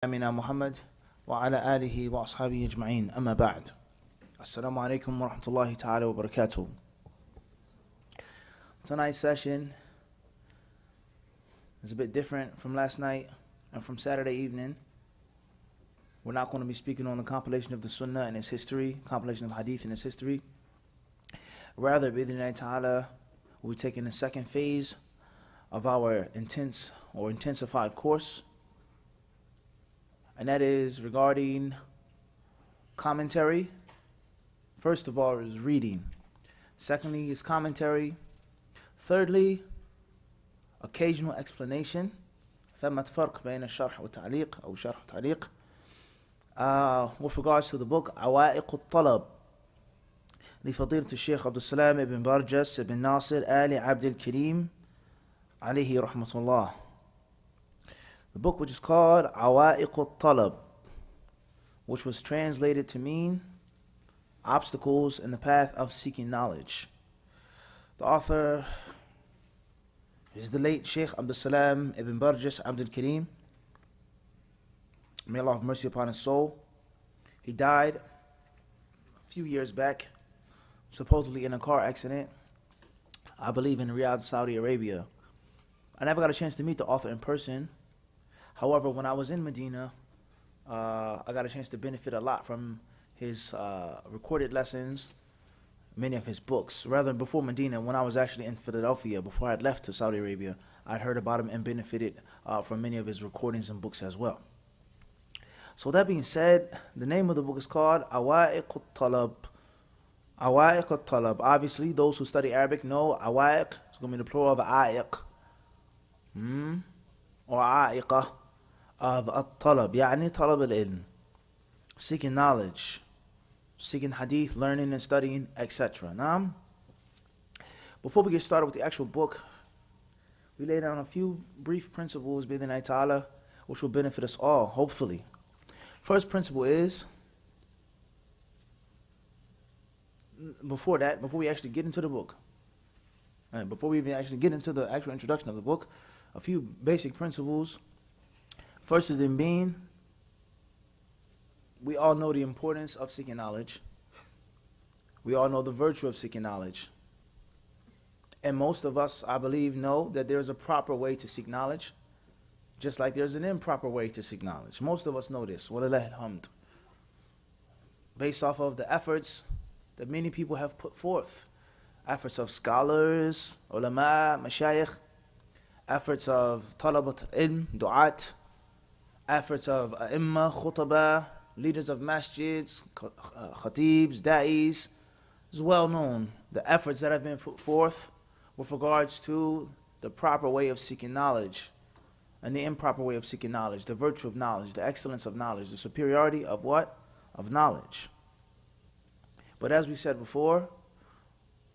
أمنا محمد وعلى آله وأصحابه أجمعين أما بعد السلام عليكم ورحمة الله تعالى وبركاته. Tonight's session is a bit different from last night and from Saturday evening. We're not going to be speaking on the compilation of the Sunnah and its history, compilation of Hadith and its history. Rather, bi'idhnillahi ta'ala, we'll be taking the second phase of our intensified course, and that is regarding commentary. First of all is reading. Secondly is commentary. Thirdly, occasional explanation. ثمة فرق بين الشرح والتعليق أو شرح وتعليق. With regards to the book عوائق الطلب لفضيلة الشيخ عبد السلام ابن برجس ابن ناصر آل عبد الكريم عليه رحمة الله. The book which is called عوائق الطلب, which was translated to mean obstacles in the path of seeking knowledge. The author is the late Sheikh Abdul Salam ibn Barjas Abdul Kareem. May Allah have mercy upon his soul. He died a few years back, supposedly in a car accident, I believe in Riyadh, Saudi Arabia. I never got a chance to meet the author in person. However, when I was in Medina, I got a chance to benefit a lot from his recorded lessons, many of his books. Rather, before Medina, when I was actually in Philadelphia, before I had left to Saudi Arabia, I'd heard about him and benefited from many of his recordings and books as well. So that being said, the name of the book is called Awaiq al-Talab. Awaiq al-Talab. Obviously, those who study Arabic know Awaiq is going to be the plural of Aiq. Or Aiqah of al-Talab. يعني طلب العلم. Seeking knowledge. Seeking hadith, learning and studying, etc. Now, before we get started with the actual book, we lay down a few brief principles, bi'idhnillahi ta'ala, which will benefit us all, hopefully. First principle is, before we actually get into the book, before we even actually get into the actual introduction of the book, a few basic principles. First is in being, we all know the importance of seeking knowledge. We all know the virtue of seeking knowledge. And most of us, I believe, know that there's a proper way to seek knowledge, just like there's an improper way to seek knowledge. Most of us know this, walillahi alhamd, based off of the efforts that many people have put forth. Efforts of scholars, ulama, mashayikh, efforts of talabat ilm, du'at, efforts of a'imma, khutaba, leaders of masjids, khatibs, da'is. It's well known the efforts that have been put forth with regards to the proper way of seeking knowledge and the improper way of seeking knowledge, the virtue of knowledge, the excellence of knowledge, the superiority of what? Of knowledge. But as we said before,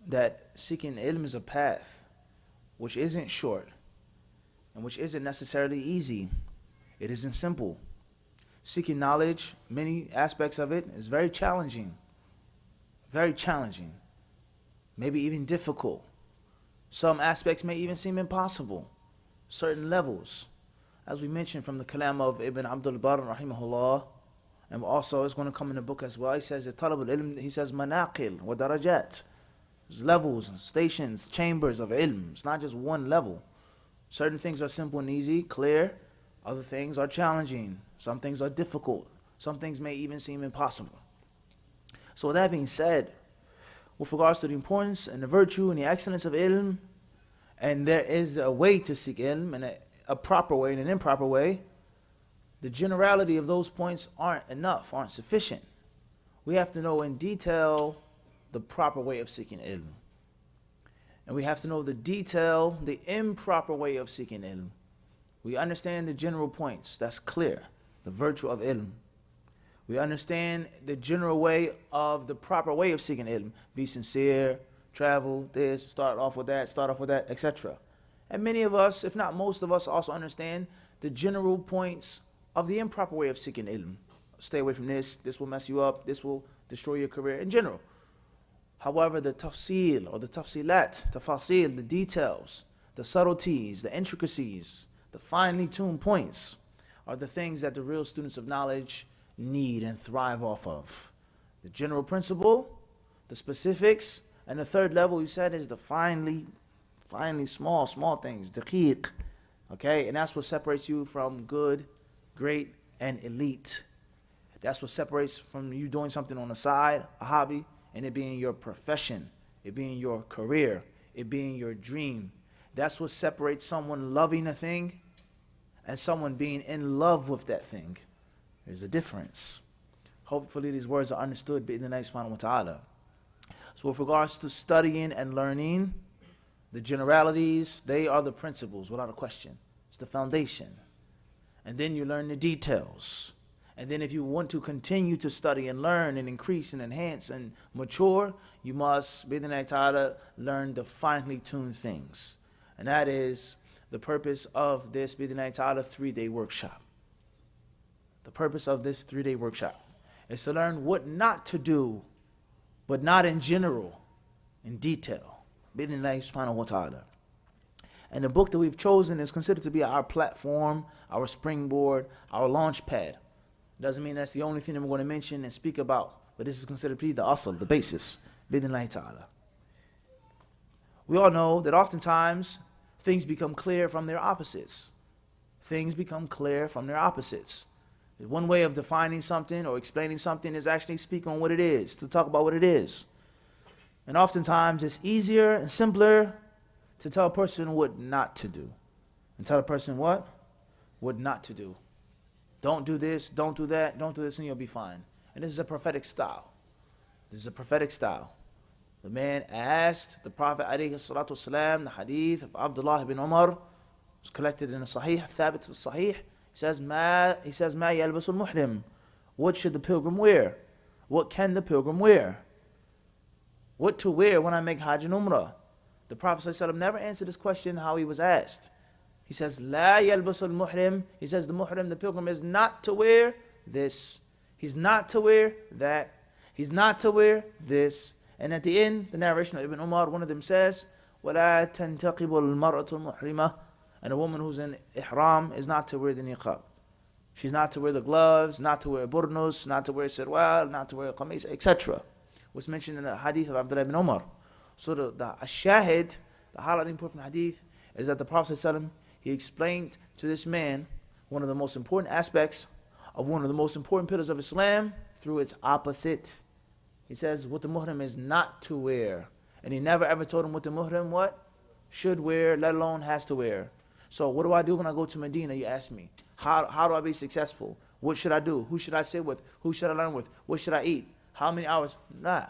that seeking ilm is a path which isn't short and which isn't necessarily easy. It isn't simple. Seeking knowledge, many aspects of it is very challenging. Very challenging. Maybe even difficult. Some aspects may even seem impossible. Certain levels. As we mentioned from the kalam of Ibn Abdul Barr rahimahullah, and also it's going to come in the book as well. He says that talab al-ilm, he says manaqil wa darajat. There's levels, stations, chambers of ilm. It's not just one level. Certain things are simple and easy, clear. Other things are challenging. Some things are difficult. Some things may even seem impossible. So with that being said, with regards to the importance and the virtue and the excellence of ilm, and there is a way to seek ilm, and a proper way and an improper way, the generality of those points aren't enough, aren't sufficient. We have to know in detail the proper way of seeking ilm. And we have to know the improper way of seeking ilm. We understand the general points, that's clear, the virtue of ilm. We understand the general way of the proper way of seeking ilm. Be sincere, travel, this, start off with that, etc. And many of us, if not most of us, also understand the general points of the improper way of seeking ilm. Stay away from this will mess you up, this will destroy your career in general. However, the tafsil or the tafsilat, tafasil, the details, the subtleties, the intricacies, the finely tuned points are the things that the real students of knowledge need and thrive off of. The general principle, the specifics, and the third level, he said, is the finely small things, daqiq. Okay, and that's what separates you from good, great, and elite. That's what separates from you doing something on the side, a hobby, and it being your profession, it being your career, it being your dream. That's what separates someone loving a thing and someone being in love with that thing. There's a difference. Hopefully these words are understood by Allah subhanahu wa ta'ala. So with regards to studying and learning, the generalities, they are the principles without a question. It's the foundation. And then you learn the details. And then if you want to continue to study and learn and increase and enhance and mature, you must, bi idhnillahi ta'ala, learn the finely tuned things. And that is the purpose of this, bi idhnillahi ta'ala, 3-day workshop. The purpose of this 3-day workshop is to learn what not to do, but not in general, in detail. Bi idhnillahi subhanahu wa ta'ala. And the book that we've chosen is considered to be our platform, our springboard, our launch pad. Doesn't mean that's the only thing that we're going to mention and speak about, but this is considered to be the asl, the basis. Bi idhnillahi ta'ala. We all know that oftentimes things become clear from their opposites. Things become clear from their opposites. One way of defining something or explaining something is actually speak on what it is, to talk about what it is. And oftentimes it's easier and simpler to tell a person what not to do. And tell a person what? What not to do. Don't do this, don't do that, don't do this, and you'll be fine. And this is a prophetic style. This is a prophetic style. The man asked the Prophet alayhi salatu wasalam, the hadith of Abdullah ibn Umar, was collected in a Sahih, Thabit al-Sahih. He says, Ma yalbasul muhrim. What should the pilgrim wear? What can the pilgrim wear? What to wear when I make Hajj and Umrah? The Prophet ﷺ never answered this question how he was asked. He says, La yalbasul muhrim. He says the muhrim, the pilgrim, is not to wear this. He's not to wear that. He's not to wear this. And at the end, the narration of Ibn Umar, one of them says, وَلَا تَنْتَقِبُ الْمَرْأَةُ الْمُحْرِمَةُ. And a woman who's in ihram is not to wear the niqab. She's not to wear the gloves, not to wear burnus, not to wear sirwal, not to wear qamis, etc. What's mentioned in the hadith of Abdullah ibn Umar. So the shahid, the highlighting point from the hadith, is that the Prophet ﷺ, he explained to this man one of the most important aspects of one of the most important pillars of Islam through its opposite. He says what the muhrim is not to wear. And he never ever told him what the muhrim what? Should wear, let alone has to wear. So what do I do when I go to Medina, you ask me? How do I be successful? What should I do? Who should I sit with? Who should I learn with? What should I eat? How many hours? Nah.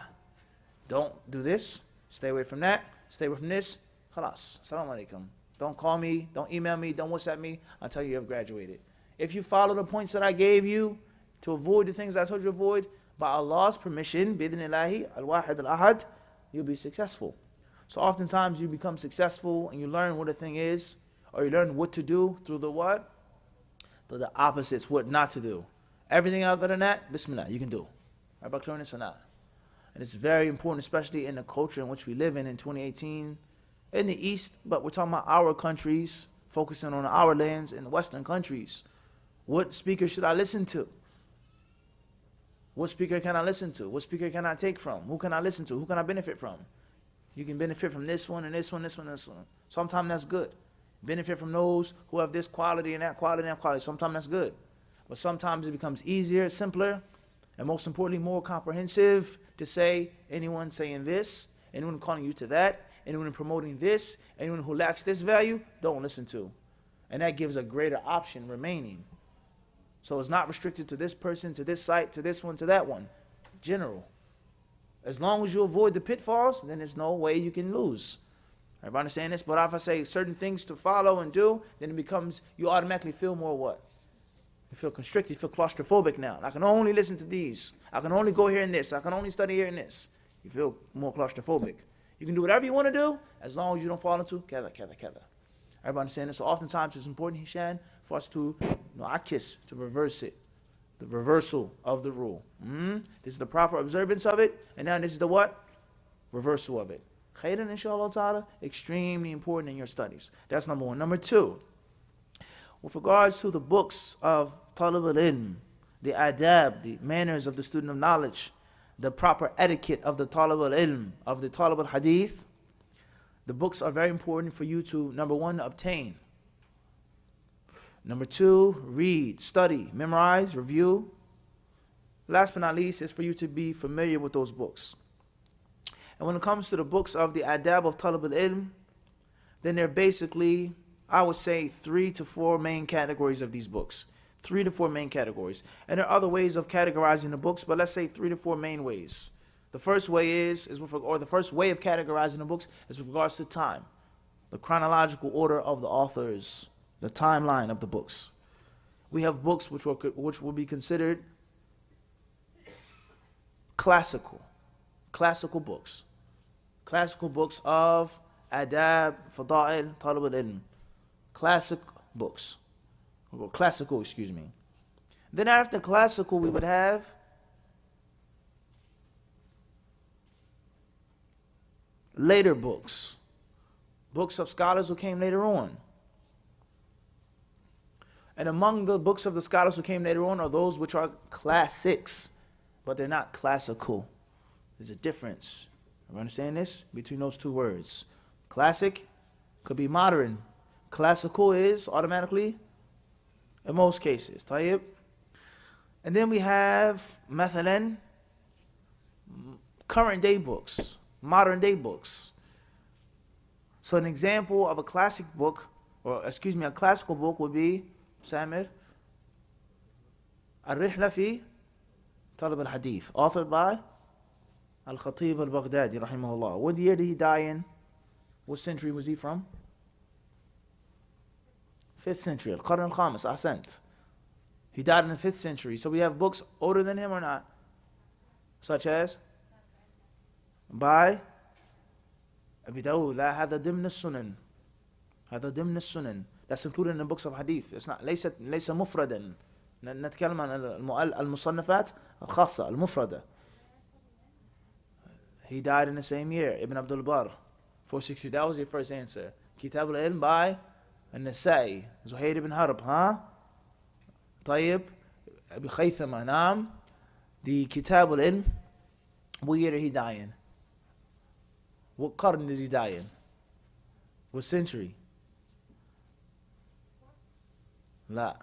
Don't do this. Stay away from that. Stay away from this. Khalas. Assalamu alaikum. Don't call me. Don't email me. Don't WhatsApp me until you have graduated. If you follow the points that I gave you to avoid the things that I told you to avoid, by Allah's permission, bidhnillahi, al-wahid al-ahad, you'll be successful. So oftentimes you become successful and you learn what a thing is, or you learn what to do through the what? Through the opposites, what not to do. Everything other than that, bismillah, you can do. Right, about clearing this or not? And it's very important, especially in the culture in which we live in 2018, in the East, but we're talking about our countries, focusing on our lands in the Western countries. What speaker should I listen to? What speaker can I listen to? What speaker can I take from? Who can I listen to? Who can I benefit from? You can benefit from this one and this one, this one, this one. Sometimes that's good. Benefit from those who have this quality and that quality and that quality. Sometimes that's good. But sometimes it becomes easier, simpler, and most importantly, more comprehensive to say anyone saying this, anyone calling you to that, anyone promoting this, anyone who lacks this value, don't listen to. And that gives a greater option remaining. So it's not restricted to this person, to this site, to this one, to that one. General. As long as you avoid the pitfalls, then there's no way you can lose. Everybody understand this? But if I say certain things to follow and do, then it becomes, you automatically feel more what? You feel constricted, you feel claustrophobic now. I can only listen to these. I can only go here and this. I can only study here and this. You feel more claustrophobic. You can do whatever you want to do, as long as you don't fall into kada. Everybody understand this? So oftentimes it's important, Hishan, for us to, to reverse it. The reversal of the rule. This is the proper observance of it, and now this is the what? Reversal of it. Khairan, inshallah ta'ala, extremely important in your studies. That's number one. Number two, with regards to the books of Talib al-Ilm, the adab, the manners of the student of knowledge, the proper etiquette of the Talib al-Ilm, of the Talib al-Hadith, the books are very important for you to, number one, obtain. Number two, read, study, memorize, review. Last but not least is for you to be familiar with those books. And when it comes to the books of the adab of Talib al-Ilm, then there are basically, I would say, 3 to 4 main categories of these books. 3 to 4 main categories. And there are other ways of categorizing the books, but let's say 3 to 4 main ways. The first way the first way of categorizing the books is with regards to time. The chronological order of the authors, the timeline of the books. We have books which will be considered classical books. Classical books of adab, fada'il, talib al-ilm. Classic books. Or classical, excuse me. Then after classical, we would have later books. Books of scholars who came later on. And among the books of the scholars who came later on are those which are classics, but they're not classical. There's a difference. You understand this? Between those two words. Classic could be modern. Classical is automatically, in most cases. Tayyib. And then we have, mathalan, current day books, modern day books. So an example of a classic book, or excuse me, a classical book would be, Samir, Al-Rihla fi Talib al-Hadith, authored by Al-Khatib al-Baghdadi, rahimahullah. What year did he die in? What century was he from? 5th century, Al-Qarn al-Khamis, Ahsant. He died in the 5th century. So we have books older than him or not? Such as? By Abi Dawud, La Hada Dimn al-Sunan. Hada Dimn al-Sunan. That's included in the books of hadith. It's not, ليس مفردا. نتكلم عن المصنفات الخاصة المفردة. He died in the same year. Ibn Abdul Barr, 460. That was your first answer. Kitab al-Ilm by An-Nasa'i, Zuhair ibn Harb, huh? طيب, Abi Khaythama, naam. The Kitab al-Ilm, what year did he die in? What qarn did he die in? What century? La.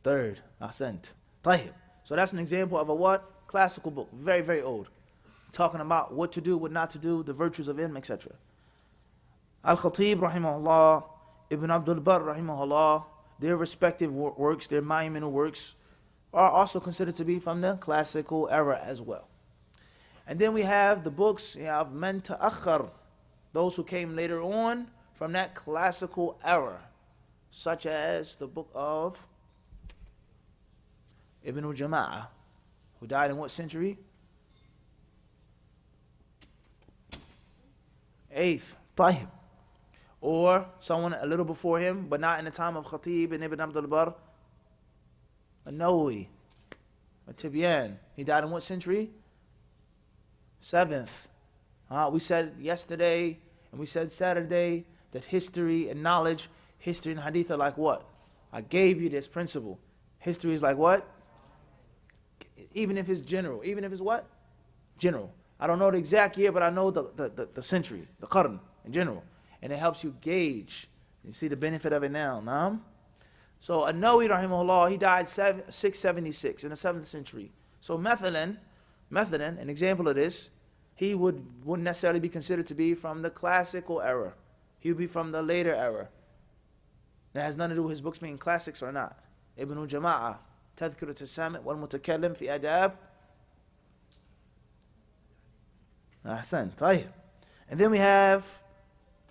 3rd. Ahsant. طيب. So that's an example of a what? Classical book. Very, very old. Talking about what to do, what not to do, the virtues of ilm, etc. Al-Khatib, rahimahullah, Ibn Abdul Barr, rahimahullah, their respective works, their monumental works, are also considered to be from the classical era as well. And then we have the books, you have Man Ta'akhar, those who came later on from that classical era, such as the book of Ibn al-Jama'ah, who died in what century? 8th. طيب. Or someone a little before him, but not in the time of Khatib and Ibn Abdul Barr, An-Nawawi, At-Tibyan. He died in what century? 7th. We said yesterday and we said Saturday that history and knowledge, history and hadith are like what? I gave you this principle. History is like what? Even if it's general. Even if it's what? General. I don't know the exact year, but I know the century, the qarn in general. And it helps you gauge. You see the benefit of it now. Naam? So An-Nawawi rahimahullah, he died 676 in the 7th century. So mathalan, an example of this, he wouldn't necessarily be considered to be from the classical era. He would be from the later era. That has nothing to do with his books being classics or not. Ibn al-Jama'ah, Tadhkirat al-Sami' wal-Mutakallim fi Adab. Ahsan, طيب. And then we have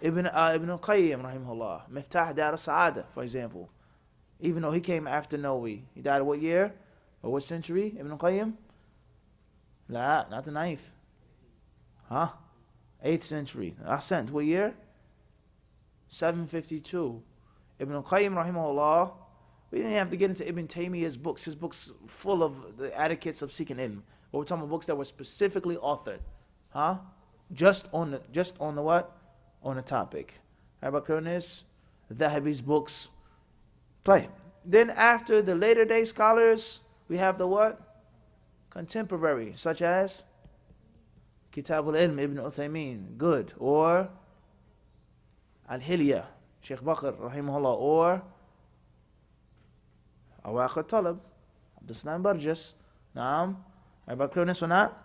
Ibn al-Qayyim rahimahullah, Miftah Dar al-Sa'ada, for example. Even though he came after Nawawi. He died what year? Or what century? Ibn al-Qayyim? La, not the 9th. 8th century. Ahsant, what year? 752. Ibn al-Qayyim rahimahullah. We didn't have to get into Ibn Taymiyyah's books. His books full of the etiquettes of seeking ilm. But we're talking about books that were specifically authored. Just on the what? On the topic. How about this? Dhahabi's books, طيب. Then after the later day scholars, we have the what? Contemporary, such as Kitab al-Ilm, Ibn Uthaymeen, good. Or Al-Hilya, Sheikh Bakr, rahimahullah. Or Awaq al-Talab, Abdul Salam Burgess. Naam. Everybody clear on this or not?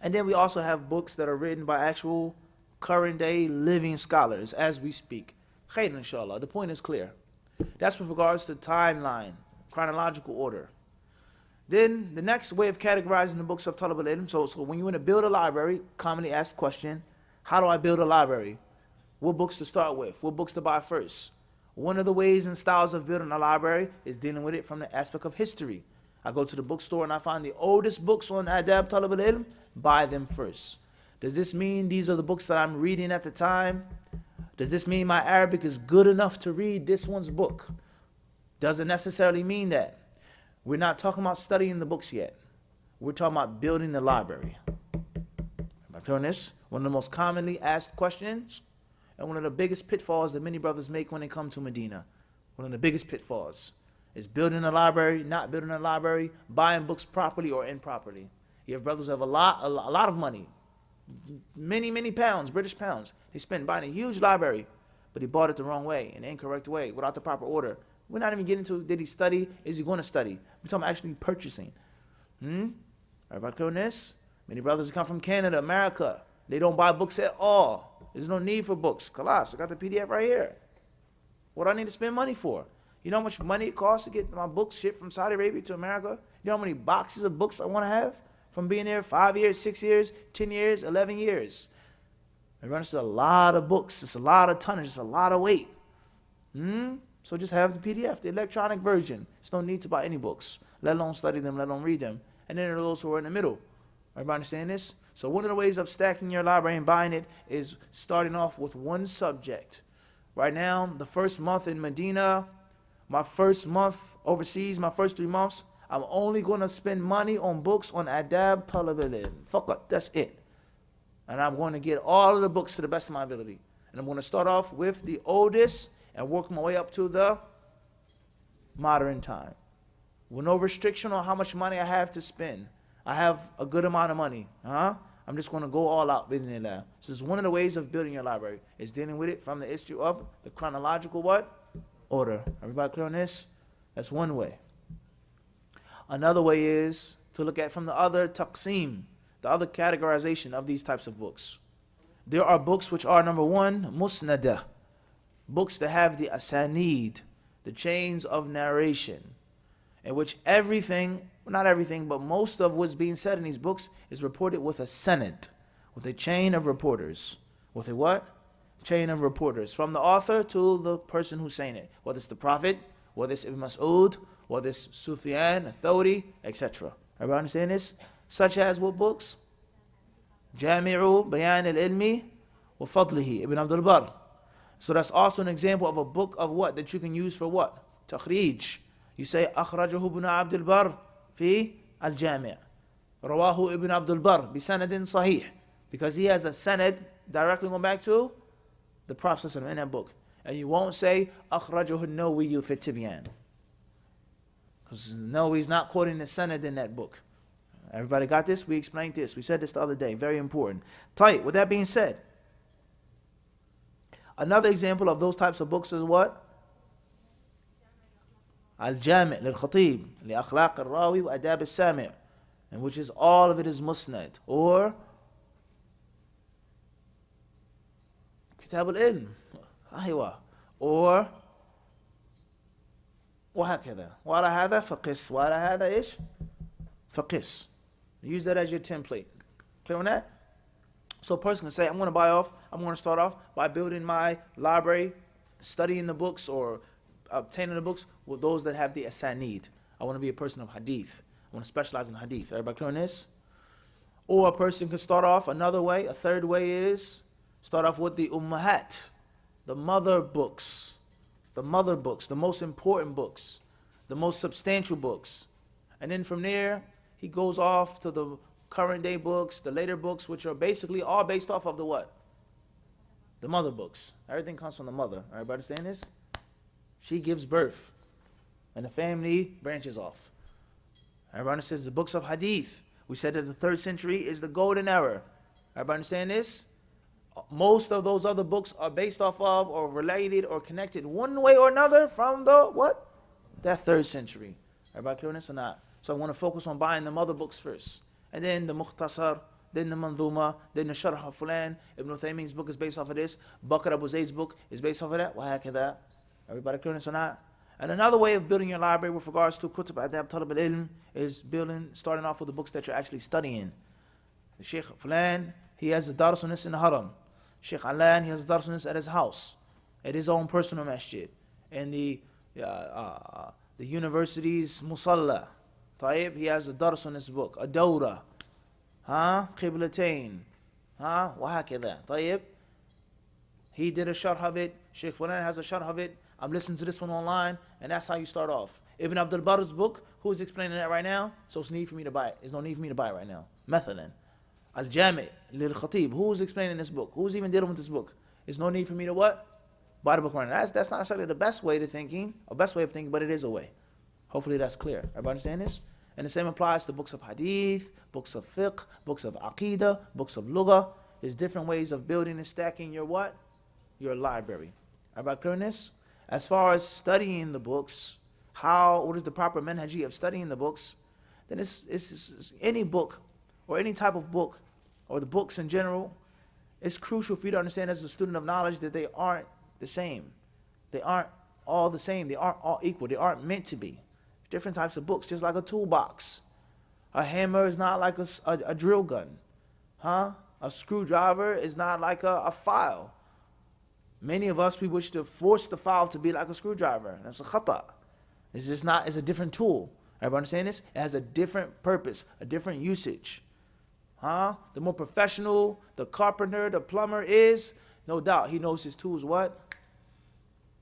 And then we also have books that are written by actual current day living scholars as we speak. Khair, inshallah. The point is clear. That's with regards to timeline, chronological order. Then the next way of categorizing the books of Talab al-Ilm. So when you want to build a library, commonly asked question, how do I build a library? What books to start with? What books to buy first? One of the ways and styles of building a library is dealing with it from the aspect of history. I go to the bookstore and I find the oldest books on Adab Talab al-Ilm, buy them first. Does this mean these are the books that I'm reading at the time? Does this mean my Arabic is good enough to read this one's book? Doesn't necessarily mean that. We're not talking about studying the books yet. We're talking about building the library. Am I clear on this? One of the most commonly asked questions and one of the biggest pitfalls that many brothers make when they come to Medina. One of the biggest pitfalls is building a library, not building a library, buying books properly or improperly. You have brothers who have a lot of money, many pounds, British pounds. They spent buying a huge library, but he bought it the wrong way, in the incorrect way, without the proper order. We're not even getting to, did he study? Is he going to study? We're talking about actually purchasing. Everybody clear on this? Many brothers come from Canada, America. They don't buy books at all. There's no need for books. Kalas, I got the PDF right here. What do I need to spend money for? You know how much money it costs to get my books shipped from Saudi Arabia to America? You know how many boxes of books I want to have? From being there 5 years, 6 years, 10 years, 11 years. Everyone, it's a lot of books. It's a lot of tonnage. It's a lot of weight. So just have the PDF, the electronic version. There's no need to buy any books, let alone study them, let alone read them. And then there are those who are in the middle. Everybody understand this? So one of the ways of stacking your library and buying it is starting off with one subject. Right now, the first month in Medina, my first month overseas, my first 3 months, I'm only going to spend money on books on Adab Talab al-Ilm. Faqat, that's it. And I'm going to get all of the books to the best of my ability. And I'm going to start off with the oldest and work my way up to the modern time. With no restriction on how much money I have to spend. I have a good amount of money. I'm just going to go all out. So this is one of the ways of building your library. Is dealing with it from the issue of the chronological what? Order. Everybody clear on this? That's one way. Another way is to look at from the other taqsim, the other categorization of these types of books. There are books which are, number one, musnada, books that have the asanid, the chains of narration, in which everything, well, not everything, but most of what's being said in these books is reported with a sanad, with a chain of reporters. With a what? Chain of reporters. From the author to the person who's saying it. Whether it's the Prophet, whether it's Ibn Mas'ud, whether it's Sufyan, Thawri, etc. Everybody understand this? Such as what books? Jami'u Bayan al-Ilmi wa Fadlihi, Ibn Abdul Barr. So that's also an example of a book of what? That you can use for what? Takhrij. You say, Akhrajahu Ibn Abdul Barr fi al-Jami'. Rawahu Ibn Abdul Barr bi sanadin sahih. Because he has a sanad directly going back to the Prophet in that book. And you won't say, Akhrajahu an-Nawawi fi Tibyan. Because Nawawi's not quoting the sanad in that book. Everybody got this? We explained this. We said this the other day. Very important. Tight. With that being said, another example of those types of books is what? Al-Jami' lil-Khatib li-Akhlaq al-Rawi wa Adab al-Sami', in which is all of it is musnad, or Kitab al-Ilm, or وهكذا. وعلى هذا فقس. وعلى هذا إيش؟ فقس. Use that as your template. Clear on that? So a person can say, I'm going to start off by building my library, studying the books or obtaining the books with those that have the asanid. I want to be a person of hadith. I want to specialize in hadith. Everybody clear on this? Or a person can start off another way. A third way is start off with the ummahat, the mother books. The mother books, the most important books, the most substantial books. And then from there, he goes off to the current day books, the later books, which are basically all based off of the what? The mother books. Everything comes from the mother. Everybody understand this? She gives birth. And the family branches off. Everybody says the books of hadith. We said that the 3rd century is the golden era. Everybody understand this? Most of those other books are based off of or related or connected one way or another from the what? That 3rd century. Everybody clear on this or not? So I want to focus on buying them other books first. And then the Mukhtasar, then the Manzuma, then the Sharh Fulan. Ibn Uthaymeen's book is based off of this. Bakr Abu Zayd's book is based off of that. Wahakadha. Everybody clear on this or not? And another way of building your library with regards to Kutub Adab Talab al-Ilm is starting off with the books that you're actually studying. The Sheikh Fulan, he has the Dars on this in the Haram. Sheikh Alan, he has the Dars on this at his house, at his own personal masjid. And the university's Musalla. Tayyib, he has the Dars on this book. A Dawra. Qiblatain. Wahakadha. Tayyib. He did a sharh of it. Sheikh Fulan has a sharh of it. I'm listening to this one online, and that's how you start off. Ibn Abdul Barr's book, who's explaining that right now? So it's need for me to buy it. There's no need for me to buy it right now. Mathalan. Al-Jami' lil-Khatib. Who's explaining this book? Who's even dealing with this book? There's no need for me to what? Buy the book right now. That's not necessarily the best way of thinking, but it is a way. Hopefully that's clear. Everybody understand this? And the same applies to books of hadith, books of fiqh, books of aqidah, books of lughah. There's different ways of building and stacking your what? Your library. Everybody clear on this? As far as studying the books, what is the proper manhaji of studying the books? Then it's any book or any type of book or the books in general. It's crucial for you to understand as a student of knowledge that they aren't the same. They aren't all the same. They aren't all equal. They aren't meant to be. Different types of books, just like a toolbox. A hammer is not like a drill gun. A screwdriver is not like a file. Many of us, we wish to force the file to be like a screwdriver. That's a khata. It's just not, it's a different tool. Everybody understand this? It has a different purpose, a different usage. The more professional the carpenter, the plumber is, no doubt, he knows his tools what?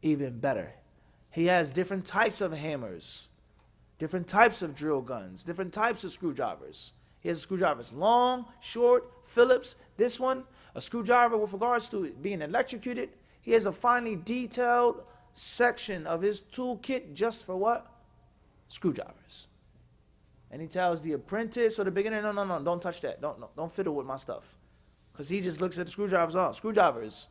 Even better. He has different types of hammers, different types of drill guns, different types of screwdrivers. He has screwdrivers long, short, Phillips. This one, a screwdriver with regards to it being electrocuted. He has a finely detailed section of his toolkit just for what? Screwdrivers. And he tells the apprentice or the beginner, no, don't touch that. Don't fiddle with my stuff. Because he just looks at the screwdrivers. Screwdrivers.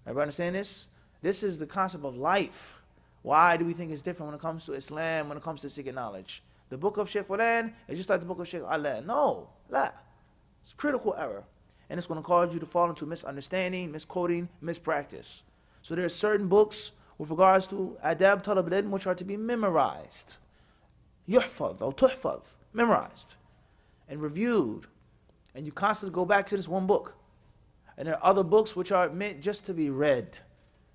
Everybody understand this? This is the concept of life. Why do we think it's different when it comes to Islam, when it comes to seeking knowledge? The book of Sheikh Fulan is just like the book of Sheikh Alan. No, it's a critical error. And it's going to cause you to fall into misunderstanding, misquoting, mispractice. So there are certain books with regards to adab talab al-ilm which are to be memorized. Yuhfadh or tuhfadh, memorized and reviewed. And you constantly go back to this one book. And there are other books which are meant just to be read.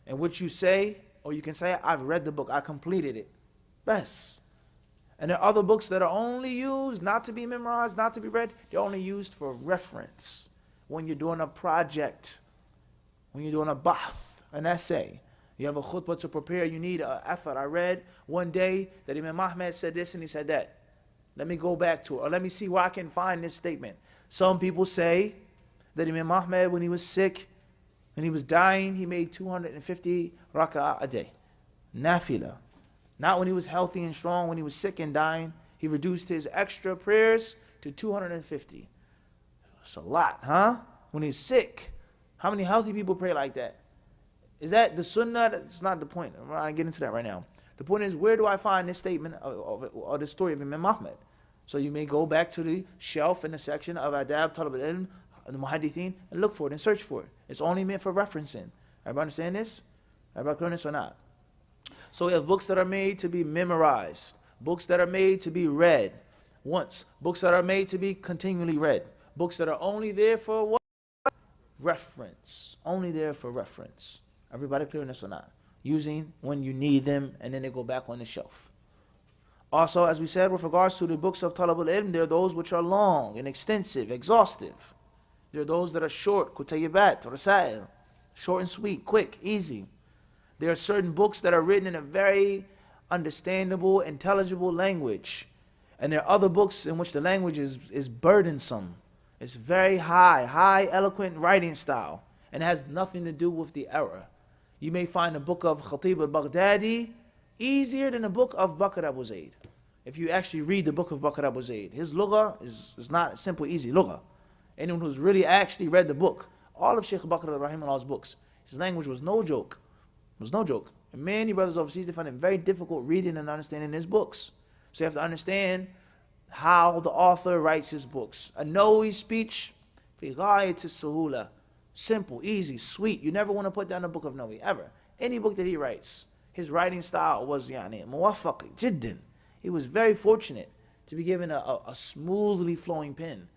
In which you say, or you can say, I've read the book, I completed it. Best. And there are other books that are only used not to be memorized, not to be read. They're only used for reference. When you're doing a project, when you're doing a bahth, an essay, you have a khutbah to prepare, you need an effort. I read one day that Imam Ahmed said this and he said that. Let me go back to it, or let me see where I can find this statement. Some people say that Imam Ahmed, when he was sick, when he was dying, he made 250 raka'ah a day. Nafila. Not when he was healthy and strong, when he was sick and dying, he reduced his extra prayers to 250. It's a lot, When he's sick, how many healthy people pray like that? Is that the sunnah? That's not the point. I'm not going to get into that right now. The point is, where do I find this statement or the story of Imam Ahmed? So you may go back to the shelf in the section of Adab, Talab al-Ilm, the Muhaddithin, and look for it and search for it. It's only meant for referencing. Everybody understand this? Everybody clear on this or not? So we have books that are made to be memorized, books that are made to be read once, books that are made to be continually read, books that are only there for what? Reference. Only there for reference. Everybody clear on this or not? Using when you need them, and then they go back on the shelf. Also, as we said, with regards to the books of Talab al-Ilm, there are those which are long and extensive, exhaustive. There are those that are short, Kutayyibat, Rasail, short and sweet, quick, easy. There are certain books that are written in a very understandable, intelligible language. And there are other books in which the language is burdensome. It's very high, eloquent writing style. And it has nothing to do with the error. You may find a book of Khatib al-Baghdadi easier than the book of Bakr Abu Zayd. If you actually read the book of Bakr Abu Zayd, his lugha is not simple, easy lugha. Anyone who's really actually read the book, all of Sheikh Bakr Rahimahullah's books, his language was no joke. It was no joke. And many brothers overseas, they find it very difficult reading and understanding his books. So you have to understand how the author writes his books. A Nawawi speech, fi ghayat as-suhula. Simple, easy, sweet. You never want to put down a book of Nawawi, ever. Any book that he writes, his writing style was muwaffaq, jiddan. He was very fortunate to be given a smoothly flowing pen.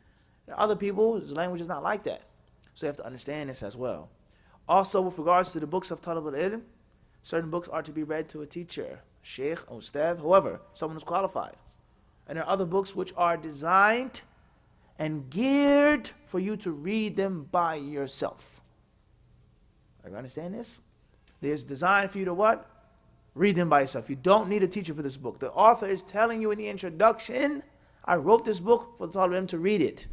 Other people, his language is not like that. So you have to understand this as well. Also, with regards to the books of Talib al-Ilm, certain books are to be read to a teacher, sheikh, ustad, whoever, someone who's qualified. And there are other books which are designed and geared for you to read them by yourself. You understand this? There's designed for you to what? Read them by yourself. You don't need a teacher for this book. The author is telling you in the introduction, I wrote this book for the Talib al-Ilm to read it.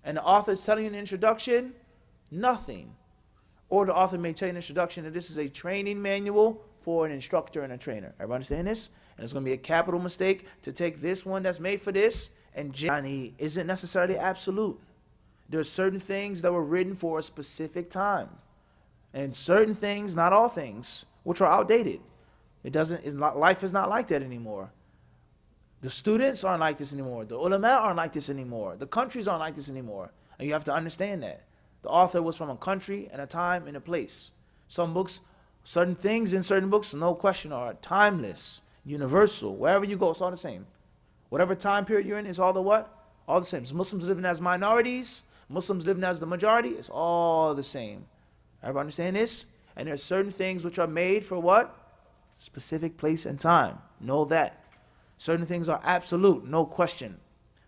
And the author is telling you in the introduction, nothing. Or the author may tell you in the introduction that this is a training manual for an instructor and a trainer. Everybody understand this? And it's going to be a capital mistake to take this one that's made for this and Jani isn't necessarily absolute. There are certain things that were written for a specific time. And certain things, not all things, which are outdated. Life is not like that anymore. The students aren't like this anymore. The ulama aren't like this anymore. The countries aren't like this anymore. And you have to understand that. The author was from a country and a time and a place. Some books, certain things in certain books, no question, are timeless, universal. Wherever you go, it's all the same. Whatever time period you're in, it's all the what? All the same. So Muslims living as minorities, Muslims living as the majority, it's all the same. Everybody understand this? And there are certain things which are made for what? Specific place and time. Know that. Certain things are absolute, no question.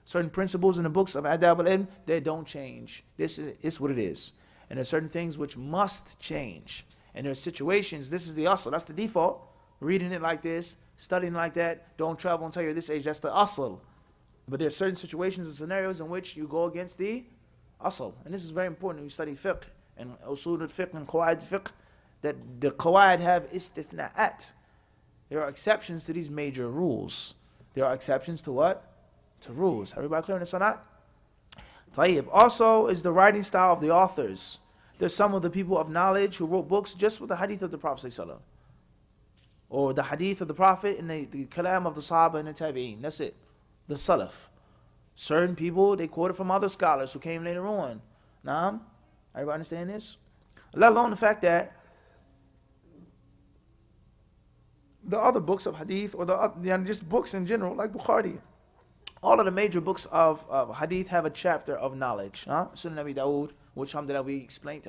Certain principles in the books of Adab al-Ilm, they don't change. This is what it is. And there are certain things which must change. And there are situations, this is the asl, that's the default. Reading it like this, studying like that, don't travel until you're this age, that's the asl. But there are certain situations and scenarios in which you go against the asl. And this is very important when you study fiqh and usul al-fiqh and qawaid fiqh, that the qawaid have istithna'at. There are exceptions to these major rules. There are exceptions to what? To rules. Everybody clear on this or not? Tayyib. Also is the writing style of the authors. There's some of the people of knowledge who wrote books just with the hadith of the Prophet ﷺ, or the hadith of the Prophet and the kalam of the Sahaba and the Tabi'een. That's it. The Salaf. Certain people, they quoted from other scholars who came later on. Naam? Everybody understand this? Let alone the fact that the other books of hadith, or just books in general, like Bukhari, all of the major books of hadith have a chapter of knowledge. Sunan Abi Dawood, which alhamdulillah we explained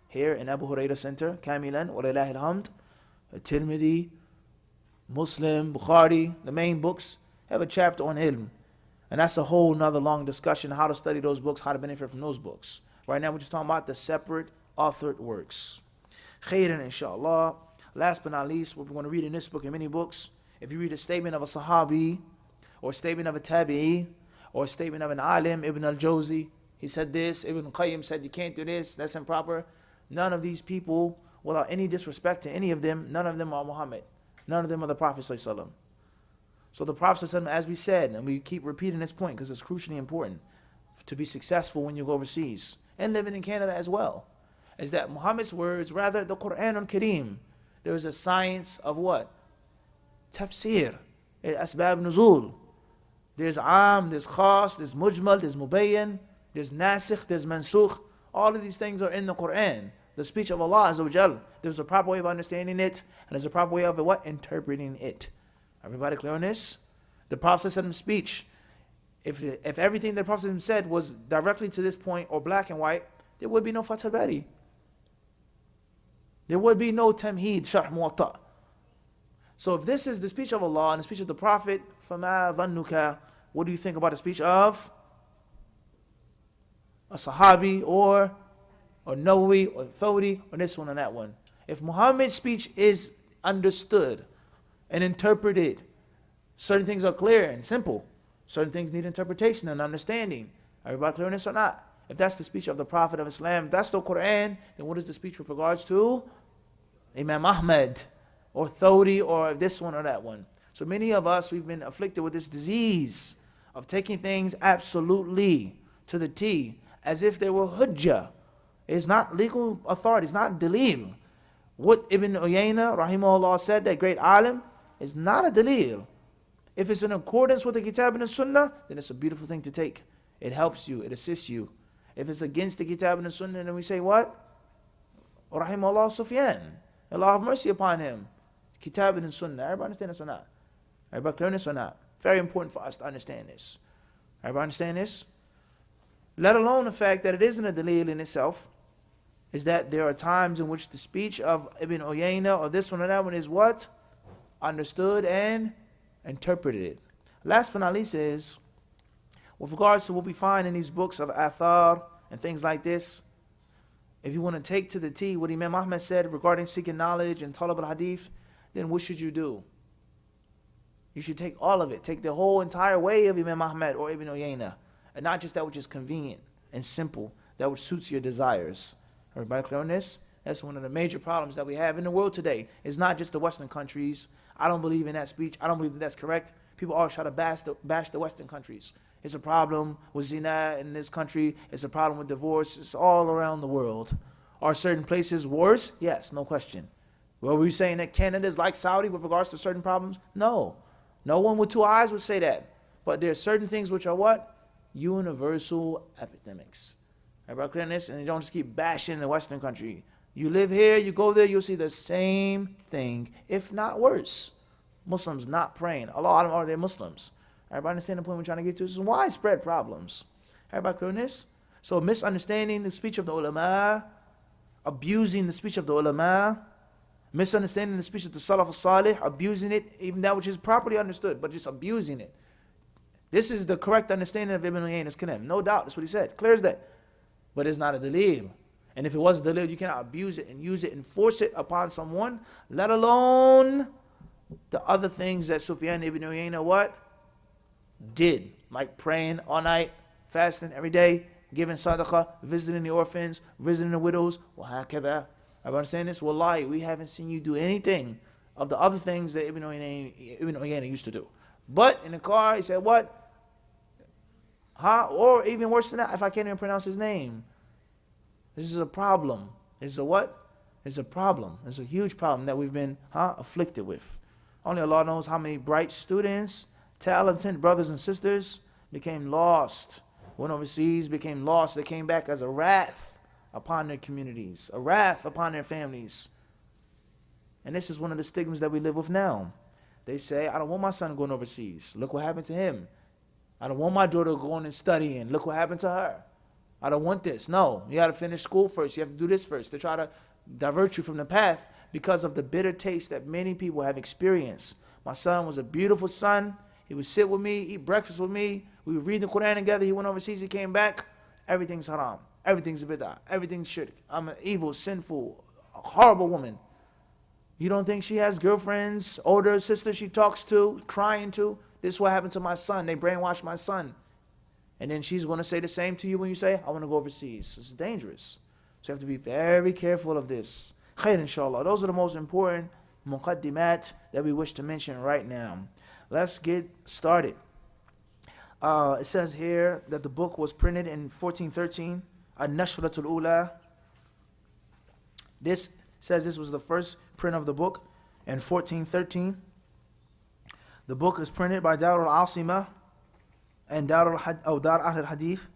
here in Abu Hurairah Center, Kamilan, wa lillahi alhamd. Tirmidhi, Muslim, Bukhari, the main books have a chapter on ilm. And that's a whole nother long discussion, how to study those books, how to benefit from those books. Right now we're just talking about the separate authored works. Khairan, inshallah. Last but not least, what we want to read in this book and many books, if you read a statement of a sahabi, or a statement of a tabi'i, or a statement of an alim, Ibn al-Jawzi, he said this, Ibn Qayyim said you can't do this, that's improper. None of these people, without any disrespect to any of them, none of them are Muhammad. None of them are the Prophet ﷺ. So the Prophet ﷺ, as we said, and we keep repeating this point because it's crucially important to be successful when you go overseas, and living in Canada as well, is that Muhammad's words, rather the Quran al-Kareem, there is a science of what? Tafsir, asbab nuzul. There's am, there's khas, there's mujmal, there's mubayyan, there's nasikh, there's mansukh. All of these things are in the Quran. The speech of Allah Azza wa Jal. There's a proper way of understanding it, and there's a proper way of what? Interpreting it. Everybody clear on this? The Prophet said in speech, if everything the Prophet said was directly to this point or black and white, there would be no Fath al-Bari. There would be no Tamheed, Sharh Muwatta. So if this is the speech of Allah and the speech of the Prophet, فَمَا ظَنُّكَ, what do you think about the speech of a Sahabi or Nawawi or Thawri or this one or that one? If Muhammad's speech is understood and interpreted, certain things are clear and simple. Certain things need interpretation and understanding. Everybody clear on this or not? If that's the speech of the Prophet of Islam, if that's the Quran, then what is the speech with regards to Imam Ahmad, or thodi, or this one or that one. So many of us, we've been afflicted with this disease of taking things absolutely to the T, as if they were hujjah. It's not legal authority, it's not dalil. What Ibn Uyayna, rahimahullah, said, that great alim, is not a dalil. If it's in accordance with the Kitab and the Sunnah, then it's a beautiful thing to take. It helps you, it assists you. If it's against the Kitab and the Sunnah, then we say what? Rahimahullah Sufyan. Allah have mercy upon him. Kitab and Sunnah. Everybody understand this or not? Everybody clear this or not? Very important for us to understand this. Everybody understand this? Let alone the fact that it isn't a dalil in itself, is that there are times in which the speech of Ibn Uyayna or this one or that one is what? Understood and interpreted. Last but not least is, with regards to what we find in these books of athar and things like this, if you want to take to the T what Imam Ahmad said regarding seeking knowledge and talab al-hadith, then what should you do? You should take all of it. Take the whole entire way of Imam Ahmad or Ibn Uyayna, and not just that which is convenient and simple, that which suits your desires. Everybody clear on this? That's one of the major problems that we have in the world today. It's not just the Western countries. I don't believe in that speech. I don't believe that that's correct. People always try to bash the Western countries. It's a problem with zina in this country. It's a problem with divorce. It's all around the world. Are certain places worse? Yes, no question. Were we saying that Canada is like Saudi with regards to certain problems? No. No one with two eyes would say that. But there are certain things which are what? Universal epidemics. Everybody clear on this? And you don't just keep bashing the Western country. You live here, you go there, you'll see the same thing, if not worse. Muslims not praying. Allah are they Muslims? Everybody understand the point we're trying to get to? This is widespread problems. Everybody clear on this? So misunderstanding the speech of the ulama, abusing the speech of the ulama, misunderstanding the speech of the Salaf al-Salih, abusing it, even that which is properly understood, but just abusing it. This is the correct understanding of Ibn Uyayna's kalam. No doubt, that's what he said. Clear as that. But it's not a dalil. And if it was a dalil, you cannot abuse it and use it and force it upon someone, let alone the other things that Sufyan ibn Uyayna what? Did. Like praying all night, fasting every day, giving sadaqah, visiting the orphans, visiting the widows. وَهَكَذَا. I understand this? Wallahi, we haven't seen you do anything of the other things that Ibn Uyayna used to do. But in the car, he said what? Or even worse than that, if I can't even pronounce his name. This is a problem. This is a what? It's a problem. It's a huge problem that we've been afflicted with. Only Allah knows how many bright students, talented brothers and sisters became lost. Went overseas, became lost. They came back as a wrath upon their communities, a wrath upon their families. And this is one of the stigmas that we live with now. They say, I don't want my son going overseas. Look what happened to him. I don't want my daughter going and studying. Look what happened to her. I don't want this. No, you got to finish school first. You have to do this first. They try to divert you from the path because of the bitter taste that many people have experienced. My son was a beautiful son. He would sit with me, eat breakfast with me. We would read the Quran together. He went overseas. He came back. Everything's haram. Everything's bid'ah. Everything's shirk. I'm an evil, sinful, horrible woman. You don't think she has girlfriends, older sisters she talks to, crying to? This is what happened to my son. They brainwashed my son. And then she's going to say the same to you when you say, I want to go overseas. This is dangerous. So you have to be very careful of this. Khair, inshallah. Those are the most important muqaddimat that we wish to mention right now. Let's get started. It says here that the book was printed in 1413. An-Nashratul Ula. This says this was the first print of the book in 1413. The book is printed by Dar al-Asima and Dar al-Hadith,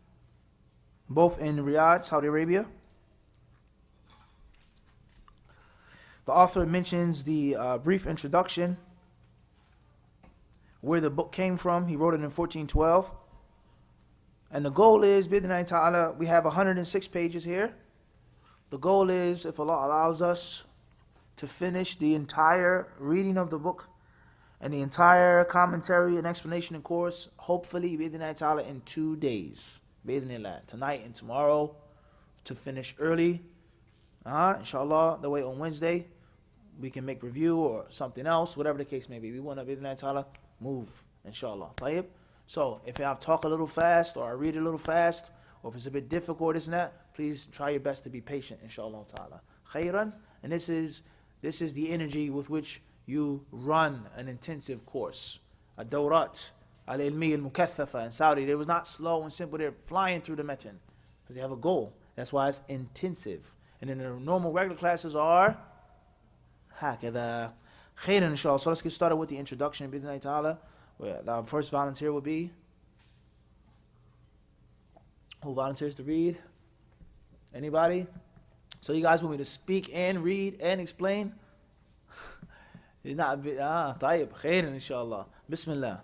both in Riyadh, Saudi Arabia. The author mentions the brief introduction, where the book came from. He wrote it in 1412. And the goal is, bid'nillahi ta'ala, we have 106 pages here. The goal is, if Allah allows us, to finish the entire reading of the book and the entire commentary and explanation and course, hopefully, bid'nillahi ta'ala, in 2 days. Bid'nillah, tonight and tomorrow, to finish early. Inshallah, the way on Wednesday, we can make review or something else, whatever the case may be. We want to, bid'nillahi ta'ala, move, inshallah. Tayyib? So, if I talk a little fast, or I read a little fast, or if it's a bit difficult, this and that, please try your best to be patient, inshallah ta'ala. Khairan, and this is the energy with which you run an intensive course. الدورات العلمية المكثفة in Saudi, they was not slow and simple. They're flying through the matan because they have a goal. That's why it's intensive. And then the normal regular classes are هكذا. خير inshallah. So let's get started with the introduction. بإذن الله تعالى. Our first volunteer will be, who volunteers to read? Anybody? So you guys want me to speak and read and explain? It's not a bit. طيب خير إن شاء الله. بسم الله.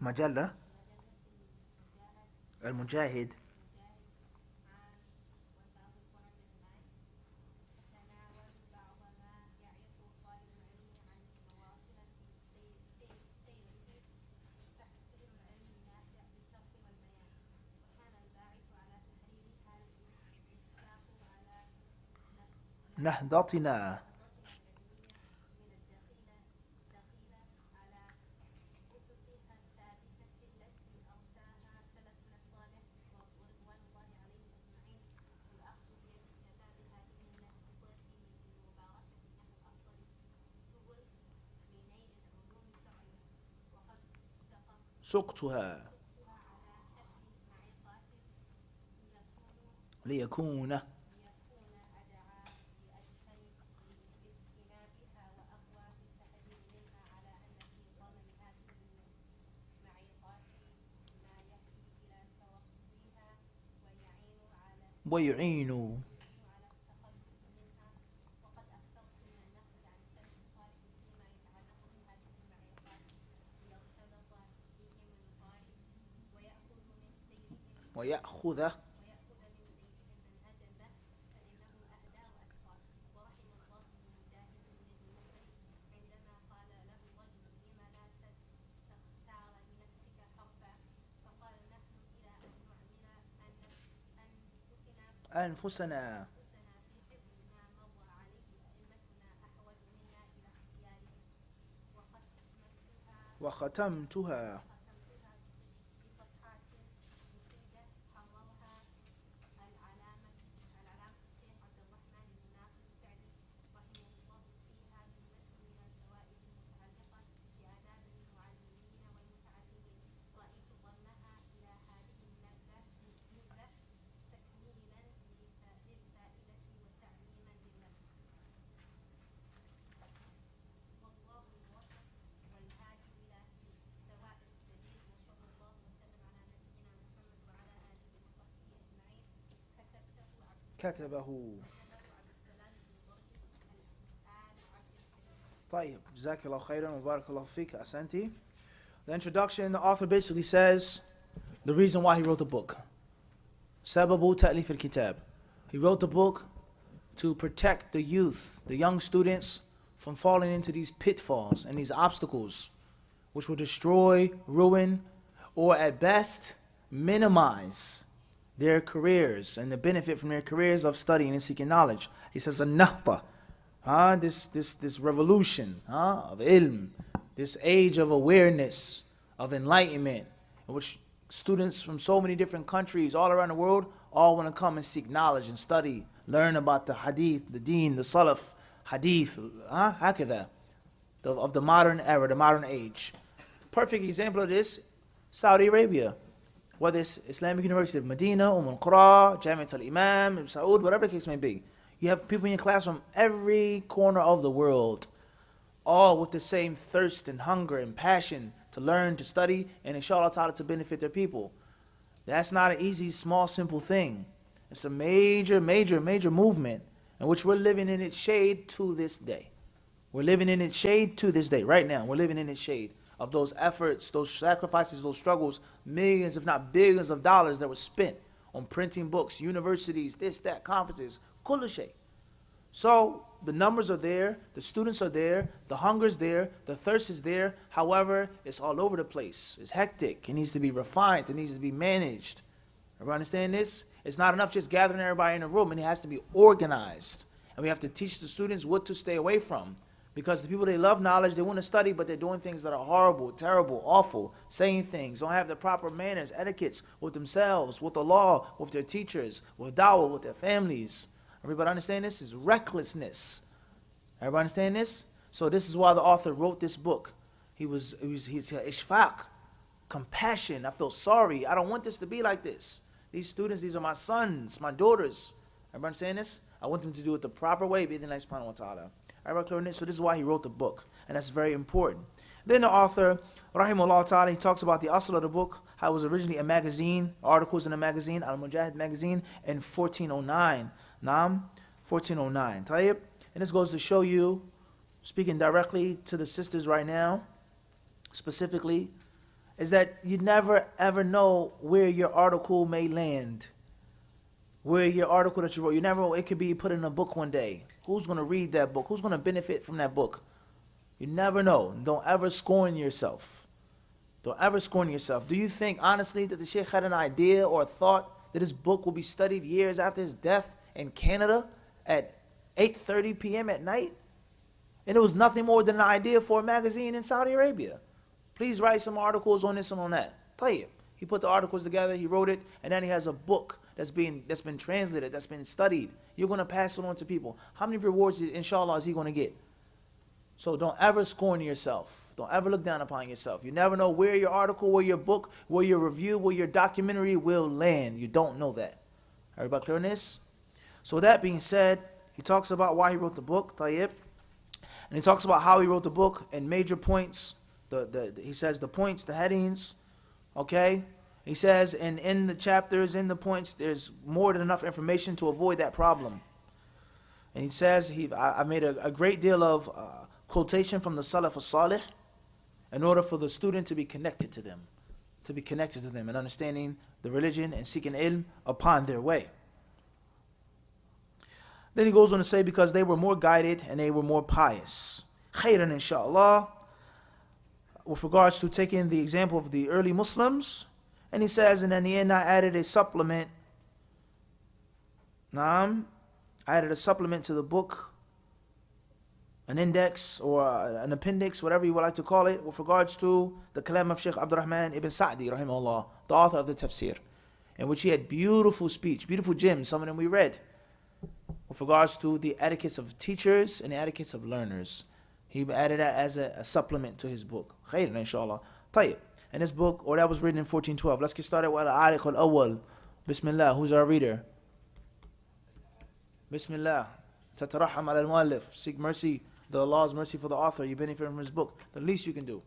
مجلة المجاهد. نهضتنا. سقطها ليكون. ويعين. ويأخذ. أنفسنا. وختمتها. كتبه. طيب جزاك الله خيرا وبارك الله فيك. أحسنتي. The introduction, the author basically says the reason why he wrote the book. سبب تأليف الكتاب. He wrote the book to protect the youth, the young students, from falling into these pitfalls and these obstacles which will destroy, ruin, or at best minimize their careers and the benefit from their careers of studying and seeking knowledge. He says, النهضة, this revolution of ilm, this age of awareness, of enlightenment, in which students from so many different countries all around the world all want to come and seek knowledge and study, learn about the hadith, the deen, the salaf, hadith, هكذا, of the modern era, the modern age. Perfect example of this, Saudi Arabia. Whether it's Islamic University of Medina, Al-Qura, Jamiat al-Imam, Ibn Saud, whatever the case may be. You have people in your class from every corner of the world, all with the same thirst and hunger and passion to learn, to study, and inshallah ta'ala to benefit their people. That's not an easy, small, simple thing. It's a major, major, major movement in which we're living in its shade to this day. We're living in its shade to this day. Right now, we're living in its shade of those efforts, those sacrifices, those struggles, millions, if not billions of dollars that were spent on printing books, universities, this, that, conferences, كل شيء. So the numbers are there, the students are there, the hunger is there, the thirst is there. However, it's all over the place. It's hectic. It needs to be refined. It needs to be managed. Everybody understand this? It's not enough just gathering everybody in a room, and it has to be organized. And we have to teach the students what to stay away from. Because the people, they love knowledge, they want to study, but they're doing things that are horrible, terrible, awful, saying things, don't have the proper manners, etiquettes with themselves, with the law, with their teachers, with dawah, with their families. Everybody understand this? It's recklessness. Everybody understand this? So this is why the author wrote this book. He's ishfaq, compassion. I feel sorry. I don't want this to be like this. These students, these are my sons, my daughters. Everybody understand this? I want them to do it the proper way, bi'idhnillahi subhanahu wa ta'ala. Everybody clear on this? So this is why he wrote the book, and that's very important. Then the author, rahimahullah ta'ala, he talks about the asl of the book, how it was originally a magazine, articles in a magazine, Al-Mujahid magazine, in 1409. Naam, 1409. Tayyib. And this goes to show you, speaking directly to the sisters right now, specifically, is that you never ever know where your article may land. Where your article that you wrote, you never know, it could be put in a book one day. Who's going to read that book? Who's going to benefit from that book? You never know. Don't ever scorn yourself. Don't ever scorn yourself. Do you think, honestly, that the Sheikh had an idea or a thought that his book will be studied years after his death in Canada at 8:30 p.m. at night? And it was nothing more than an idea for a magazine in Saudi Arabia. Please write some articles on this and on that. Tayyib. He put the articles together, he wrote it, and then he has a book that's been translated, that's been studied. You're going to pass it on to people. How many rewards, inshallah, is he going to get? So don't ever scorn yourself. Don't ever look down upon yourself. You never know where your article, where your book, where your review, where your documentary will land. You don't know that. Everybody clear on this? So with that being said, he talks about why he wrote the book, Tayyib. And he talks about how he wrote the book and major points. He says the points, the headings, okay? He says, and in the chapters, in the points, there's more than enough information to avoid that problem. And he says, I made a great deal of quotation from the Salaf al-Salih in order for the student to be connected to them, and understanding the religion and seeking ilm upon their way. Then he goes on to say, because they were more guided and they were more pious. Khairan, inshallah, with regards to taking the example of the early Muslims. And he says, and in the end I added a supplement. Naam, I added a supplement to the book, an index or an appendix, whatever you would like to call it, with regards to the kalam of Shaykh Abdurrahman ibn Sa'di, rahimahullah, the author of the tafsir, in which he had beautiful speech, beautiful gems, some of them we read, with regards to the etiquettes of teachers and the etiquettes of learners. He added that as a supplement to his book. Khayran, inshallah. Tayyib. And this book, or that was written in 1412. Let's get started with al-Ariq al-Awwal. Bismillah. Who's our reader? Bismillah. Tataraham al-Muallif. Seek mercy, the Allah's mercy for the author. You benefit from his book. The least you can do.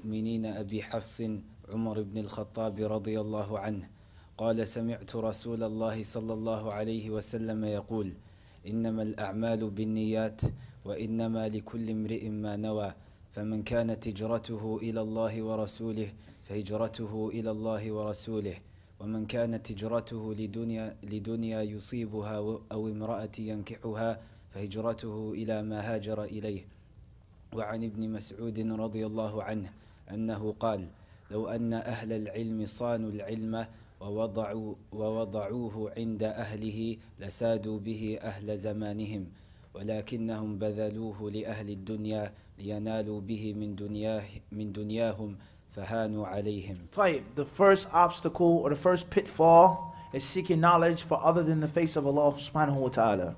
المؤمنين أبي حفص عمر بن الخطاب رضي الله عنه قال سمعت رسول الله صلى الله عليه وسلم يقول إنما الأعمال بالنيات وإنما لكل امرئ ما نوى فمن كانت هجرته إلى الله ورسوله فهجرته إلى الله ورسوله ومن كانت هجرته لدنيا يصيبها أو امرأة ينكحها فهجرته إلى ما هاجر إليه. وعن ابن مسعود رضي الله عنه أنه قال لو أن أهل العلم صانوا العلم ووضعوه عند أهله لسادوا به أهل زمانهم ولكنهم بذلوه لأهل الدنيا لينالوا به من دنياهم فهانوا عليهم. طيب, the first obstacle or the first pitfall is seeking knowledge for other than the face of Allah subhanahu wa ta'ala.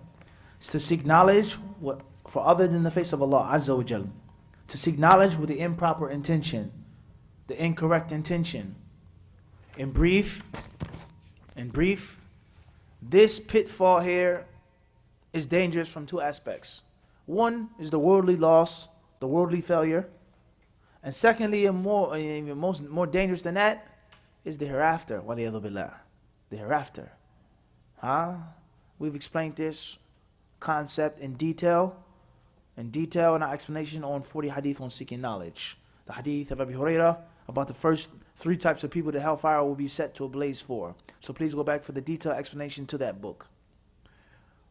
It's to seek knowledge for other than the face of Allah Azza wa Jal. To seek knowledge with the improper intention, the incorrect intention. In brief, this pitfall here is dangerous from two aspects. One is the worldly loss, the worldly failure. And secondly, and more dangerous than that, is the hereafter. Waliyadu billah. The hereafter. We've explained this concept in detail in our explanation on 40 hadith on seeking knowledge. The hadith of Abu Hurairah, about the first 3 types of people that hellfire will be set to ablaze for. So please go back for the detailed explanation to that book.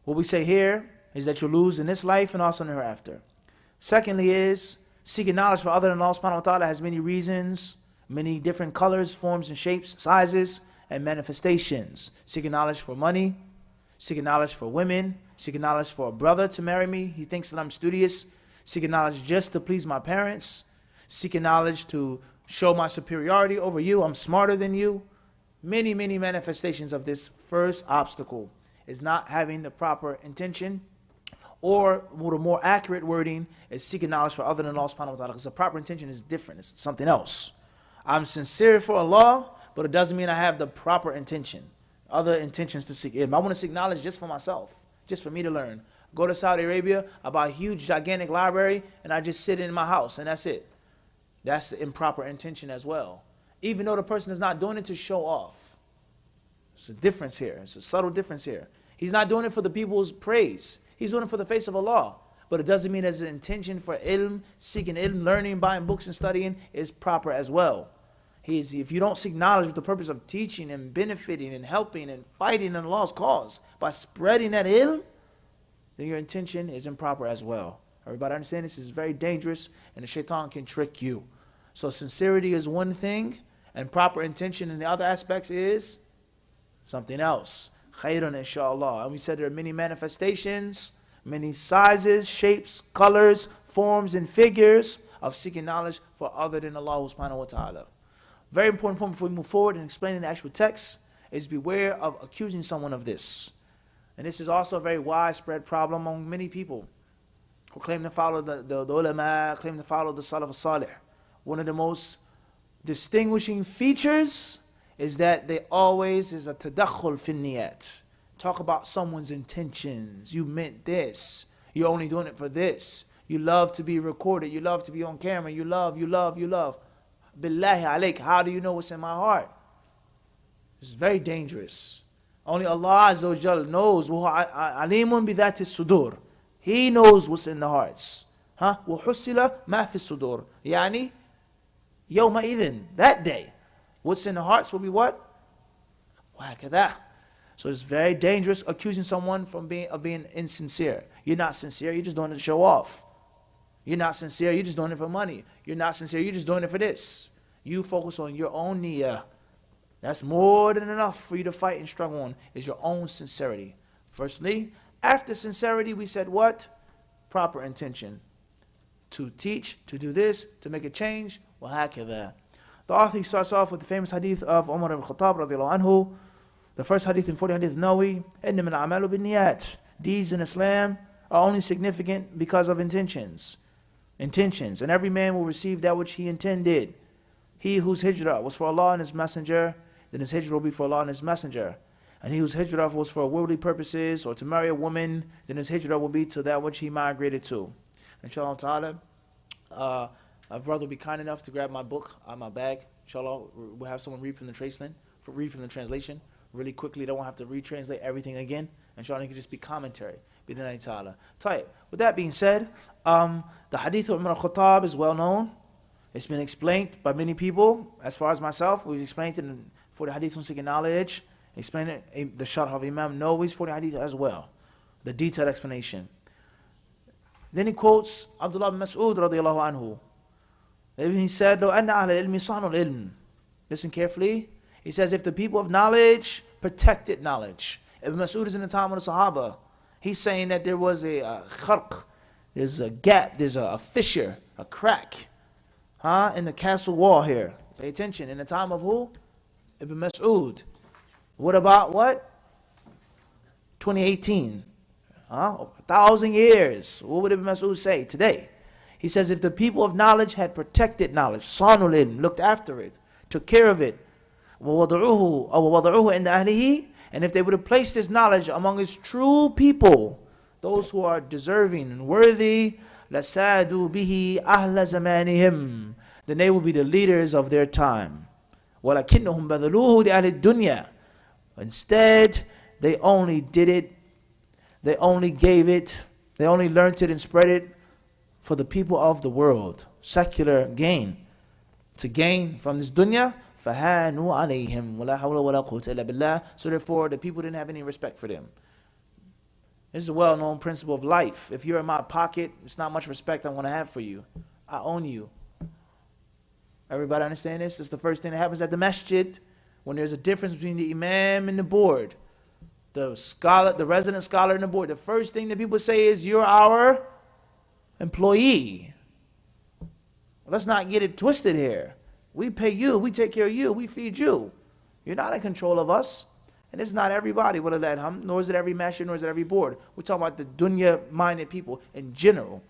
What we say here is that you'll lose in this life and also in the hereafter. Secondly is seeking knowledge for other than Allah subhanahu wa ta'ala has many reasons, many different colors, forms and shapes, sizes, and manifestations. Seeking knowledge for money, seeking knowledge for women, seeking knowledge for a brother to marry me. He thinks that I'm studious. Seeking knowledge just to please my parents. Seeking knowledge to show my superiority over you. I'm smarter than you. Many, many manifestations of this first obstacle is not having the proper intention, or with a more accurate wording is seeking knowledge for other than Allah subhanahu wa ta'ala, because the proper intention is different. It's something else. I'm sincere for Allah, but it doesn't mean I have the proper intention. Other intentions to seek ilm. I want to seek knowledge just for myself, just for me to learn. Go to Saudi Arabia, I buy a huge, gigantic library, and I just sit in my house, and that's it. That's the improper intention as well. Even though the person is not doing it to show off. It's a difference here. It's a subtle difference here. He's not doing it for the people's praise. He's doing it for the face of Allah. But it doesn't mean his intention for ilm, seeking ilm, learning, buying books and studying is proper as well. If you don't seek knowledge with the purpose of teaching and benefiting and helping and fighting in Allah's cause by spreading that ilm, then your intention is improper as well. Everybody understand this is very dangerous, and the shaitan can trick you. So sincerity is one thing, and proper intention in the other aspects is something else. Khairun inshallah. And we said there are many manifestations, many sizes, shapes, colors, forms, and figures of seeking knowledge for other than Allah subhanahu wa ta'ala. Very important point before we move forward and explaining the actual text is beware of accusing someone of this. And this is also a very widespread problem among many people who claim to follow the ulama, claim to follow the Salaf al-Salih. One of the most distinguishing features is that they always is a tadakhul fin niyat. Talk about someone's intentions. You meant this. You're only doing it for this. You love to be recorded. You love to be on camera. You love. Billahi alayk, how do you know what's in my heart? It's very dangerous. Only Allah Azza wa Jal knows. Alimun bidhati sudur. He knows what's in the hearts. وَحُسِّلَ مَا فِي الصُّدُورِ Yani, يَوْمَ إِذٍ, that day. What's in the hearts will be what? وَهَكَذَا. So it's very dangerous accusing someone of being insincere. You're not sincere, you're just doing it to show off. You're not sincere, you're just doing it for money. You're not sincere, you're just doing it for this. You focus on your own niyyah. That's more than enough for you to fight and struggle on, is your own sincerity. Firstly, after sincerity, we said what? Proper intention. To teach, to do this, to make a change. وَهَكَذَا. The author starts off with the famous hadith of Umar ibn Khattab radiallahu anhu. The first hadith in 40 hadith Nawawi. إِنَّمَا الْأَعْمَالُ بِالنِّيَّاتِ. Deeds in Islam are only significant because of intentions. Intentions. And every man will receive that which he intended. He whose hijrah was for Allah and His Messenger, then his hijrah will be for Allah and His Messenger. And he whose hijrah was for worldly purposes or to marry a woman, then his hijrah will be to that which he migrated to. Inshallah ta'ala, a brother will be kind enough to grab my book out of my bag. Inshallah, we'll have someone read from the translation really quickly. They won't have to retranslate everything again. Inshallah, it can just be commentary. Bidhani ta'ala. With that being said, the hadith of Umar al-Khattab is well known. It's been explained by many people. As far as myself, we've explained it for the hadith on seeking knowledge. Explain it, the Sharh of Imam Nawawi's 40 hadith as well. The detailed explanation. Then he quotes Abdullah bin Mas'ud radiallahu anhu. He said, لو أن أهل العلم صانوا العلم. Listen carefully. He says, if the people of knowledge protected knowledge. Ibn Mas'ud is in the time of the Sahaba. He's saying that there was a kharq, there's a gap, there's a fissure, a crack in the castle wall here. Pay attention. In the time of who? Ibn Mas'ud. What about what? 2018. 1,000 years. What would Ibn Mas'ud say today? He says, if the people of knowledge had protected knowledge, صانوا العلم, looked after it, took care of it, وَوَضَعُوهُ عِنْدَ أَهْلِهِ, and if they would have placed this knowledge among its true people, those who are deserving and worthy, لَسَادُوا بِهِ أَهْلَ زَمَانِهِمْ, then they will be the leaders of their time. وَلَكِنَّهُمْ بَذَلُوهُ لِأَهْلِ الدُّنْيَا. Instead, they only did it, they only gave it, they only learned it and spread it for the people of the world. Secular gain. to gain from this dunya, فَهَانُوا عَلَيْهِمْ وَلَا حَوْلَ وَلَا قُوَّةَ إِلَّا بِاللَّهِ. So therefore, the people didn't have any respect for them. This is a well-known principle of life. If you're in my pocket, it's not much respect I'm going to have for you. I own you. Everybody understand this? It's the first thing that happens at the masjid when there's a difference between the imam and the board. The scholar, the resident scholar and the board. The first thing that people say is, you're our employee. Let's not get it twisted here. We pay you, we take care of you, we feed you. You're not in control of us. And this is not everybody, nor is it every masjid, nor is it every board. We're talking about the dunya-minded people in general.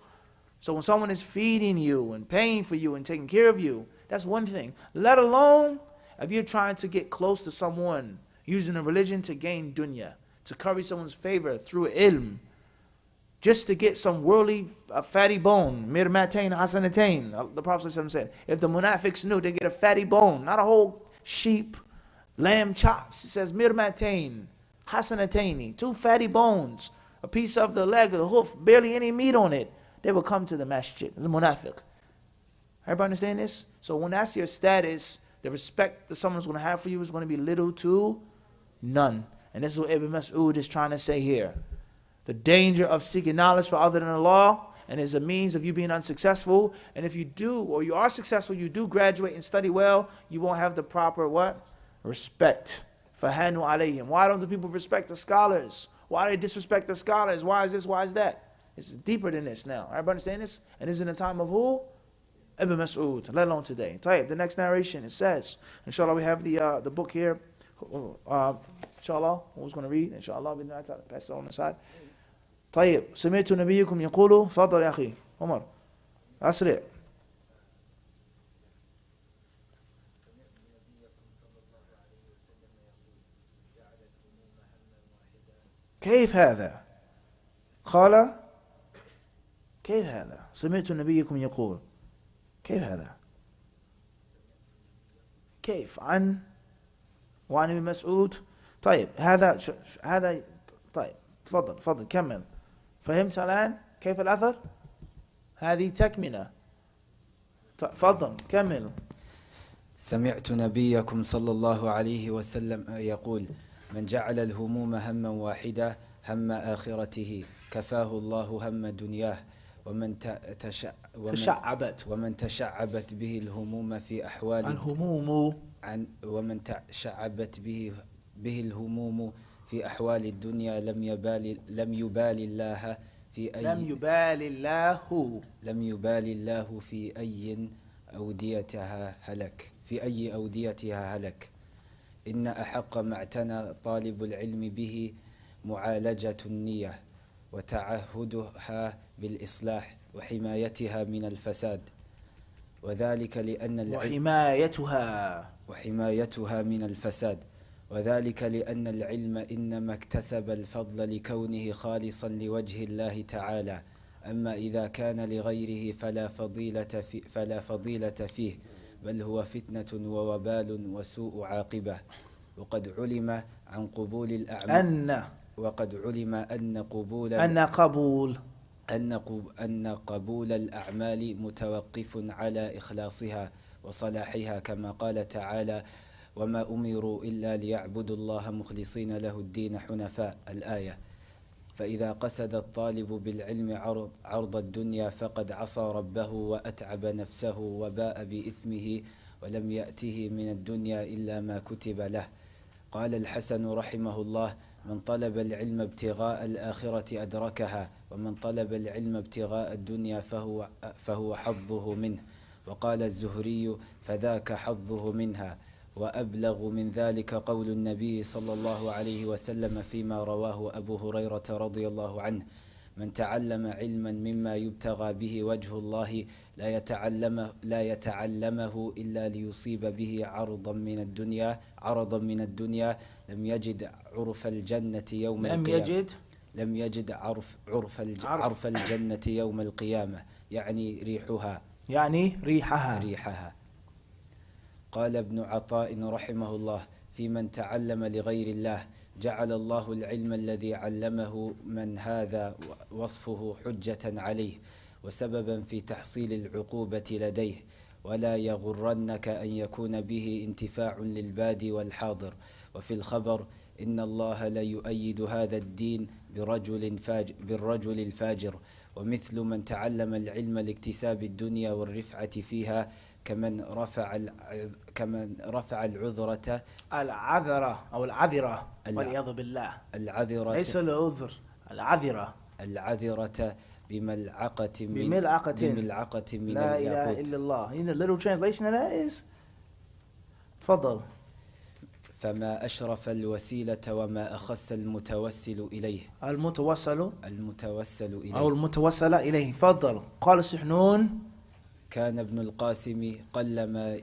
So when someone is feeding you and paying for you and taking care of you, that's one thing. Let alone if you're trying to get close to someone using a religion to gain dunya, to curry someone's favor through ilm, just to get some worldly fatty bone, mirmatain, hasanatain. The Prophet said, if the munafiqs knew, they get a fatty bone, not a whole sheep, lamb chops. It says mirmatain, hasanataini, 2 fatty bones, a piece of the leg, the hoof, barely any meat on it. They will come to the masjid. It's a munafiq. Everybody understand this? So when that's your status, the respect that someone's going to have for you is going to be little to none. And this is what Ibn Mas'ud is trying to say here. The danger of seeking knowledge for other than Allah, and is a means of you being unsuccessful. And if you do, or you are successful, you do graduate and study well, you won't have the proper what? Respect. فَهَانُوا عَلَيْهِمْ. Why don't the people respect the scholars? Why do they disrespect the scholars? Why is this? Why is that? It's deeper than this now. Everybody understand this? And this is in the time of who? Ibn Mas'ud, let alone today. The next narration, it says, inshallah, we have the book here. Inshallah, who's going to read? Inshallah, pass it on the side. طيب سمعت نبيكم يقول فضل يا أخي عمر أسرع. كيف هذا؟ قال كيف هذا؟ سمعت نبيكم يقول كيف هذا؟ كيف عن وعن ابن مسعود. طيب هذا طيب تفضل كمل. فهمت الآن كيف الأثر؟ هذه تكملة. تفضل كمل. سمعت نبيكم صلى الله عليه وسلم يقول من جعل الهموم هما واحدا هم آخرته كفاه الله هم دنياه ومن تشعبت به الهموم في أحوال ومن تشعبت به الهموم في أحوال الدنيا لم يبال الله في أي أوديتها هلك. إن أحق ما اعتنى طالب العلم به معالجة النية وتعهدها بالإصلاح وحمايتها من الفساد وذلك لأن العلم إنما اكتسب الفضل لكونه خالصا لوجه الله تعالى. أما إذا كان لغيره فلا فضيلة فيه بل هو فتنة ووبال وسوء عاقبة. وقد علم عن قبول الأعمال أن قبول الأعمال متوقف على إخلاصها وصلاحها كما قال تعالى وما أمروا إلا ليعبدوا الله مخلصين له الدين حنفاء الآية. فإذا قصد الطالب بالعلم عرض الدنيا فقد عصى ربه وأتعب نفسه وباء بإثمه ولم يأته من الدنيا إلا ما كتب له. قال الحسن رحمه الله من طلب العلم ابتغاء الآخرة أدركها ومن طلب العلم ابتغاء الدنيا فهو حظه منه. وقال الزهري فذاك حظه منها. وأبلغ من ذلك قول النبي صلى الله عليه وسلم فيما رواه أبو هريرة رضي الله عنه من تعلم علما مما يبتغى به وجه الله لا يتعلمه إلا ليصيب به عرضا من الدنيا لم يجد عرف الجنة يوم القيامة. عرف الجنة يوم القيامة يعني ريحها. قال ابن عطاء رحمه الله في من تعلم لغير الله جعل الله العلم الذي علمه من هذا وصفه حجة عليه وسببا في تحصيل العقوبة لديه ولا يغرنك أن يكون به انتفاع للبادي والحاضر. وفي الخبر إن الله لا يؤيد هذا الدين بالرجل الفاجر، ومثل من تعلم العلم لاكتساب الدنيا والرفعة فيها كمن رفع العذرة أو العذرة والعياذ بالله. العذرة ليس العذر، العذرة بملعقة من لا إله الياقوت. إلا الله. You know, the literal translation of that is تفضل. فما أشرف الوسيلة وما أخص المتوسل إليه. المتوسل إليه أو المتوسل إليه. تفضل. قال السحنون كان ابن القاسم قلما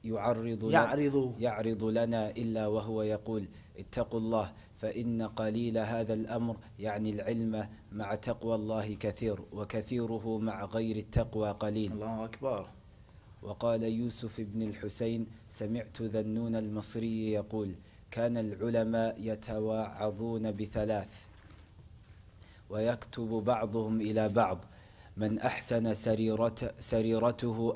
يعرض لنا إلا وهو يقول اتقوا الله، فإن قليل هذا الأمر يعني العلم مع تقوى الله كثير، وكثيره مع غير التقوى قليل. الله أكبر. وقال يوسف بن الحسين سمعت ذنون المصري يقول كان العلماء يتواعظون بثلاث ويكتب بعضهم إلى بعض: من أحسن سريرته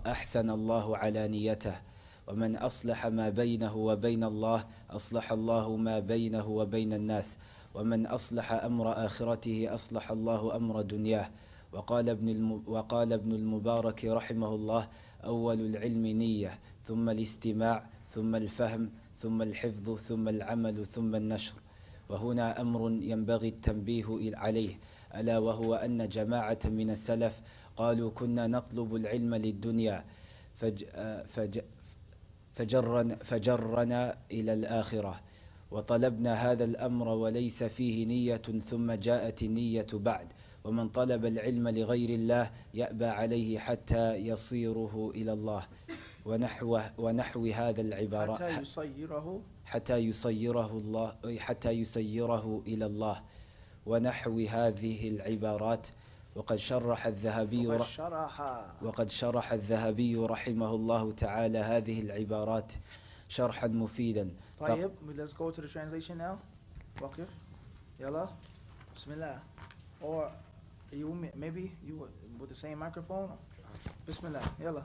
أحسن الله علانيته، ومن أصلح ما بينه وبين الله أصلح الله ما بينه وبين الناس، ومن أصلح أمر آخرته أصلح الله أمر دنياه. وقال ابن المبارك رحمه الله أول العلم نية، ثم الاستماع، ثم الفهم، ثم الحفظ، ثم العمل، ثم النشر. وهنا أمر ينبغي التنبيه عليه، ألا وهو أن جماعة من السلف قالوا كنا نطلب العلم للدنيا فجرنا إلى الآخرة، وطلبنا هذا الأمر وليس فيه نية، ثم جاءت النية بعد. ومن طلب العلم لغير الله يأبى عليه حتى يصيره إلى الله، ونحو هذا العبارة حتى يصيره إلى الله، ونحو هذه العبارات. وقد شرح الذهبي رحمه الله تعالى هذه العبارات شرحا مفيدا. طيب, let's go to the translation now. وقف. يلا. بسم الله. Or maybe you with the same microphone. Bismillah. Yalla.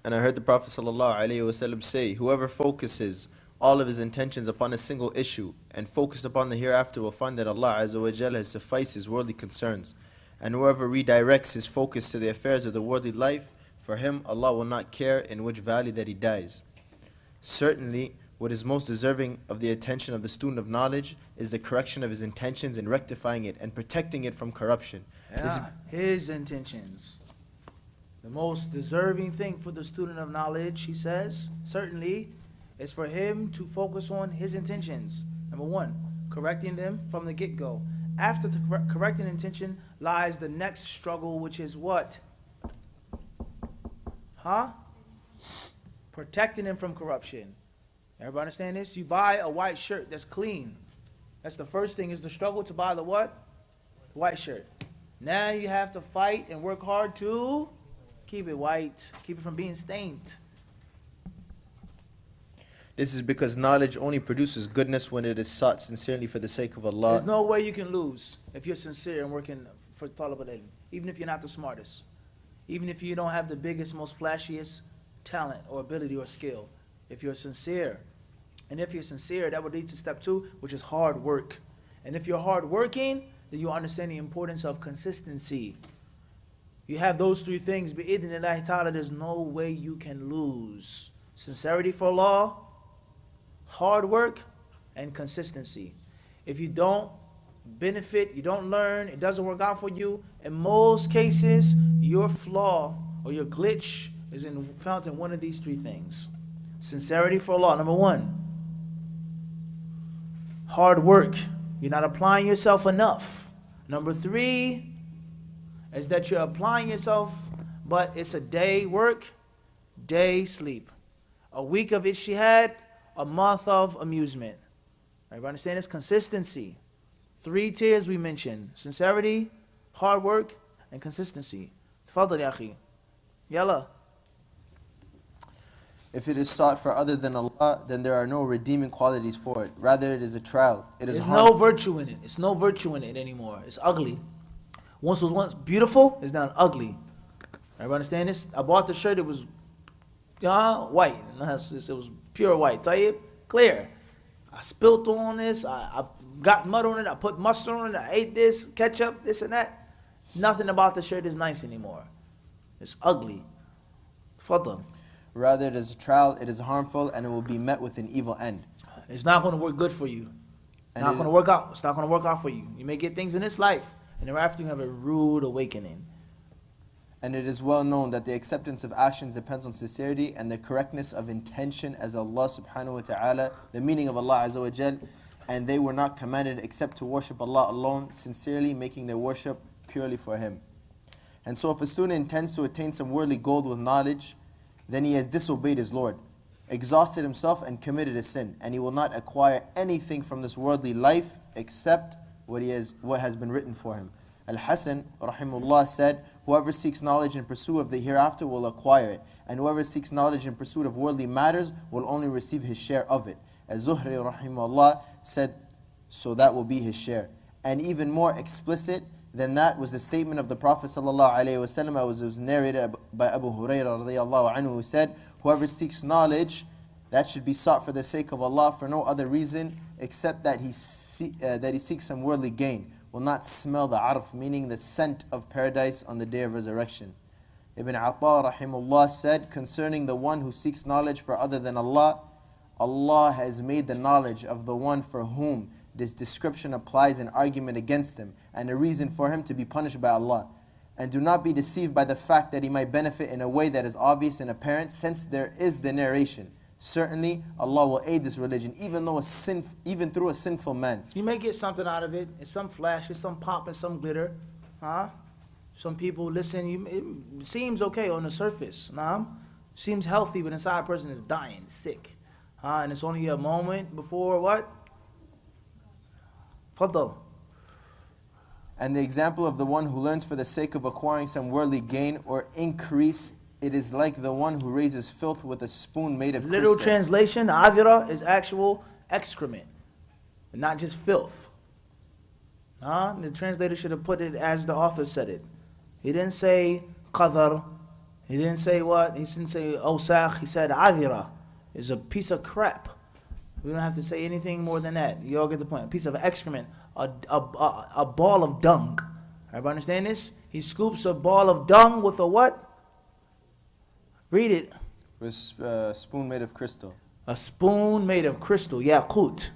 And I heard the Prophet ﷺ say, whoever focuses all of his intentions upon a single issue and focused upon the hereafter will find that Allah Azza wa Jalla has sufficed his worldly concerns. And whoever redirects his focus to the affairs of the worldly life, for him Allah will not care in which valley that he dies. Certainly, what is most deserving of the attention of the student of knowledge is the correction of his intentions and rectifying it and protecting it from corruption. His intentions. The most deserving thing for the student of knowledge, he says, certainly, is for him to focus on his intentions. Number one, correcting them from the get-go. After the correcting intention lies the next struggle, which is what? Protecting them from corruption. Everybody understand this? You buy a white shirt that's clean. That's the first thing, is the struggle to buy the what? White shirt. Now you have to fight and work hard to keep it white, keep it from being stained. This is because knowledge only produces goodness when it is sought sincerely for the sake of Allah. There's no way you can lose if you're sincere and working for talab al-ilm, even if you're not the smartest, even if you don't have the biggest, most flashiest talent or ability or skill. If you're sincere, and if you're sincere, that would lead to step 2, which is hard work. And if you're hard working, then you understand the importance of consistency. You have those 3 things, bi'idhnillahi ta'ala, there's no way you can lose. Sincerity for Allah, hard work, and consistency. If you don't benefit, you don't learn, it doesn't work out for you, in most cases, your flaw or your glitch is found in one of these 3 things. Sincerity for Allah, number 1. Hard work, you're not applying yourself enough. Number 3 is that you're applying yourself, but it's a day work, day sleep. A week of ijtihad, a month of amusement. Everybody understand this? Consistency. 3 tiers we mentioned: sincerity, hard work, and consistency. Tafadhal ya akhi. Yalla. If it is sought for other than Allah, then there are no redeeming qualities for it. Rather, it is a trial. There's no virtue in it. It's no virtue in it anymore. It's ugly. once beautiful is now ugly. Everybody understand this? I bought the shirt, it was white. It was pure white. Tayyib, clear. I spilt on this, I got mud on it, I put mustard on it, I ate this, ketchup, this and that. Nothing about the shirt is nice anymore. It's ugly. Fadl. Rather, it is a trial, it is harmful, and it will be met with an evil end. It's not going to work good for you. And Not going to work out. It's not going to work out for you. You may get things in this life, and thereafter you have a rude awakening. And it is well known that the acceptance of actions depends on sincerity and the correctness of intention as Allah subhanahu wa ta'ala, the meaning of Allah azza wa jal, and they were not commanded except to worship Allah alone, sincerely making their worship purely for Him. And so if a student intends to attain some worldly gold with knowledge, then he has disobeyed his Lord, exhausted himself and committed a sin, and he will not acquire anything from this worldly life except what has been written for him. Al-Hasan rahimullah said, whoever seeks knowledge in pursuit of the hereafter will acquire it, and whoever seeks knowledge in pursuit of worldly matters will only receive his share of it. Az-Zuhri rahimullah said, so that will be his share. And even more explicit than that was the statement of the Prophet ﷺ, as was narrated by Abu Hurairah radiyallahu anhu, who said, whoever seeks knowledge, that should be sought for the sake of Allah for no other reason except that he seeks some worldly gain, will not smell the arf, meaning the scent of paradise on the day of resurrection. Ibn Atta rahimullah said concerning the one who seeks knowledge for other than Allah, Allah has made the knowledge of the one for whom this description applies an argument against him and a reason for him to be punished by Allah. And do not be deceived by the fact that he might benefit in a way that is obvious and apparent, since there is the narration. Certainly, Allah will aid this religion, even through a sinful man. You may get something out of it. It's some flash, it's some pop, and some glitter. Some people listen, it seems okay on the surface. Seems healthy, but inside a person is dying, sick. And it's only a moment before what? Faddal. And the example of the one who learns for the sake of acquiring some worldly gain or increase, it is like the one who raises filth with a spoon made of Literal crystal. translation, avira is actual excrement, not just filth. The translator should have put it as the author said it. He didn't say qadar. He didn't say what? He didn't say awsakh. He said avira is a piece of crap. We don't have to say anything more than that. You all get the point. A piece of excrement, a ball of dung. Everybody understand this? He scoops a ball of dung with a what? Read it. With a spoon made of crystal. A spoon made of crystal, yaqut.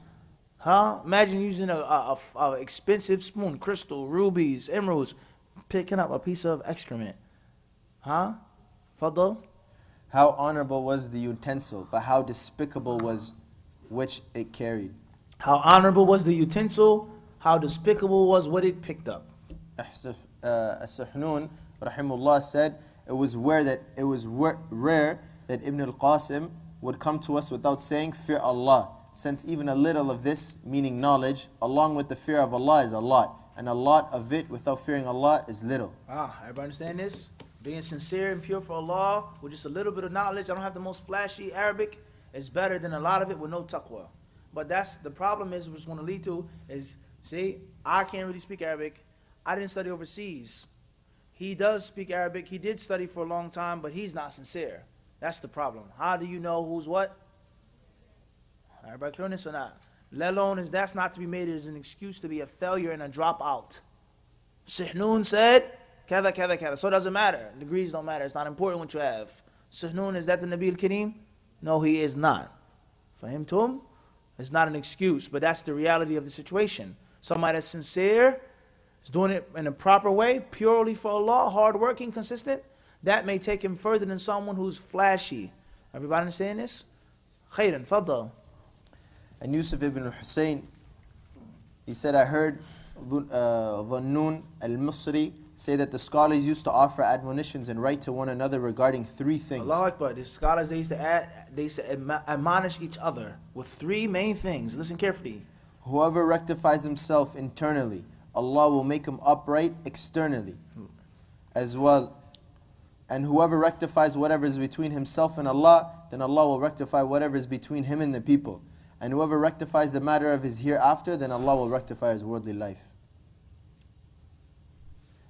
Imagine using a expensive spoon, crystal, rubies, emeralds, picking up a piece of excrement. Fadl? How honorable was the utensil, but how despicable was which it carried. How honorable was the utensil, how despicable was what it picked up. As-Suhnun rahimullah said, it was rare that Ibn al-Qasim would come to us without saying, fear Allah, since even a little of this, meaning knowledge, along with the fear of Allah is a lot, and a lot of it without fearing Allah is little. Everybody understand this? Being sincere and pure for Allah with just a little bit of knowledge, I don't have the most flashy Arabic, is better than a lot of it with no taqwa. But that's the problem is what's going to lead to is, see, I can't really speak Arabic. I didn't study overseas. He does speak Arabic. He did study for a long time, but he's not sincere. That's the problem. How do you know who's what? Everybody clear on this or not? Let alone is that's not to be made as an excuse to be a failure and a dropout. Sihnun said, kada, kada, kada. So it doesn't matter. Degrees don't matter. It's not important what you have. Sihnun, is that the Nabi al-Kareem? No, he is not. Fahimtum? It's not an excuse, but that's the reality of the situation. Somebody that's sincere, is doing it in a proper way, purely for Allah, hardworking, consistent, that may take him further than someone who's flashy. Everybody understand this? Khairan, faddal. And Yusuf ibn Hussein, he said, I heard Dhannun al-Misri say that the scholars used to offer admonitions and write to one another regarding three things. Allahu Akbar. The scholars, they used to admonish each other with three main things. Listen carefully. Whoever rectifies himself internally, Allah will make him upright externally as well. And whoever rectifies whatever is between himself and Allah, then Allah will rectify whatever is between him and the people. And whoever rectifies the matter of his hereafter, then Allah will rectify his worldly life.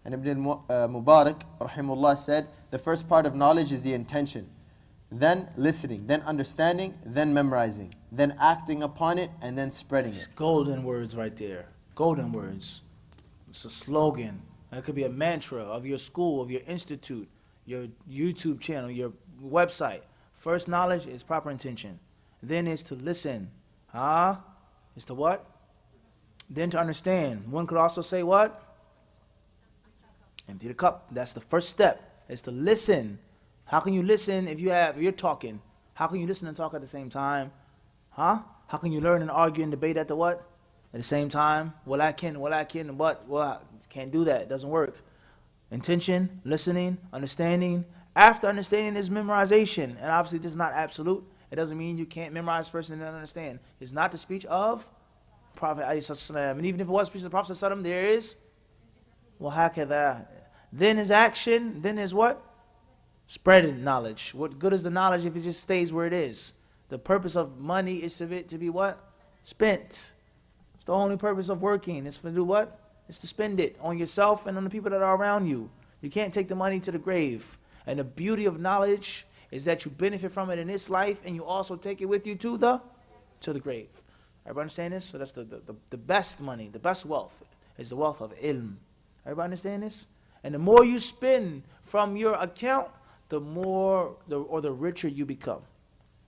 And Ibn Mubarak, rahimahullah, said, the first part of knowledge is the intention, then listening, then understanding, then memorizing, then acting upon it, and then spreading it. Golden words right there. Golden words. It's a slogan. It could be a mantra of your school, of your institute, your YouTube channel, your website. First knowledge is proper intention. Then is to listen. Is to what? Then to understand. One could also say what? Empty the cup. That's the first step. Is to listen. How can you listen if you're talking? How can you listen and talk at the same time? How can you learn and argue and debate at the what? At the same time? Well, I can, but well, can't do that. It doesn't work. Intention, listening, understanding. After understanding is memorization. And obviously this is not absolute. It doesn't mean you can't memorize first and then understand. It's not the speech of Prophet ﷺ. And even if it was the speech of the Prophet ﷺ, there is وَهَكَذَا. Then is action. Then is what? Spreading knowledge. What good is the knowledge if it just stays where it is? The purpose of money is to be what? Spent. It's the only purpose of working. It's to do what? It's to spend it on yourself and on the people that are around you. You can't take the money to the grave. And the beauty of knowledge is that you benefit from it in this life and you also take it with you to the grave. Everybody understand this? So that's the best money, the best wealth is the wealth of ilm. Everybody understand this? And the more you spend from your account, the richer you become.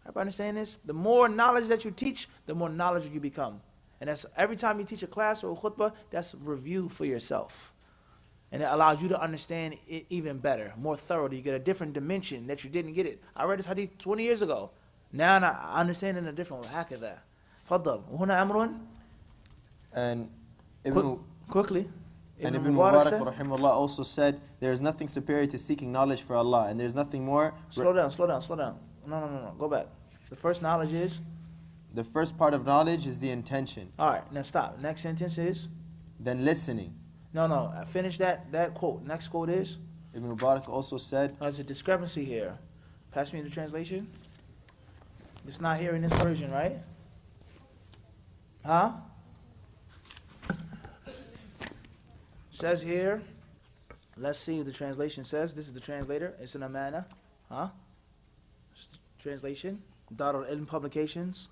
Everybody understand this? The more knowledge that you teach, the more knowledgeable you become. And that's every time you teach a class or a khutbah, that's review for yourself. And it allows you to understand it even better, more thoroughly. You get a different dimension that you didn't get it. I read this hadith 20 years ago. Now I understand it in a different way. هكذا. تفضل. وهنا أمر. And quickly. And Ibn Mubarak rahimahullah also said, there is nothing superior to seeking knowledge for Allah, and there is nothing more. Slow down. No. Go back. The first knowledge is? The first part of knowledge is the intention. All right, now stop. Next sentence is? Then listening. No. Finish that quote. Next quote is? Ibn Mubarak also said, there's a discrepancy here. Pass me the translation. It's not here in this version, right? Says here, let's see what the translation says. This is the translator. It's an amana. Translation. Dar al-Ilm Publications.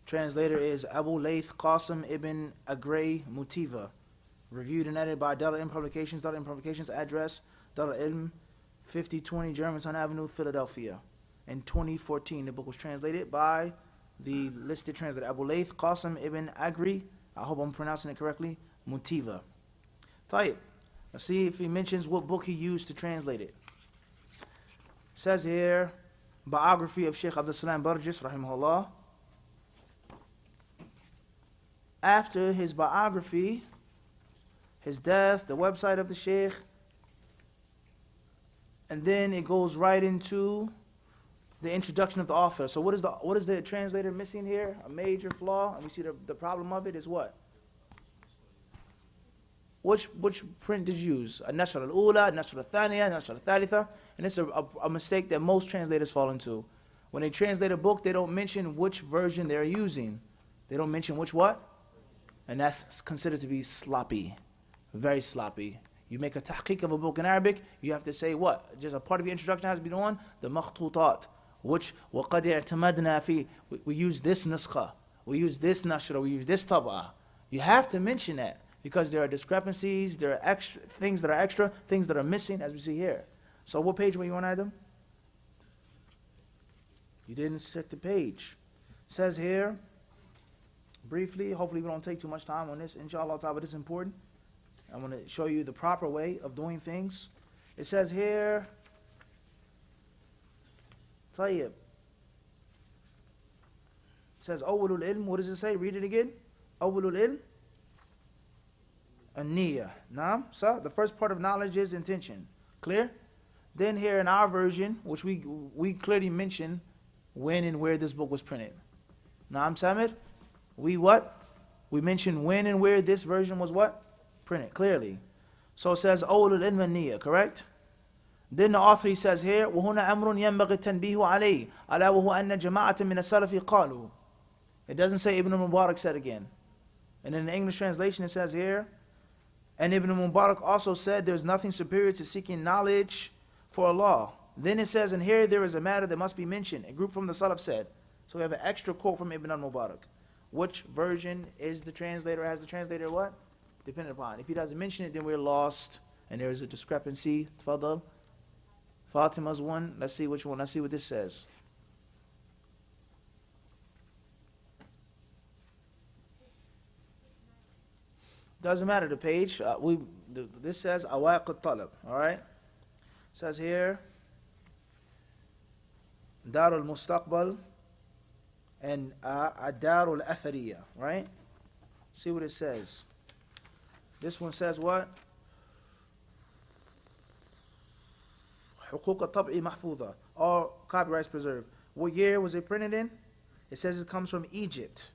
Translator is Abu Layth Qasim ibn Agray Mutiva. Reviewed and edited by Dar al-Ilm Publications. Dar al-Ilm Publications address Dar al-Ilm 5020 Germantown Avenue, Philadelphia. In 2014, the book was translated by the listed translator Abu Layth Qasim ibn Agray. I hope I'm pronouncing it correctly. Mutiva. Type. Let's see if he mentions what book he used to translate it. Says here, biography of Sheikh Abdul Salam Burgess, rahimahullah. After his biography, his death, the website of the Sheikh, and then it goes right into the introduction of the author. So what is the translator missing here? A major flaw, and we see the problem of it is what? Which print did you use? An-Nashr al-Ula, An-Nashr al-Thaniya, An-Nashr al-Thalitha? And it's a mistake that most translators fall into. When they translate a book, they don't mention which version they're using. They don't mention which what? And that's considered to be sloppy. Very sloppy. You make a tahqiq of a book in Arabic, you have to say what? Just a part of your introduction has to be on the makhtutat. Which, وَقَدْ اعْتَمَدْنَا فِي. We use this nuskha. We use this nashra. We use this tab'ah. You have to mention that. Because there are discrepancies, there are extra things that are missing, as we see here. So what page were you on, Adam? You didn't check the page. It says here, briefly, hopefully we don't take too much time on this, inshallah ta'ala, but it's important. I'm going to show you the proper way of doing things. It says here, Tayyib. It says, Awwalul ilm, what does it say? Read it again. Awwalul ilm. An-Niyya. Naam? So the first part of knowledge is intention. Clear? Then here in our version, which we clearly mention when and where this book was printed. Naam Samir? We what? We mention when and where this version was what? Printed, clearly. So it says, Awwalul ilm an-Niyya, correct? Then the author, he says here, وَهُنَا أَمْرٌ يَنْبَغِي التَّنْبِيهُ عَلَيْهِ أَلَا وَهُوَ أَنَّ جَمَاعَةً مِنَ السَّلَفِ قَالُوا. It doesn't say Ibn Mubarak said again. And in the English translation it says here, And Ibn Mubarak also said there's nothing superior to seeking knowledge for Allah. Then it says, and here there is a matter that must be mentioned. A group from the Salaf said. So we have an extra quote from Ibn al-Mubarak. Which version is the translator? Has the translator what? Dependent upon. If he doesn't mention it, then we're lost. And there is a discrepancy. Tafadal. Fatima's one. Let's see which one. Let's see what this says. Doesn't matter the page. This says Awaq al-Talab. Alright? Says here Dar al-Mustaqbal and Dar al-Athariya. Right? See what it says. This one says what? Huquq al-Tab'i mahfuza. All copyrights preserved. What year was it printed in? It says it comes from Egypt.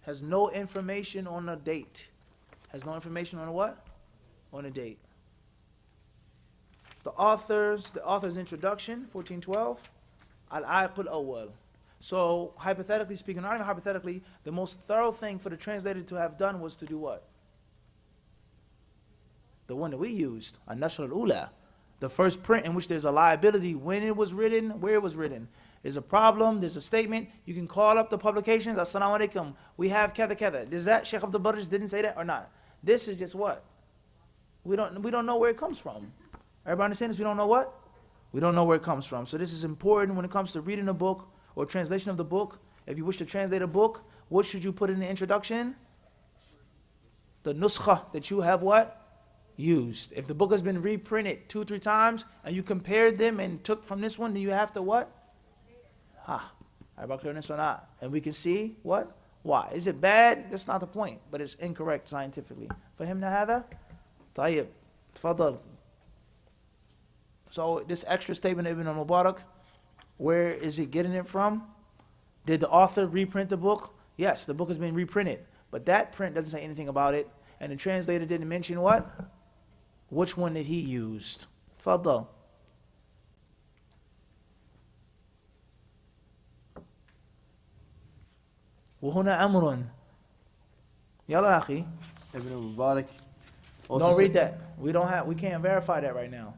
Has no information on the date. Has no information on what? On a date. The author's introduction, 1412, Al-Aiq al-Awwal. So, hypothetically speaking, not even hypothetically, the most thorough thing for the translator to have done was to do what? The one that we used, An-Nashr al-Ula. The first print in which there's a liability, when it was written, where it was written. There's a problem, there's a statement, you can call up the publications, Assalamu alaikum, we have kada kada. Does that, Shaykh Abdul Baraj didn't say that or not? This is just what? We don't know where it comes from. Everybody understand this? We don't know what? We don't know where it comes from. So this is important when it comes to reading a book or translation of the book. If you wish to translate a book, what should you put in the introduction? The nuskha that you have what? Used. If the book has been reprinted 2-3 times and you compared them and took from this one, then you have to what? Everybody clear on this or not? And we can see what? Why? Is it bad? That's not the point, but it's incorrect scientifically. فهمنا هذا؟ طيب تفضل. So this extra statement of Ibn al-Mubarak, where is he getting it from? Did the author reprint the book? Yes, the book has been reprinted, but that print doesn't say anything about it, and the translator didn't mention what? Which one did he use? تفضل. وهنا أمر. يلا أخي. Ibn Mubarak. Don't read that. We can't verify that right now.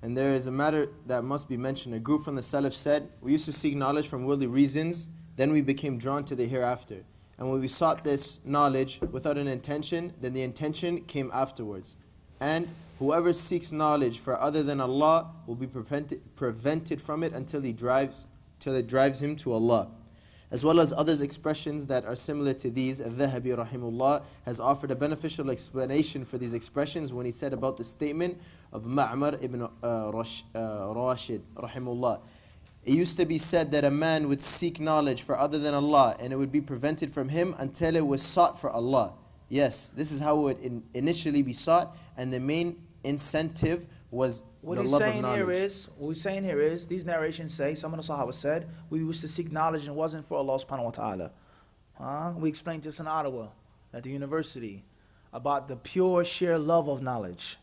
And there is a matter that must be mentioned. A group from the Salaf said, we used to seek knowledge from worldly reasons, then we became drawn to the hereafter. And when we sought this knowledge without an intention, then the intention came afterwards. And whoever seeks knowledge for other than Allah will be prevented from it until it drives him to Allah. As well as others expressions that are similar to these, Al-Dhahabi rahimullah has offered a beneficial explanation for these expressions when he said about the statement of Ma'mar ibn Rashid rahimullah. It used to be said that a man would seek knowledge for other than Allah and it would be prevented from him until it was sought for Allah. Yes, this is how it would initially be sought, and the main incentive was What the he's love of saying knowledge. here is, what he's saying here is, these narrations say, some of the Sahaba said, we used to seek knowledge and it wasn't for Allah subhanahu wa ta'ala. We explained this in Ottawa, at the university, about the pure, sheer love of knowledge,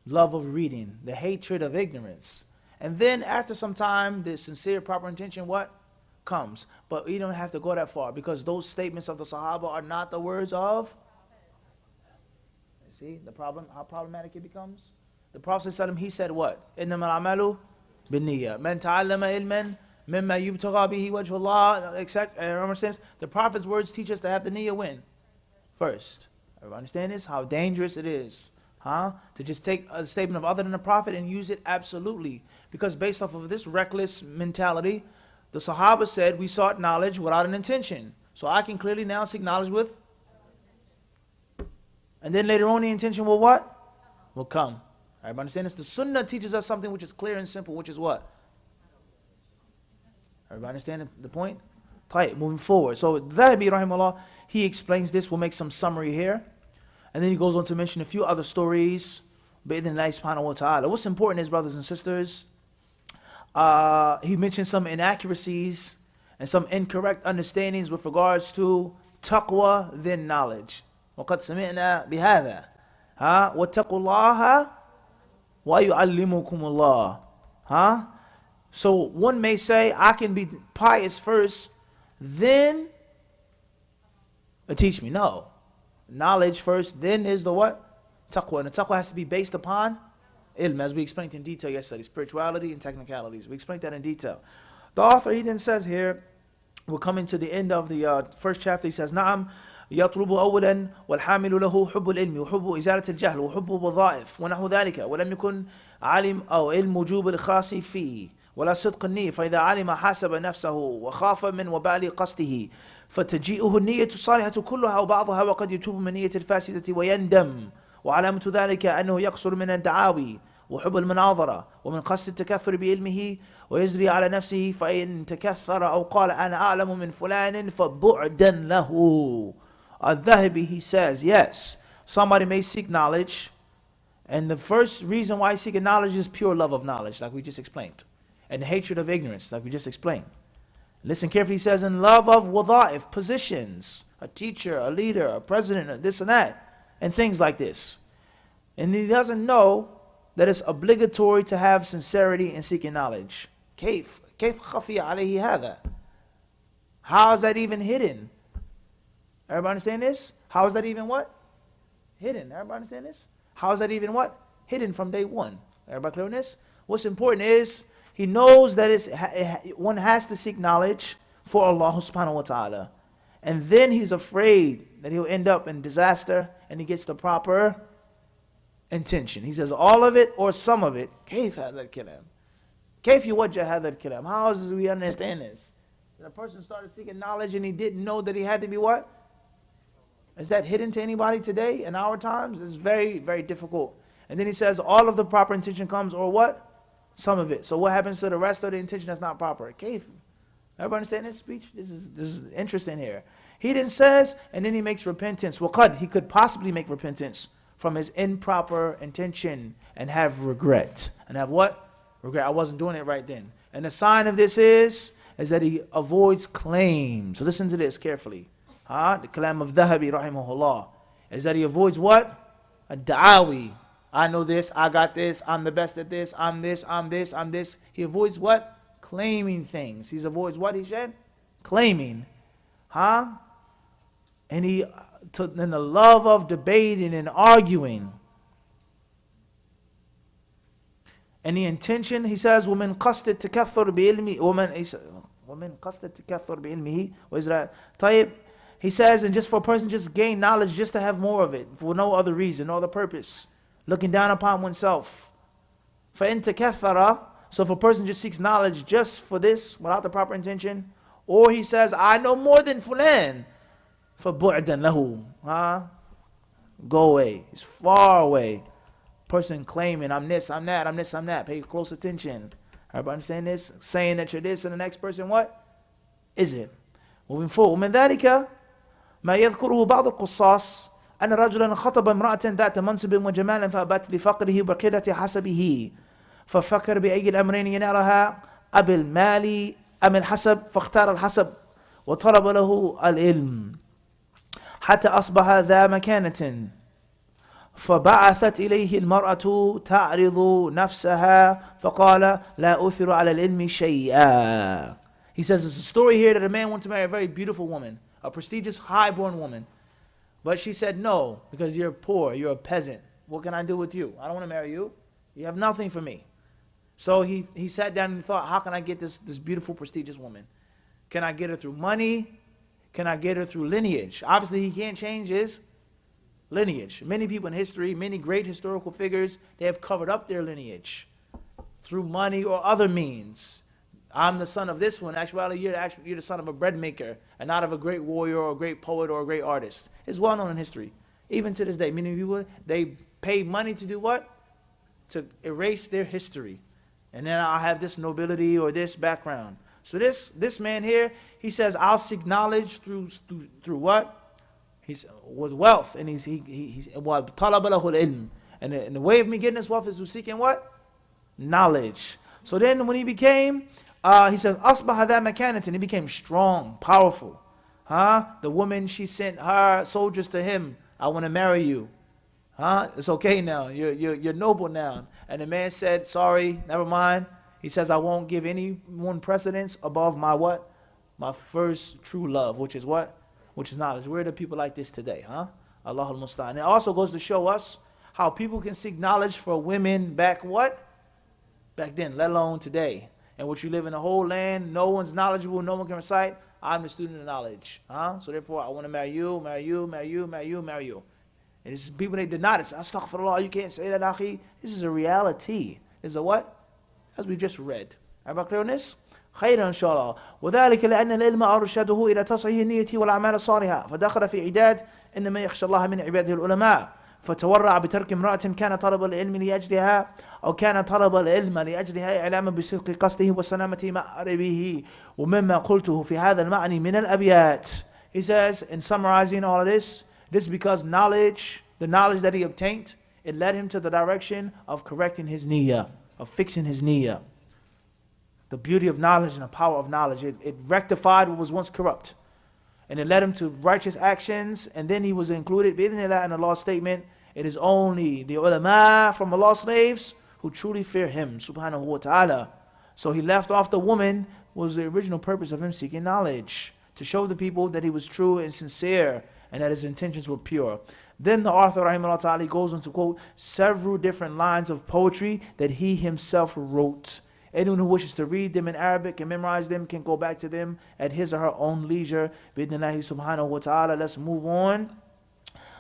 love of reading, the hatred of ignorance. And then after some time, the sincere, proper intention, what? Comes. But we don't have to go that far, because those statements of the Sahaba are not the words of... See the problem, how problematic it becomes? The Prophet ﷺ, he said what? إِنَّمَا الْعَمَلُ بِالنِّيَّةِ مَنْ تَعَلَّمَ عِلْمًا مِمَّا يُبْتَغَى بِهِ وَجْهُ اللَّهِ, etc. Understands? The Prophet's words teach us to have the niyyah when? First. Everybody understand this? How dangerous it is. To just take a statement of other than the Prophet and use it absolutely. Because based off of this reckless mentality, the Sahaba said we sought knowledge without an intention. So I can clearly now seek knowledge with? And then later on the intention will what? Will come. Everybody understand this? The Sunnah teaches us something which is clear and simple, which is what? Everybody understand the point? Tight, moving forward. So Dhahabi rahimahullah, he explains this. We'll make some summary here. And then he goes on to mention a few other stories. Bi'idhnillahi subhanahu wa ta'ala. What's important is, brothers and sisters, he mentioned some inaccuracies and some incorrect understandings with regards to taqwa, then knowledge. وَقَدْ سَمِعْنَا بِهَذَا وَاتَّقُوا اللَّهَ وَيُعَلِّمُكُمُ اللَّهِ. So one may say, I can be pious first, then teach me. No. knowledge first, then is the what? Taqwa. And the taqwa has to be based upon ilm, as we explained in detail yesterday, spirituality and technicalities. We explained that in detail. The author, he then says here, we're coming to the end of the first chapter. He says, نعم يطلب أولا والحامل له حب العلم وحب إزالة الجهل وحب الوظائف ونحو ذلك ولم يكن علم أو علم وجوب الخاص فيه ولا صدق النية فإذا علم حاسب نفسه وخاف من وبال قصده فتجيئه النية الصالحة كلها أو بعضها وقد يتوب من نية الفاسدة ويندم وعلامة ذلك أنه يقصر من الدعاوي وحب المناظرة ومن قصد التكثر بعلمه ويزري على نفسه فإن تكثر أو قال أنا أعلم من فلان فبعدا له. Al-Dhahabi, he says, yes, somebody may seek knowledge, and the first reason why seeking knowledge is pure love of knowledge, like we just explained, and hatred of ignorance, like we just explained. Listen carefully, he says, in love of wada'if, positions, a teacher, a leader, a president, this and that, and things like this. And he doesn't know that it's obligatory to have sincerity in seeking knowledge. كيف خفي عليه هذا? How is that even hidden? Everybody understand this? How is that even what? Hidden. Everybody understand this? How is that even what? Hidden from day one. Everybody clear on this? What's important is he knows that one has to seek knowledge for Allah subhanahu wa ta'ala. And then he's afraid that he'll end up in disaster and he gets the proper intention. He says all of it or some of it. كيف هذا الكلام? كيف يوجه هذا الكلام? How does we understand this? That a person started seeking knowledge and he didn't know that he had to be what? Is that hidden to anybody today in our times? It's very, very difficult. And then he says all of the proper intention comes or what? Some of it. So what happens to the rest of the intention that's not proper? Kayf. Everybody understand this speech? This is interesting here. He then says, and then he makes repentance. Well, he could possibly make repentance from his improper intention and have regret. And have what? Regret. I wasn't doing it right then. And the sign of this is that he avoids claims. So listen to this carefully. The kalam of Dhahabi rahimahullah is that he avoids what? A da'awi. I know this, I got this, I'm the best at this, I'm this, I'm this, I'm this. He avoids what? Claiming things. He avoids what he said? Claiming. And he in the love of debating and arguing. And the intention, he says, وَمِنْ قَصْدِ التَّكَثُّرْ بِعِلْمِهِ وَمِنْ قَصْدِ التَّكَثُّرْ بِعِلْمِهِ وَإِزْرَاء طيب. He says, and just for a person just gain knowledge just to have more of it, for no other reason, no other purpose. Looking down upon oneself. فَإِن تَكَثَّرَ. So if a person just seeks knowledge just for this, without the proper intention, or he says, I know more than fulan, فَبُعْدًا لَهُ. Go away. It's far away. Person claiming, I'm this, I'm that, I'm this, I'm that. Pay close attention. Everybody understand this? Saying that you're this, and the next person, what? Is it? Moving forward. ومن ذلك ما يذكره بعض القصاص أن رجلا خطب امرأة ذات منصب وجمال فأبت لفقره وقلة حسبه ففكر بأي الأمرين ينالها أبي المال أم الحسب فاختار الحسب وطلب له العلم حتى أصبح ذا مكانة فبعثت إليه المرأة تعرض نفسها فقال لا أثر على العلم شيئا. He says there's a story here that a man went to marry a very beautiful woman, a prestigious, high-born woman. But she said, no, because you're poor, you're a peasant. What can I do with you? I don't want to marry you. You have nothing for me. So he sat down and thought, how can I get this beautiful, prestigious woman? Can I get her through money? Can I get her through lineage? Obviously, he can't change his lineage. Many people in history, many great historical figures, they have covered up their lineage through money or other means. I'm the son of this one. Actually, you're the son of a bread maker and not of a great warrior or a great poet or a great artist. It's well known in history. Even to this day, many people, they pay money to do what? To erase their history. And then I'll have this nobility or this background. So this man here, he says, I'll seek knowledge through what? He's with wealth. And he's طَلَبَ لَهُ الْعِلْمِ. And the way of me getting this wealth is through seeking what? Knowledge. So then when he became... he says, أصبح ذا مكانة. He became strong, powerful. The woman, she sent her soldiers to him. I want to marry you. It's okay now. You're noble now. And the man said, sorry, never mind. He says, I won't give anyone precedence above my what? My first true love, which is what? Which is knowledge. Where are the people like this today? Allahul Musta'an. It also goes to show us how people can seek knowledge for women back what? Back then, let alone today. In which you live in a whole land, no one's knowledgeable, no one can recite. I'm the student of knowledge. So therefore, I want to marry you, marry you, marry you, marry you, marry you. And it's people, they deny this. Astaghfirullah, you can't say that, akhi. This is a reality. This is a what? As we just read. Everybody clear on this? خيرا إن شاء الله. وذلك لأن العلم أرشده إلى تصحيح النية والأعمال الصالحة فدخل في عداد إنما يخشى الله من عباده العلماء فتورع بترك امرأة كان طلب العلم لأجلها أو كان طلب العلم لأجلها إعلاما بصدق قصده وسلامة مأربه ومما قلته في هذا المعنى من الأبيات. He says, in summarizing all of this, this is because knowledge, the knowledge that he obtained, it led him to the direction of correcting his niyyah, of fixing his niyyah. The beauty of knowledge and the power of knowledge, it rectified what was once corrupt. And it led him to righteous actions, and then he was included, bi'idhnillah, in Allah's statement, it is only the ulama from Allah's slaves who truly fear him, subhanahu wa ta'ala. So he left off the woman, was the original purpose of him seeking knowledge, to show the people that he was true and sincere, and that his intentions were pure. Then the author, rahimahullah ta'ala, goes on to quote several different lines of poetry that he himself wrote. Anyone who wishes to read them in Arabic and memorize them can go back to them at his or her own leisure. Bidnillahi subhanahu wa ta'ala. Let's move on.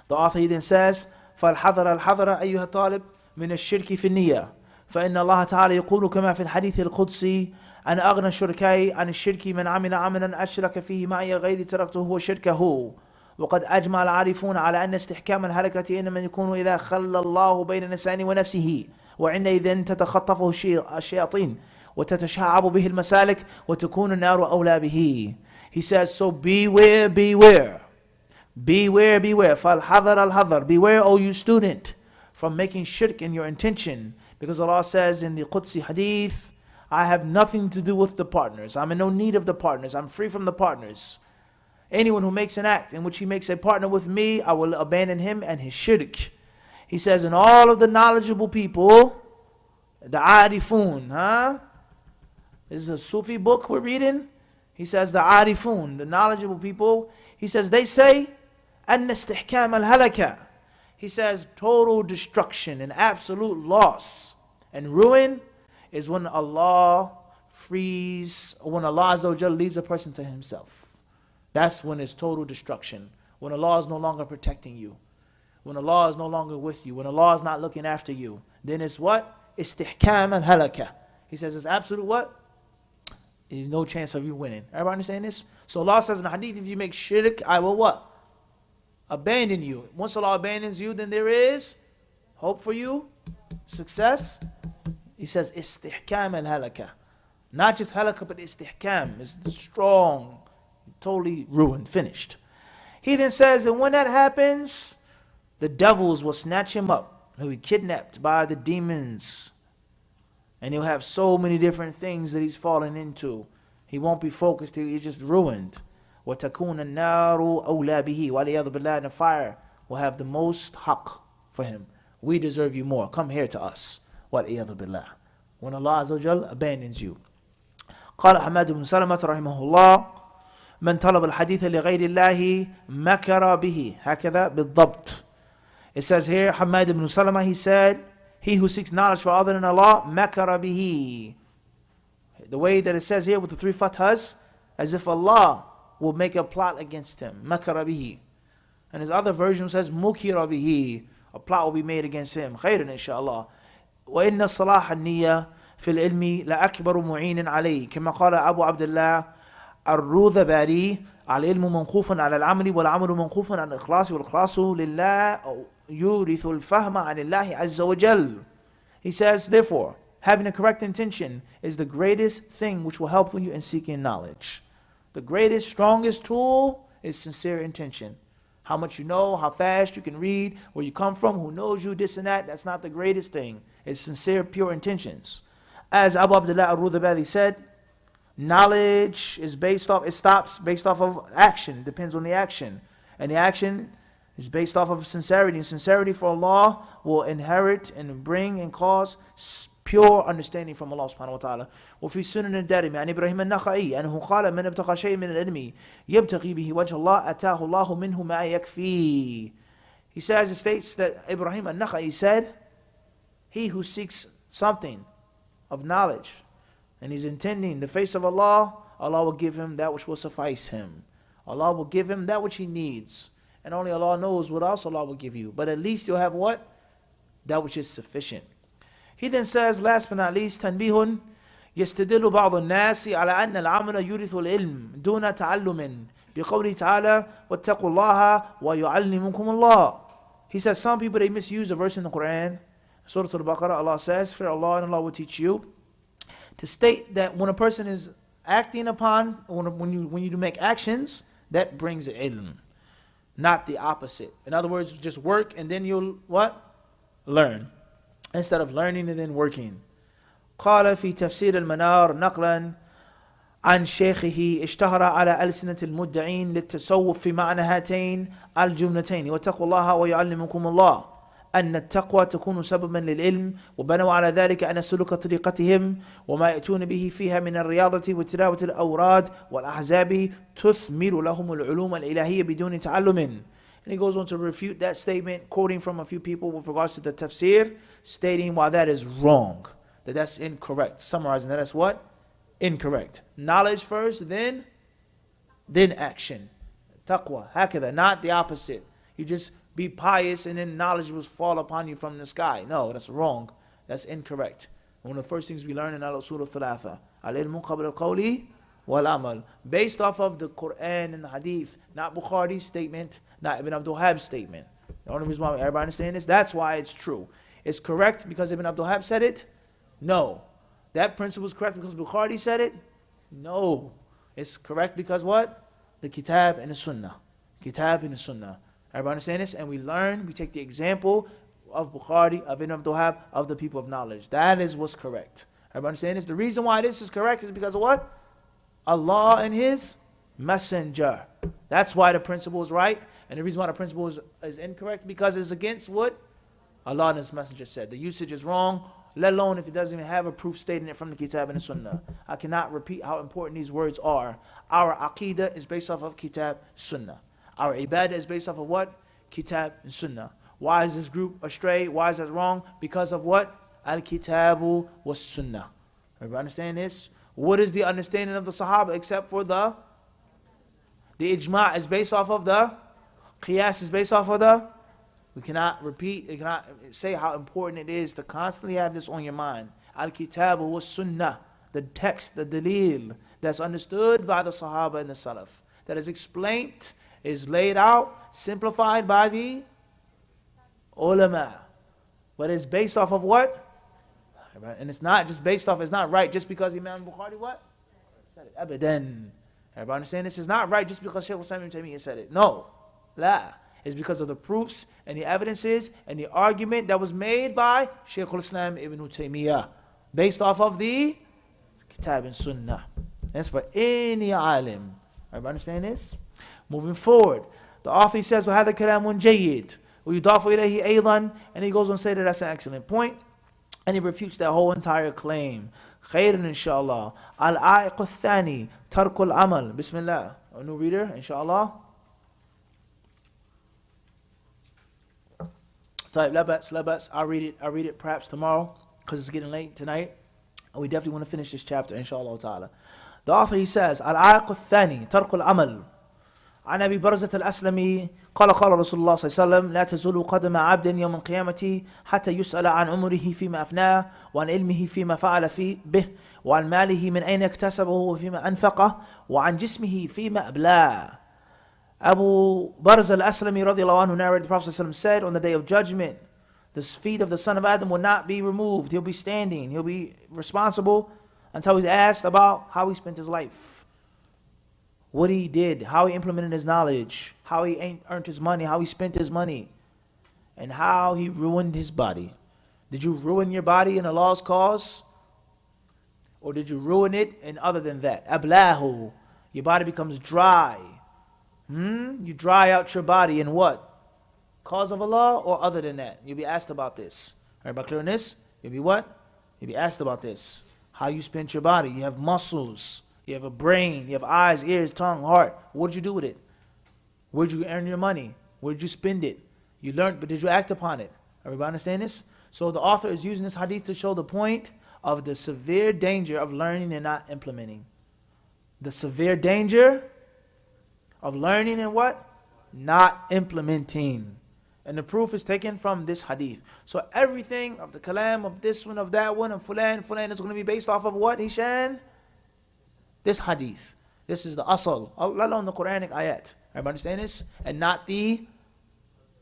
The author then says, فَالْحَذَرَ الْحَذَرَ أَيُّهَا الطَّالِبُ مِنَ الشِّرْكِ فِي النِّيَّةِ فإن الله تعالى يقول كما في الحديث القدسي أنا أغنى الشركاء عن الشرك من عمل عملا أشرك فيه معي غيري تركته وشركه وقد أجمع العارفون على أن استحكام الهلكة إنما يكون إذا خلى الله بين الإنسان ونفسه وعندئذ تتخطفه الشياطين وتتشعب به المسالك وتكون النار أولى به. He says, so beware, beware. Beware, beware. فَالْحَذَرَ الْحَذَرَ. Beware, O you student, from making shirk in your intention. Because Allah says in the Qudsi hadith, I have nothing to do with the partners. I'm in no need of the partners. I'm free from the partners. Anyone who makes an act in which he makes a partner with me, I will abandon him and his shirk. He says, and all of the knowledgeable people, the arifun, This is a Sufi book we're reading. He says, the arifun, the knowledgeable people, he says, they say, أَنَّ اسْتِحْكَامَ الْهَلَكَ. He says, total destruction and absolute loss and ruin is when Allah frees, or when Allah Azza wa Jalla leaves a person to himself. That's when it's total destruction. When Allah is no longer protecting you. When Allah is no longer with you, when Allah is not looking after you, then it's what? Istihkam al-halaka. He says it's absolute what? There's no chance of you winning. Everybody understand this? So Allah says in the hadith, if you make shirk, I will what? Abandon you. Once Allah abandons you, then there is hope for you, success. He says istihkam al-halaka. Not just halaka, but istihkam. It's strong, totally ruined, finished. He then says, and when that happens, the devils will snatch him up. He'll be kidnapped by the demons. And he'll have so many different things that he's fallen into. He won't be focused. He's just ruined. وَتَكُونَ النَّارُ أَوْلَى بِهِ وَلِيَذُ بِاللَّهِ. And the fire will have the most haqq for him. We deserve you more. Come here to us. وَلِيَذُ بِاللَّهِ. When Allah Azza wa Jal abandons you. قال حماد بن سلمة رحمه الله من طلب الحديث لغير الله مكر به. هكذا بالضبط. It says here, Hamad ibn Salama, he said, he who seeks knowledge for other than Allah, makara bihi. The way that it says here with the three fathas, as if Allah will make a plot against him. Makara bihi. And his other version says, mukira bihi. A plot will be made against him. Khairan inshaAllah. وإن الصلاح النية في العلم لأكبر معين عليه كما قال أبو عبد الله الروذباري العلم منقوف على العمل والعمل منقوف على الإخلاص والإخلاص لله يورث الفهم عن الله عز وجل. He says, therefore, having a correct intention is the greatest thing which will help you in seeking knowledge. The greatest, strongest tool is sincere intention. How much you know, how fast you can read, where you come from, who knows you, this and that, that's not the greatest thing. It's sincere, pure intentions. As Abu Abdullah al-Rudhabali said, knowledge is based off, it stops based off of action. It depends on the action. And the action is based off of sincerity. And sincerity for Allah will inherit and bring and cause pure understanding from Allah subhanahu wa ta'ala. وفي سنن الدارمي عن إبراهيم النخعي أنه قال من ابتغى شيء من العلم يبتغي به وجه الله أتاه الله منه ما يكفيه. He says, it states that Ibrahim al-Nakhai said, he who seeks something of knowledge and he's intending the face of Allah, Allah will give him that which will suffice him. Allah will give him that which he needs. And only Allah knows what else Allah will give you. But at least you'll have what? That which is sufficient. He then says, last but not least, تنبيه يستدل بعض الناس على أن العمل يورث العلم دون تعلم بقوله تعالى واتقوا الله ويعلمكم الله. He says some people, they misuse a verse in the Quran. Surah Al-Baqarah, Allah says, fear Allah and Allah will teach you. To state that when a person is acting upon, when you make actions, that brings ilm. Not the opposite. In other words, just work and then you'll what? Learn. Instead of learning and then working. قال في تفسير المنار نقلا عن شيخه اشتهر على ألسنة المدعين للتصوف في معنى هاتين الجملتين واتقوا الله ويعلمكم الله أن التقوى تكون سببا للعلم وبنوا على ذلك أن سلوك طريقتهم وما يأتون به فيها من الرياضة وتلاوة الأوراد والأحزاب تثمر لهم العلوم الإلهية بدون تعلم. And he goes on to refute that statement, quoting from a few people with regards to the tafsir, stating why that is wrong, that's incorrect. Summarizing that's what? Incorrect. Knowledge first, then action. Taqwa, hakada, not the opposite. You just be pious and then knowledge will fall upon you from the sky. No, that's wrong. That's incorrect. One of the first things we learn in al-usul al-thalatha, al-ilmu qabla al-qawli wal-amal, based off of the Quran and the Hadith, not Bukhari's statement, not Ibn Abdul Wahhab's statement. The only reason why everybody understand this, that's why it's true. It's correct because Ibn Abdul Wahhab said it? No. That principle is correct because Bukhari said it? No. It's correct because what? The Kitab and the Sunnah. Kitab and the Sunnah. Everybody understand this? And we learn, we take the example of Bukhari, of Ibn Abdul Wahhab, of the people of knowledge. That is what's correct. Everybody understand this? The reason why this is correct is because of what? Allah and His Messenger. That's why the principle is right. And the reason why the principle is incorrect because it's against what Allah and His Messenger said. The usage is wrong, let alone if it doesn't even have a proof stating it from the Kitab and the Sunnah. I cannot repeat how important these words are. Our Aqidah is based off of Kitab, Sunnah. Our Ibadah is based off of what? Kitab and Sunnah. Why is this group astray? Why is that wrong? Because of what? Al-Kitabu was Sunnah. Everybody understand this? What is the understanding of the Sahaba except for the Ijma' is based off of the Qiyas is based off of the. We cannot repeat, we cannot say how important it is to constantly have this on your mind. Al-Kitabu was Sunnah, the text, the dalil, that's understood by the Sahaba and the Salaf, that is explained, is laid out, simplified by the ulama. But it's based off of what? And it's not just based off, it's not right just because Imam Bukhari what? Said it. Abadan. Everybody understand this? It's not right just because Shaykh Islam ibn Taymiyyah said it. No. La. It's because of the proofs and the evidences and the argument that was made by Shaykh Islam ibn Taymiyyah based off of the Kitab and Sunnah. That's for any alim. Everybody understand this? Moving forward. The author says, وَهَذَا كَلَامٌ جَيِّد وَيُضَافُ إِلَيْهِ أَيْضًا. And he goes on to say that that's an excellent point. And he refutes that whole entire claim. خير إن شاء الله. العائق الثاني ترك العمل. Bismillah. A new reader, inshallah. Type labats. I'll read it perhaps tomorrow because it's getting late tonight. And we definitely want to finish this chapter, inshallah ta'ala. The author, he says, العائق الثاني ترك العمل. عن أبي برزة الأسلمي قال رسول الله صلى الله عليه وسلم لا تزول قدم عبد يوم القيامة حتى يسأل عن عمره فيما أفناه وعن علمه فيما فعل فيه به وعن ماله من أين اكتسبه وفيما أنفقه وعن جسمه فيما أبلاه. Abu Barza al-Aslami radiallahu anhu narrated the Prophet ﷺ said, on the day of judgment, the feet of the son of Adam will not be removed. He'll be standing. He'll be responsible until he's asked about how he spent his life. What he did, how he implemented his knowledge, how he earned his money, how he spent his money, and how he ruined his body. Did you ruin your body in Allah's cause? Or did you ruin it in other than that? Ablahu. Your body becomes dry. You dry out your body in what? Cause of Allah or other than that? You'll be asked about this. Everybody clear on this? You'll be what? You'll be asked about this. How you spent your body. You have muscles. You have a brain. You have eyes, ears, tongue, heart. What did you do with it? Where did you earn your money? Where did you spend it? You learned, but did you act upon it? Everybody understand this? So the author is using this hadith to show the point of the severe danger of learning and not implementing. The severe danger of learning and what? Not implementing. And the proof is taken from this hadith. So everything of the kalam of this one, of that one, of fulan is going to be based off of what, Hishan? This hadith. This is the asal. Allah on the Quranic ayat. Everybody understand this? And not the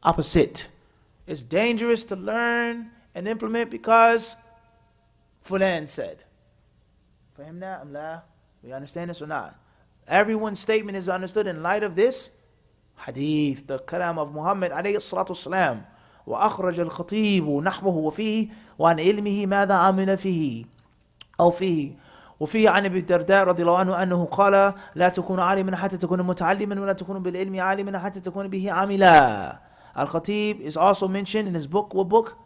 opposite. It's dangerous to learn and implement because fulan said. Fahim that? Amla? We understand this or not? Everyone's statement is understood in light of this hadith, the kalam of Muhammad alayhi salatu wasalam. وأخرج الخطيب نحوه وفيه وعن علمه ماذا عمل فيه أو فيه وفيه عن أبي الدرداء رضي الله عنه أنه قال لا تكون عالما حتى تكون متعلما ولا تكون بالعلم عالما حتى تكون به عاملا. Al-Khatib is also mentioned in his book. What book?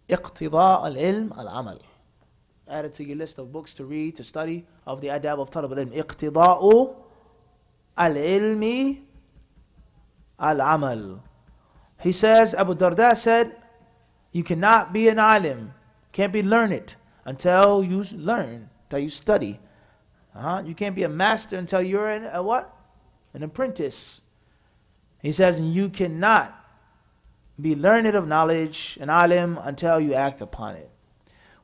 اقتضاء العلم العمل. Added to your list of books to read, to study of the adab of talab al-ilm. اقتضاء العلم العمل. He says, Abu Darda said, you cannot be an alim, can't be learned until you learn, until you study. You can't be a master until you're a what? An apprentice. He says, you cannot be learned of knowledge, an alim, until you act upon it.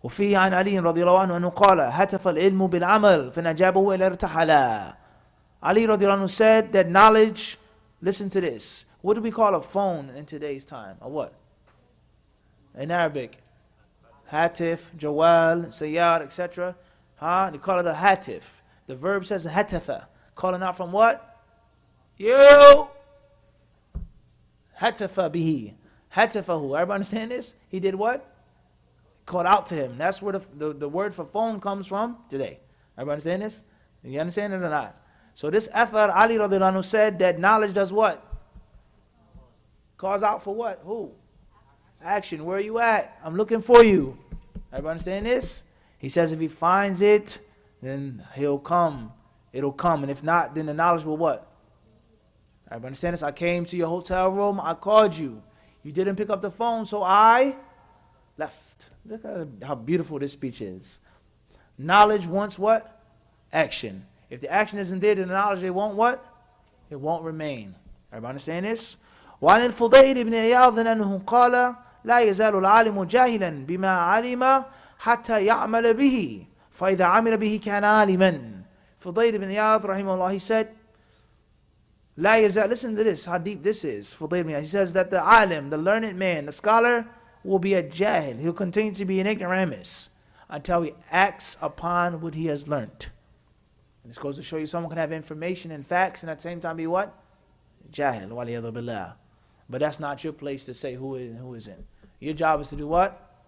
وفيه عن علي رضي الله عنه أنه قال هتف العلم بالعمل فنجابه إلى ارتحلا. Ali رضي الله عنه said that knowledge, listen to this. What do we call a phone in today's time? A what? In Arabic. Hatif, Jawal, Sayyar, etc. They call it a hatif. The verb says hatafa. Calling out from what? You. Hatafa bihi. Hatafahu. Everybody understand this? He did what? Called out to him. That's where the word for phone comes from today. Everybody understand this? You understand it or not? So this Athar, Ali radiallahu anhu said that knowledge does what? Calls out for what? Who? Action. Where are you at? I'm looking for you. Everybody understand this? He says if he finds it, then he'll come. It'll come. And if not, then the knowledge will what? Everybody understand this? I came to your hotel room. I called you. You didn't pick up the phone, so I left. Look at how beautiful this speech is. Knowledge wants what? Action. If the action isn't there, then the knowledge, it won't what? It won't remain. Everybody understand this? وعن الفضيل بن عياض أنه قال لا يزال العالم جاهلا بما علم حتى يعمل به فإذا عمل به كان عالما. Fudayl ibn Iyadh rahimahullah, he said لا يزال, listen to this, how deep this is. Fudayl ibn Iyadh, he says that the alim, the learned man, the scholar, will be a jahil. He'll continue to be an ignoramus until he acts upon what he has learned. And this goes to show you someone can have information and facts and at the same time be what? Jahil, waliyadhu billah. But that's not your place to say who is and who isn't. Your job is to do what?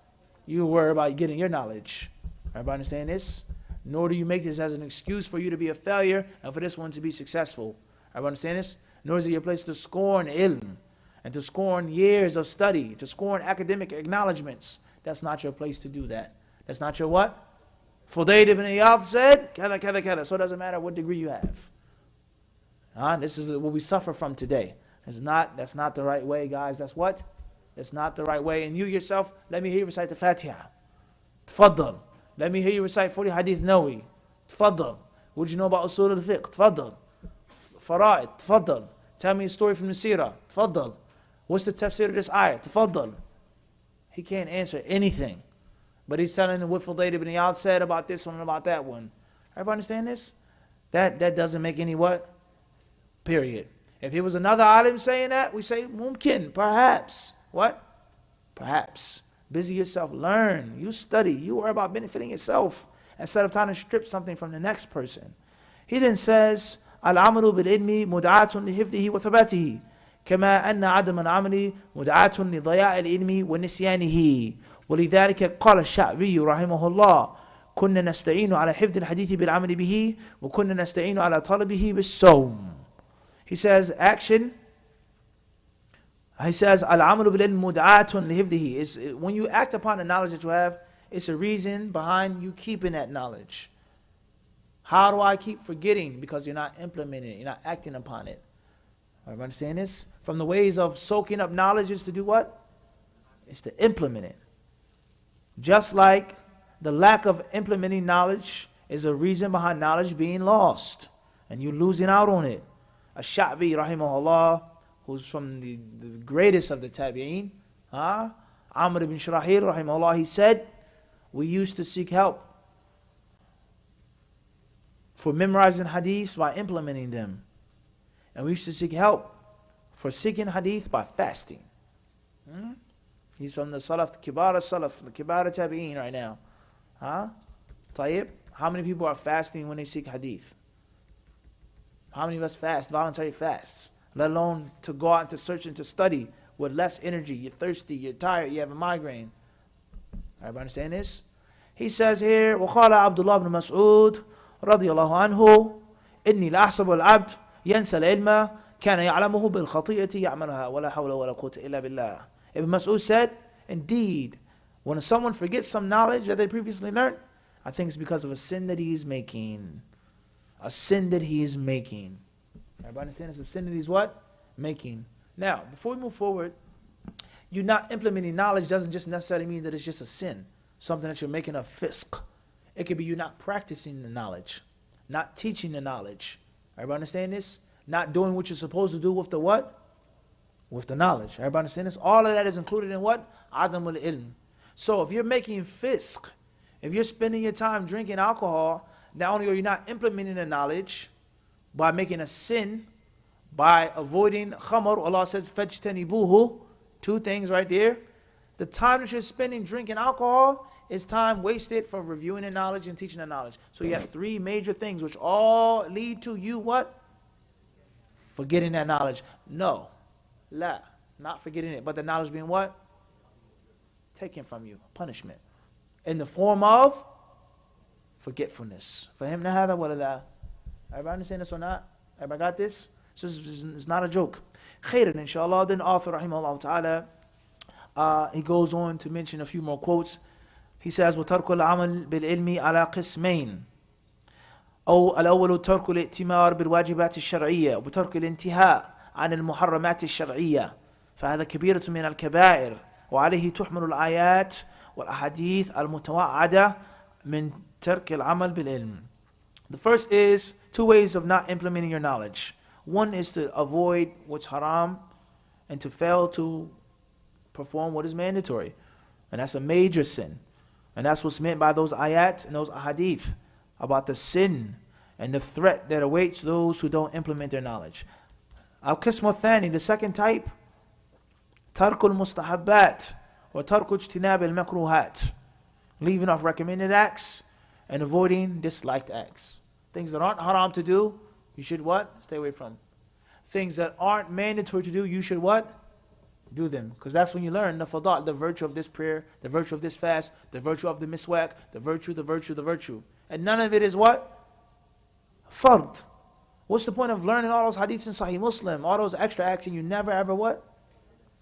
You worry about getting your knowledge. Everybody understand this? Nor do you make this as an excuse for you to be a failure and for this one to be successful. Everybody understand this? Nor is it your place to scorn ilm and to scorn years of study, to scorn academic acknowledgments. That's not your place to do that. That's not your what? Fudayl ibn Iyadh said, kada, kada, kada. So it doesn't matter what degree you have. This is what we suffer from today. That's not the right way, guys. That's what? That's not the right way. And you yourself, let me hear you recite the Fatiha. Tfaddal. Let me hear you recite 40 Hadith Nawawi. Tfaddal. What do you know about Usul al-Fiqh? Tfaddal. Fara'id. Tfaddal. Tell me a story from the Seerah. Tfaddal. What's the tafsir of this ayah? Tfaddal. He can't answer anything. But he's telling them what Fudayl ibn Iyadh said about this one and about that one. Everybody understand this? That doesn't make any what? Period. If it was another alim saying that, we say, mumkin, perhaps. What? Perhaps. Busy yourself. Learn. You study. You worry about benefiting yourself instead of trying to strip something from the next person. He then says, Al-amalu bil-ilmi mud'atun li-hifdihi wa thabatihi. كما أن عدم العمل مدعاة لضياع العلم ونسيانه ولذلك قال الشعبي رحمه الله كنا نستعين على حفظ الحديث بالعمل به وكنا نستعين على طلبه بالصوم. He says action. He says العمل بالعلم مدعاة لحفظه is when you act upon the knowledge that you have, it's a reason behind you keeping that knowledge. How do I keep forgetting? Because you're not implementing it, you're not acting upon it. Everybody understand this? From the ways of soaking up knowledge is to do what? It's to implement it. Just like the lack of implementing knowledge is a reason behind knowledge being lost and you losing out on it. Ash-Sha'bi rahimahullah, who's from the greatest of the tabi'een, Amr ibn Shurahil rahimahullah, he said, we used to seek help for memorizing hadiths by implementing them. And we used to seek help for seeking hadith by fasting. He's from the Salaf, the Kibar Salaf, the Kibar Tabi'een right now. Tayyib, how many people are fasting when they seek hadith? How many of us fast, voluntary fasts? Let alone to go out and to search and to study with less energy. You're thirsty, you're tired, you have a migraine. Everybody understand this? He says here, وَقَالَ عَبْدُ اللَّهِ بْنُ مَسْعُودٍ رضي الله عنه إني لأحسب العبد ينسى العلم كان يعلمه بالخطيئة يعملها ولا حول ولا قوة إلا بالله. Ibn Mas'ud said, indeed, when someone forgets some knowledge that they previously learned, I think it's because of a sin that he is making. A sin that he is making. Everybody understand? It's a sin that he's what? Making. Now, before we move forward, you not implementing knowledge doesn't just necessarily mean that it's just a sin. Something that you're making a fisq. It could be you not practicing the knowledge. Not teaching the knowledge. Everybody understand this? Not doing what you're supposed to do with the what? With the knowledge. Everybody understand this? All of that is included in what? Adamul ilm. So if you're making fisq, if you're spending your time drinking alcohol, not only are you not implementing the knowledge by making a sin, by avoiding khamr, Allah says, fajtanibuhu, two things right there. The time that you're spending drinking alcohol is time wasted for reviewing the knowledge and teaching the knowledge. So you have three major things which all lead to you what? Forgetting that knowledge. No. La. Not forgetting it. But the knowledge being what? Taken from you. Punishment. In the form of forgetfulness. فهمنا هذا ولا لا? Everybody understand this or not? Everybody got this? So it's not a joke. خيرا inshallah. Then author rahimahullah ta'ala, he goes on to mention a few more quotes. He says, وَتَرْكُ الْعَمَلِ بِالْعِلْمِ عَلَى قِسْمَيْنِ أو الأول ترك الائتمار بالواجبات الشرعية وترك الانتهاء عن المحرمات الشرعية فهذا كبيرة من الكبائر وعليه تحمل الآيات والأحاديث المتوعدة من ترك العمل بالعلم. The first is two ways of not implementing your knowledge. One is to avoid what's haram and to fail to perform what is mandatory. And that's a major sin. And that's what's meant by those ayat and those ahadith about the sin and the threat that awaits those who don't implement their knowledge. Al-Qism al-Thani, the second type, Tarkul Mustahabbat or Tarkul Ijtinab al-Makruhat, leaving off recommended acts and avoiding disliked acts. Things that aren't haram to do, you should what? Stay away from. Things that aren't mandatory to do, you should what? Do them. Because that's when you learn the fadat, the virtue of this prayer, the virtue of this fast, the virtue of the miswak, the virtue. And none of it is what? Fard. What's the point of learning all those hadiths in Sahih Muslim, all those extra acts, and you never ever what?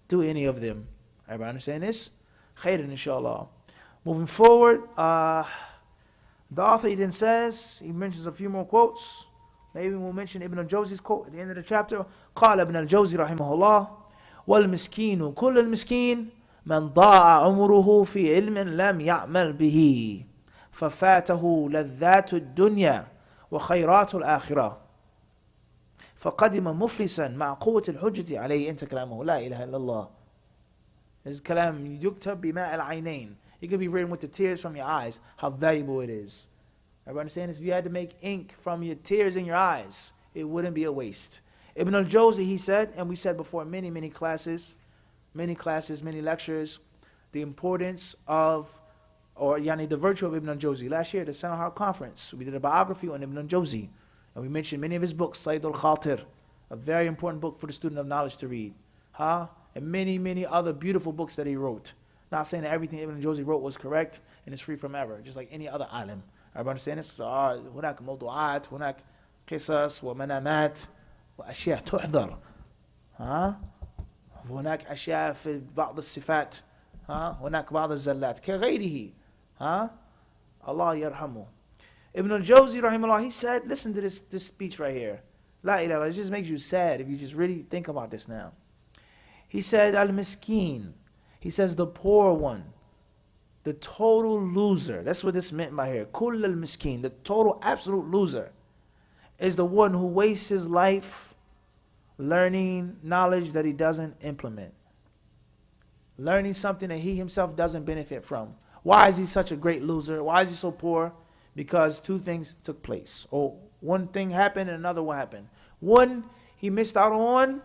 Do any of them. Everybody understand this? Khairan inshallah. Moving forward, the author he then says, he mentions a few more quotes. Maybe we'll mention Ibn al-Jawzi's quote at the end of the chapter. قال ابن الجوزي رحمه الله والمسكين كل المسكين من ضاع عمره في علم لم يعمل به ففاته لذات الدنيا وخيرات الآخرة فقدم مفلسا مع قوة الحجة عليه. انت كلامه لا إله إلا الله. His kalam يكتب بماء العينين. It could be written with the tears from your eyes. How valuable it is. Everybody understand this? If you had to make ink from your tears in your eyes, it wouldn't be a waste. Ibn al-Jawzi, he said, and we said before many classes, many lectures, the importance of, or the virtue of Ibn al-Jawzi. Last year at the Sanahar conference, we did a biography on Ibn al-Jawzi, and we mentioned many of his books, Sayyid al-Khatir, a very important book for the student of knowledge to read, and many other beautiful books that he wrote. Not saying that everything Ibn al-Jawzi wrote was correct and is free from error, just like any other alim. Everybody understand this? So, هناك موضوعات, هناك قصص ومنامات وأشياء تحضر. هناك أشياء في بعض الصفات. هناك بعض الزلات كغيره. Allah yarhamu. Ibn al-Jawzi rahimahullah, he said, listen to this speech right here. La ilaha, it just makes you sad if you just really think about this now. He said, al-miskin. He says the poor one. The total loser. That's what this meant by here. Kull al-miskin. The total absolute loser is the one who wastes his life learning knowledge that he doesn't implement. Learning something that he himself doesn't benefit from. Why is he such a great loser? Why is he so poor? Because two things took place. Or one thing happened and another one happened. One, he missed out on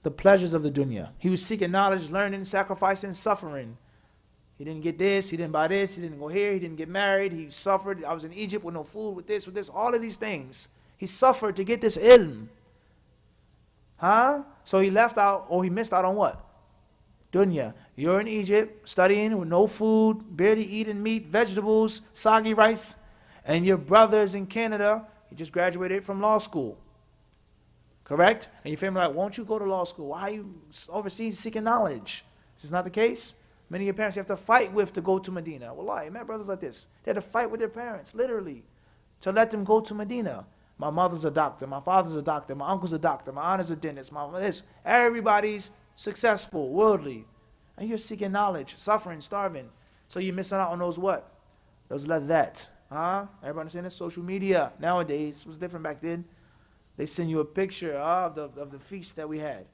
the pleasures of the dunya. He was seeking knowledge, learning, sacrificing, suffering. He didn't get this, he didn't buy this, he didn't go here, he didn't get married, he suffered. I was in Egypt with no food, with this, all of these things. He suffered to get this ilm. So he left out, or he missed out on what? Dunya. You're in Egypt, studying with no food, barely eating meat, vegetables, soggy rice. And your brother's in Canada, he just graduated from law school. Correct? And your family like, won't you go to law school? Why are you overseas seeking knowledge? This is not the case. Many of your parents you have to fight with to go to Medina. Wallahi, my brothers like this. They had to fight with their parents, literally, to let them go to Medina. My mother's a doctor, my father's a doctor, my uncle's a doctor, my aunt is a dentist, everybody's successful, worldly. And you're seeking knowledge, suffering, starving. So you're missing out on those what? Those that. Everybody understand this? Social media nowadays was different back then. They send you a picture of the feast that we had.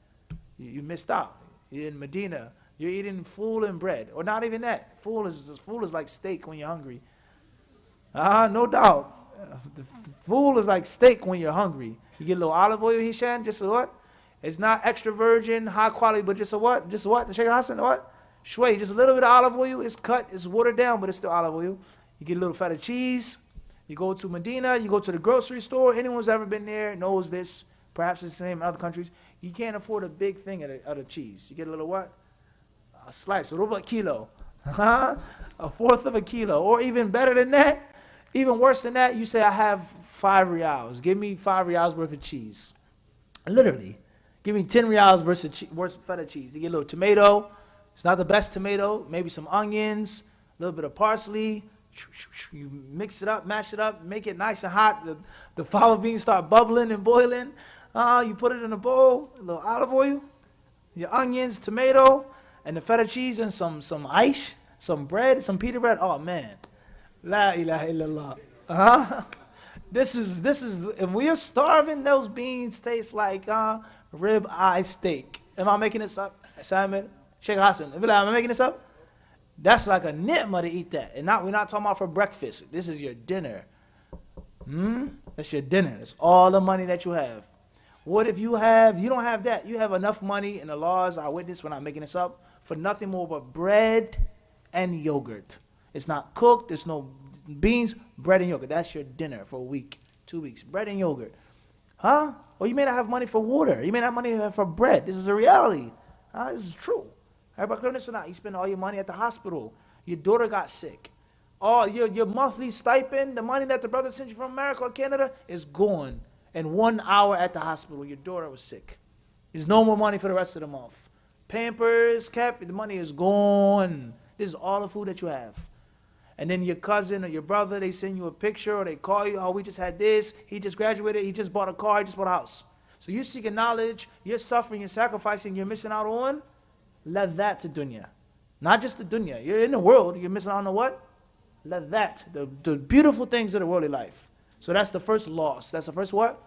You missed out. You're in Medina. You're eating fool and bread. Or not even that. Fool is like steak when you're hungry. No doubt. The fool is like steak when you're hungry. You get a little olive oil, Hisham, just a what? It's not extra virgin, high quality, but just a what? Just what? Sheikh Hassan, what? Shway, just a little bit of olive oil. It's cut, it's watered down, but it's still olive oil. You get a little feta cheese. You go to Medina, you go to the grocery store. Anyone who's ever been there knows this. Perhaps it's the same in other countries. You can't afford a big thing of the cheese. You get a little what? A slice, a ruba kilo. A fourth of a kilo. Or even better than that, even worse than that, you say, I have 5 riyals. Give me 5 riyals worth of cheese. Literally. Give me 10 riyals worth of feta cheese. You get a little tomato. It's not the best tomato. Maybe some onions, a little bit of parsley. You mix it up, mash it up, make it nice and hot. The fava beans start bubbling and boiling. You put it in a bowl, a little olive oil, your onions, tomato, and the feta cheese and some ice, some bread, some pita bread. Oh man, la ilaha illallah. This is, if we are starving, those beans taste like rib eye steak. Am I making this up? Simon, Sheikh Hassan, am I making this up? That's like a ni'mah to eat that. And we're not talking about for breakfast. This is your dinner. That's your dinner. That's all the money that you have. What if you don't have that? You have enough money, and the laws are witness, we're not making this up, for nothing more but bread and yogurt. It's not cooked. There's no beans, bread and yogurt. That's your dinner for a week, 2 weeks. Bread and yogurt. Or you may not have money for water. You may not have money for bread. This is a reality. This is true. Everybody clear this or not? You spend all your money at the hospital. Your daughter got sick. All your monthly stipend, the money that the brother sent you from America or Canada, is gone in 1 hour at the hospital. Your daughter was sick. There's no more money for the rest of the month. Pampers, cap, the money is gone. This is all the food that you have. And then your cousin or your brother, they send you a picture or they call you, oh, we just had this. He just graduated. He just bought a car. He just bought a house. So you're seeking knowledge. You're suffering. You're sacrificing. You're missing out on that to dunya. Not just the dunya. You're in the world. You're missing out on what? That. The beautiful things of the worldly life. So that's the first loss. That's the first what?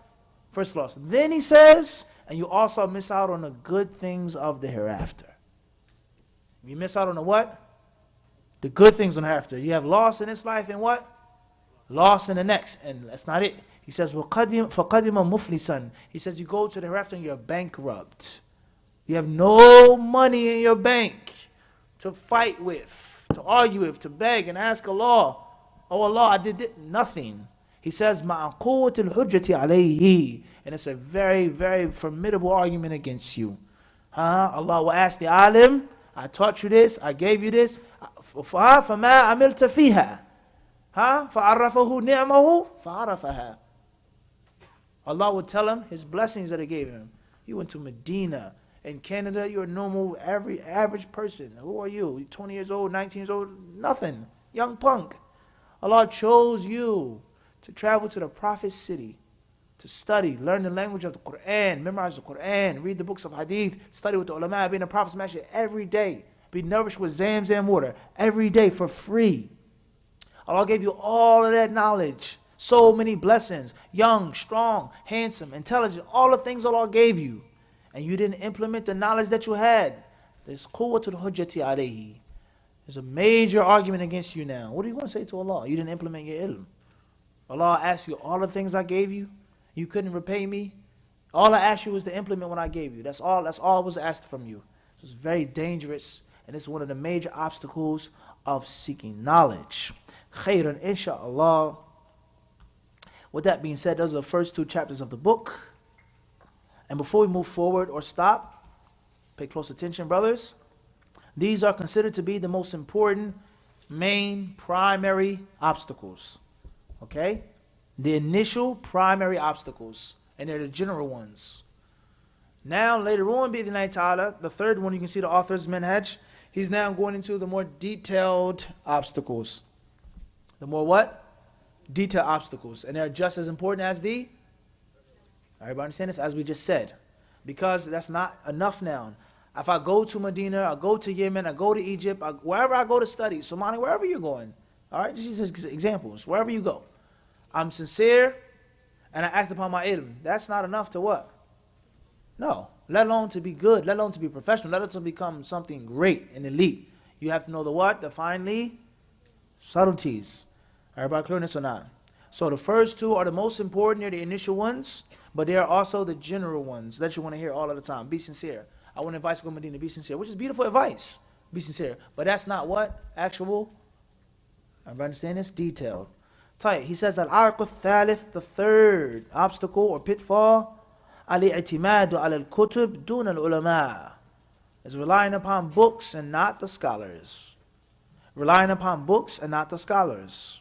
First loss. Then he says, and you also miss out on the good things of the hereafter. You miss out on the what? The good things on the hereafter. You have loss in this life and what? Loss in the next. And that's not it. He says, فَقَدِمَ مُفْلِسًا. He says you go to the hereafter and you're bankrupt. You have no money in your bank to fight with, to argue with, to beg and ask Allah. Oh Allah, I did nothing. He says, مَعَ قُوَّةِ الْحُجَّةِ عَلَيْهِ. And it's a very, very formidable argument against you. Allah will ask the alim, I taught you this, I gave you this. فَمَا عَمِلْتَ فِيهَا فَعَرَّفَهُ نِعْمَهُ فَعَرَفَهَا. Allah will tell him his blessings that he gave him. You went to Medina. In Canada, you're a normal, average person. Who are you? You're 20 years old, 19 years old, nothing. Young punk. Allah chose you to travel to the Prophet's city. to study, learn the language of the Quran, memorize the Quran, read the books of Hadith, study with the ulama, be in the Prophet's masjid every day. Be nourished with Zamzam water every day for free. Allah gave you all of that knowledge. So many blessings. Young, strong, handsome, intelligent. All the things Allah gave you. And you didn't implement the knowledge that you had. There's quwwatul hujjati alayhi. There's a major argument against you now. What are you going to say to Allah? You didn't implement your ilm. Allah asked you all the things I gave you. You couldn't repay me. All I asked you was to implement what I gave you. That's all was asked from you. It's very dangerous. And it's one of the major obstacles of seeking knowledge. Khairan, inshaAllah. With that being said, those are the first 2 chapters of the book. And before we move forward or stop, pay close attention, brothers. These are considered to be the most important, main, primary obstacles. Okay? The initial primary obstacles. And they're the general ones. Now, later on, bi'idhnillahi ta'ala, the third one, you can see the author's manhaj. He's now going into the more detailed obstacles. The more what? Detailed obstacles. And they're just as important as the... Everybody understand this? As we just said. Because that's not enough now. If I go to Medina, I go to Yemen, I go to Egypt, wherever I go to study, Somalia, wherever you're going. All right? Just examples. Wherever you go. I'm sincere and I act upon my ilm. That's not enough to what? No. Let alone to be good, let alone to be professional, let alone to become something great and elite. You have to know the what? The finely subtleties. Everybody clear on this or not? So the first 2 are the most important. They're the initial ones, but they are also the general ones that you want to hear all of the time. Be sincere. I want to advise you to go to Medina, be sincere, which is beautiful advice. Be sincere. But that's not what? Actual. Everybody understand this? Detailed. Tight. He says, Al-Arq al-Thalith, the third obstacle or pitfall, al-i'timadu al-kutub dun al-ulama, is relying upon books and not the scholars. Relying upon books and not the scholars.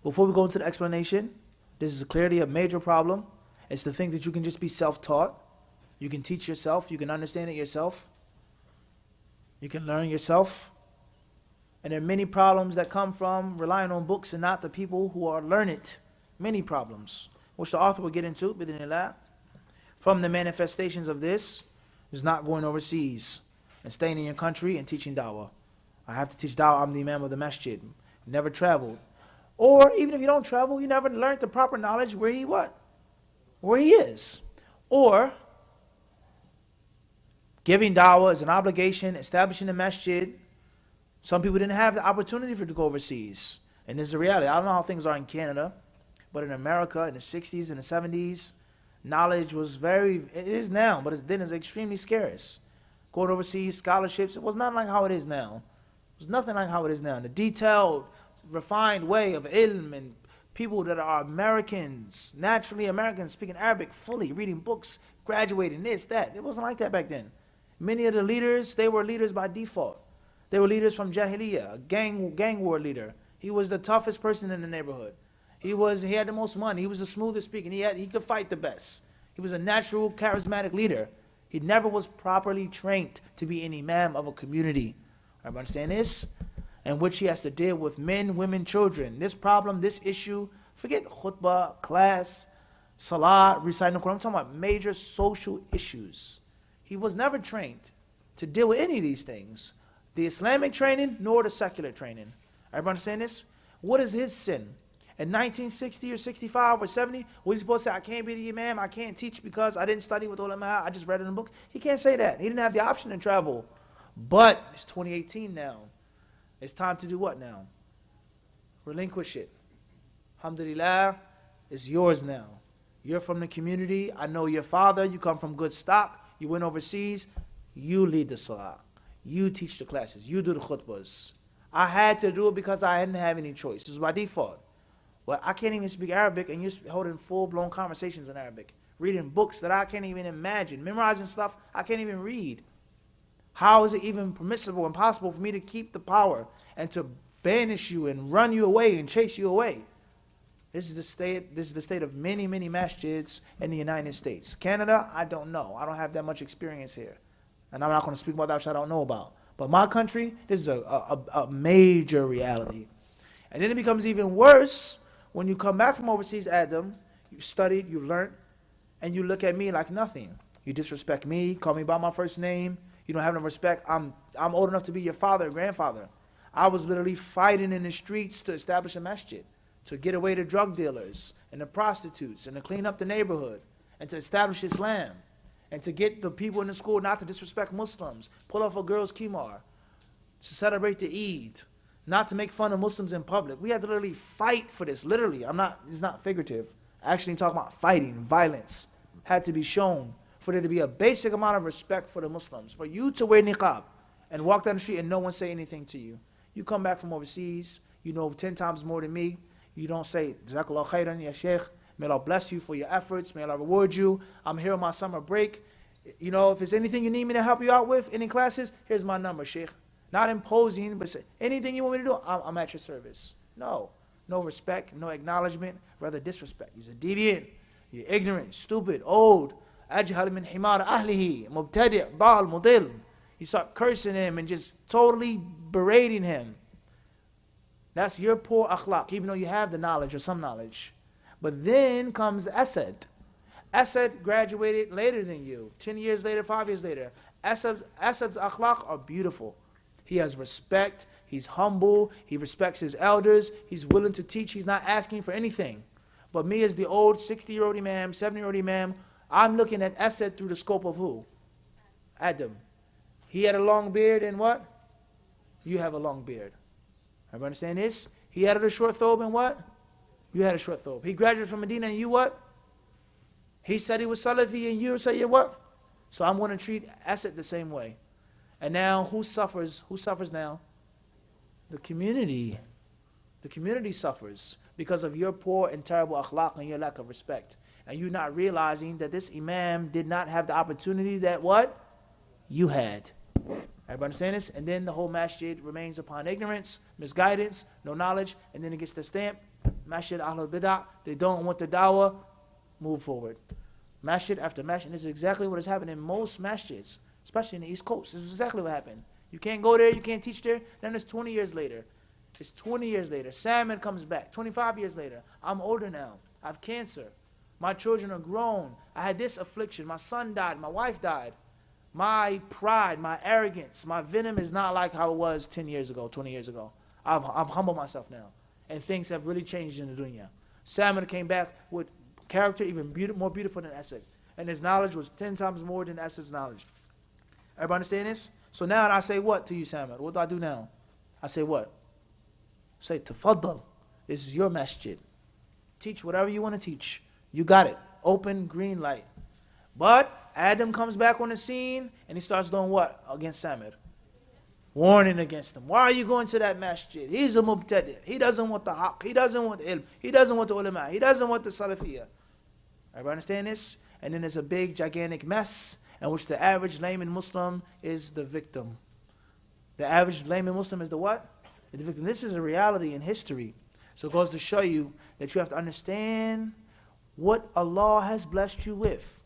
Before we go into the explanation, this is clearly a major problem. It's to think that you can just be self-taught. You can teach yourself. You can understand it yourself. You can learn yourself. And there are many problems that come from relying on books and not the people who are learned. Many problems, which the author will get into, bidinillah. From the manifestations of this is not going overseas and staying in your country and teaching dawah. I have to teach dawah. I'm the imam of the masjid. Never traveled. Or even if you don't travel, you never learned the proper knowledge where he what? Where he is. Or giving dawah is an obligation, establishing the masjid. Some people didn't have the opportunity to go overseas. And this is the reality. I don't know how things are in Canada, but in America in the 60s and the 70s, knowledge was it is now, but then it's extremely scarce. Going overseas, scholarships, it was not like how it is now. It was nothing like how it is now. The detailed, refined way of ilm and people that are Americans, naturally Americans, speaking Arabic fully, reading books, graduating, this, that. It wasn't like that back then. Many of the leaders, they were leaders by default. They were leaders from Jahiliyyah, a gang war leader. He was the toughest person in the neighborhood. He had the most money. He was the smoothest speaking. He could fight the best. He was a natural, charismatic leader. He never was properly trained to be an imam of a community. Everybody understand this? In which he has to deal with men, women, children. This problem, this issue, forget khutbah, class, salah, reciting the Quran. I'm talking about major social issues. He was never trained to deal with any of these things. The Islamic training, nor the secular training. Everybody understand this? What is his sin? In 1960 or 65 or 70, was he supposed to say, I can't be the imam, I can't teach because I didn't study with ulama, I just read it in a book? He can't say that. He didn't have the option to travel. But it's 2018 now. It's time to do what now? Relinquish it. Alhamdulillah, it's yours now. You're from the community. I know your father. You come from good stock. You went overseas. You lead the salah. You teach the classes. You do the khutbahs. I had to do it because I didn't have any choice. This is by default. Well, I can't even speak Arabic, and you're holding full-blown conversations in Arabic. Reading books that I can't even imagine. Memorizing stuff I can't even read. How is it even permissible and possible for me to keep the power and to banish you and run you away and chase you away? This is the state of many, many masjids in the United States. Canada, I don't know. I don't have that much experience here. And I'm not going to speak about that which I don't know about. But my country, this is a major reality. And then it becomes even worse when you come back from overseas, Adam. You studied, you learned, and you look at me like nothing. You disrespect me, call me by my first name. You don't have no respect. I'm old enough to be your father or grandfather. I was literally fighting in the streets to establish a masjid, to get away the drug dealers and the prostitutes and to clean up the neighborhood and to establish Islam and to get the people in the school not to disrespect Muslims, pull off a girl's khimar, to celebrate the Eid, not to make fun of Muslims in public. We had to literally fight for this, literally. It's not figurative. Actually, I'm talking about fighting, violence had to be shown for there to be a basic amount of respect for the Muslims. For you to wear niqab and walk down the street and no one say anything to you. You come back from overseas, you know 10 times more than me. You don't say, Jazakallah khairan, ya Sheikh. May Allah bless you for your efforts. May Allah reward you. I'm here on my summer break. You know, if there's anything you need me to help you out with, any classes, here's my number, Sheikh. Not imposing, but say, anything you want me to do, I'm at your service. No respect, no acknowledgement, rather disrespect. He's a deviant, you're ignorant, stupid, old. أجهل من حمار أهله مبتدئ ضال مضل. You start cursing him and just totally berating him. That's your poor akhlaq, even though you have the knowledge or some knowledge. But then comes Asad. Asad graduated later than you, 10 years later, 5 years later. Asad's akhlaq are beautiful. He has respect, he's humble, he respects his elders, he's willing to teach, he's not asking for anything. But me as the old 60-year-old imam, 70-year-old imam, I'm looking at Asad through the scope of who? Adam. He had a long beard and what? You have a long beard. Everybody understand this? He had a short thobe and what? You had a short thobe. He graduated from Medina and you what? He said he was Salafi and you said you what? So I'm going to treat Asad the same way. And now who suffers? Who suffers now? The community. The community suffers because of your poor and terrible akhlaq and your lack of respect. And you not realizing that this imam did not have the opportunity that what? You had. Everybody understand this? And then the whole masjid remains upon ignorance, misguidance, no knowledge, and then it gets the stamp. Masjid Ahlul Bid'ah, they don't want the dawah, move forward. Masjid after masjid, and this is exactly what has happened in most masjids, especially in the East Coast. This is exactly what happened. You can't go there, you can't teach there, then it's 20 years later. It's 20 years later. Salmon comes back, 25 years later. I'm older now, I have cancer. My children are grown. I had this affliction. My son died. My wife died. My pride, my arrogance, my venom is not like how it was 10 years ago, 20 years ago. I've humbled myself now. And things have really changed in the dunya. Salmon came back with character even more beautiful than Asad. And his knowledge was 10 times more than Asad's knowledge. Everybody understand this? So now I say what to you, Salmon? What do I do now? I say what? Say, tafaddal. This is your masjid. Teach whatever you want to teach. You got it. Open, green light. But Adam comes back on the scene and he starts doing what against Samir? Warning against him. Why are you going to that masjid? He's a mubtadi'. He doesn't want the haqq. He doesn't want the ilm. He doesn't want the ulama. He doesn't want the salafiyah. Everybody understand this? And then there's a big, gigantic mess in which the average layman Muslim is the victim. The average layman Muslim is the what? The victim. This is a reality in history. So it goes to show you that you have to understand what Allah has blessed you with.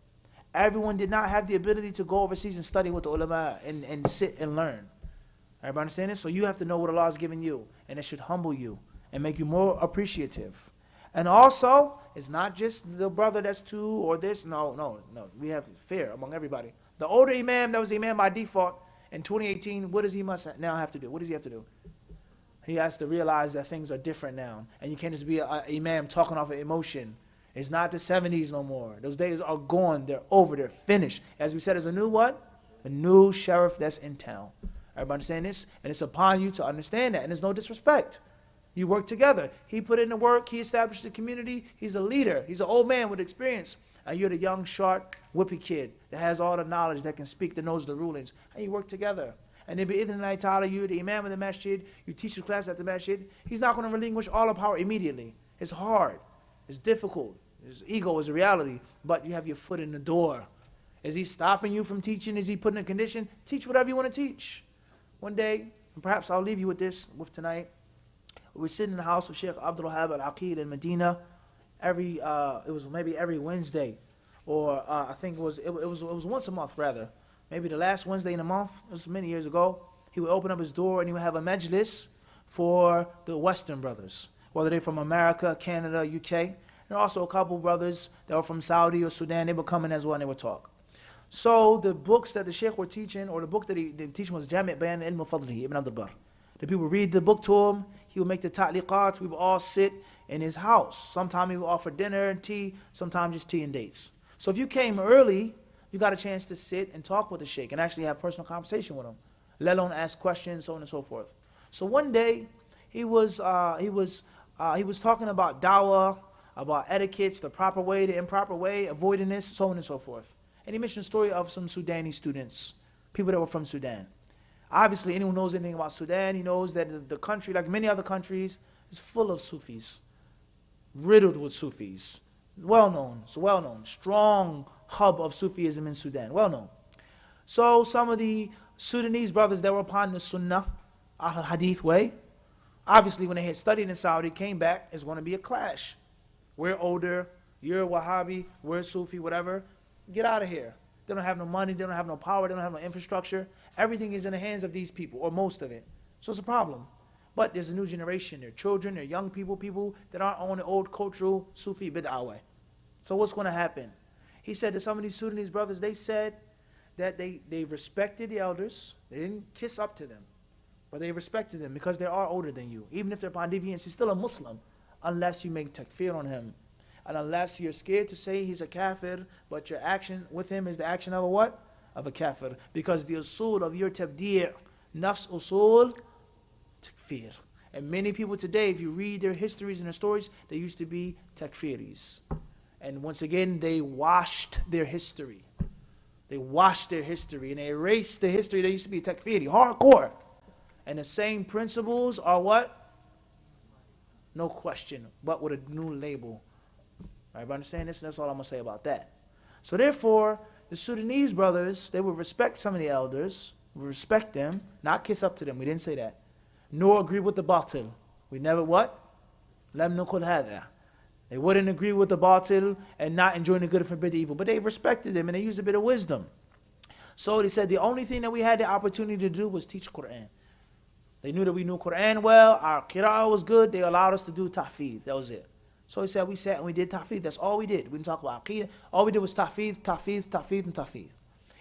Everyone did not have the ability to go overseas and study with the ulama and sit and learn. Everybody understand this? So you have to know what Allah has given you, and it should humble you and make you more appreciative. And also, it's not just the brother that's two or this. No. We have fear among everybody. The older imam that was the imam by default in 2018, what does he must now have to do? What does he have to do? He has to realize that things are different now. And you can't just be an imam talking off of emotion. It's not the 70s no more. Those days are gone. They're over. They're finished. As we said, there's a new what? A new sheriff that's in town. Everybody understand this? And it's upon you to understand that. And there's no disrespect. You work together. He put in the work. He established the community. He's a leader. He's an old man with experience. And you're the young, sharp, whippy kid that has all the knowledge, that can speak, that knows the rulings. And you work together. And then bi'idhnillahi ta'ala, you're the imam of the masjid. You teach the class at the masjid. He's not going to relinquish all the power immediately. It's hard. It's difficult. His ego is a reality, but you have your foot in the door. Is he stopping you from teaching? Is he putting a condition? Teach whatever you want to teach. One day, and perhaps I'll leave you with this, with tonight. We're sitting in the house of Sheikh Abdul Wahab al-Aqid in Medina. It was maybe every Wednesday, or I think it was once a month rather. Maybe the last Wednesday in a month. It was many years ago. He would open up his door and he would have a majlis for the Western brothers, whether they're from America, Canada, UK. And also a couple brothers that were from Saudi or Sudan, they would come in as well and they would talk. So the books that the Sheikh were teaching, or the book that they teaching was Jami' Bayan Ilm Fadlihi, Ibn Abdul Barr. The people read the book to him, he would make the ta'liqat, we would all sit in his house. Sometimes he would offer dinner and tea, sometimes just tea and dates. So if you came early, you got a chance to sit and talk with the Sheikh and actually have personal conversation with him, let alone ask questions, so on and so forth. So one day, he was talking about dawah, about etiquettes, the proper way, the improper way, avoiding this, so on and so forth. And he mentioned the story of some Sudani students, people that were from Sudan. Obviously, anyone who knows anything about Sudan, he knows that the country, like many other countries, is full of Sufis, riddled with Sufis. Well known, it's well known, strong hub of Sufism in Sudan, well known. So some of the Sudanese brothers that were upon the Sunnah, Al-Hadith way, obviously when they had studied in Saudi, came back, it's going to be a clash. We're older, you're a Wahhabi, we're Sufi, whatever. Get out of here. They don't have no money, they don't have no power, they don't have no infrastructure. Everything is in the hands of these people, or most of it. So it's a problem. But there's a new generation, they're children, they're young people, people that aren't on the old cultural Sufi bid'ah way. So what's going to happen? He said that some of these Sudanese brothers, they said that they respected the elders, they didn't kiss up to them, but they respected them because they are older than you. Even if they're upon deviance, he's still a Muslim, unless you make takfir on him. And unless you're scared to say he's a kafir, but your action with him is the action of a what? Of a kafir. Because the usul of your tabdi', nafs usul, takfir. And many people today, if you read their histories and their stories, they used to be takfiris. And once again, they washed their history. They washed their history and they erased the history that used to be takfiri, hardcore. And the same principles are what? No question, but with a new label. Everybody understand this? That's all I'm going to say about that. So therefore, the Sudanese brothers, they would respect some of the elders, would respect them, not kiss up to them. We didn't say that. Nor agree with the batil. We never what? Lam nukul hadha. They wouldn't agree with the batil and not enjoying the good and forbid the evil. But they respected them and they used a bit of wisdom. So they said the only thing that we had the opportunity to do was teach Quran. They knew that we knew Quran well, our qira'ah was good, they allowed us to do tahfidh. That was it. So he said we sat and we did tahfidh. That's all we did. We didn't talk about aqeedah. All we did was tahfidh, tahfidh, tahfidh, and tahfidh.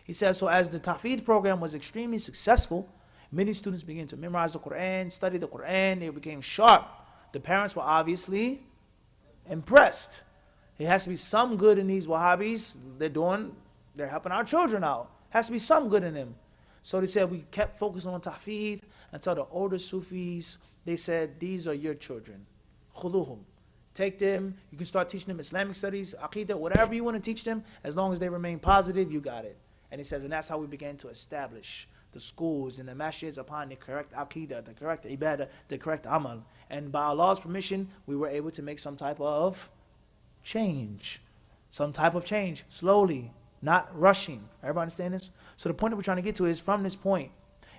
He said, so as the tahfidh program was extremely successful, many students began to memorize the Quran, study the Quran, they became sharp. The parents were obviously impressed. There has to be some good in these Wahhabis. They're helping our children out. Has to be some good in them. So they said we kept focusing on tahfidh until the older Sufis, they said, these are your children. Khuluhum. Take them, you can start teaching them Islamic studies, Aqidah, whatever you want to teach them, as long as they remain positive, you got it. And he says, and that's how we began to establish the schools and the masjids upon the correct Aqidah, the correct Ibadah, the correct Amal. And by Allah's permission, we were able to make some type of change. Some type of change, slowly, not rushing. Everybody understand this? So the point that we're trying to get to is, from this point,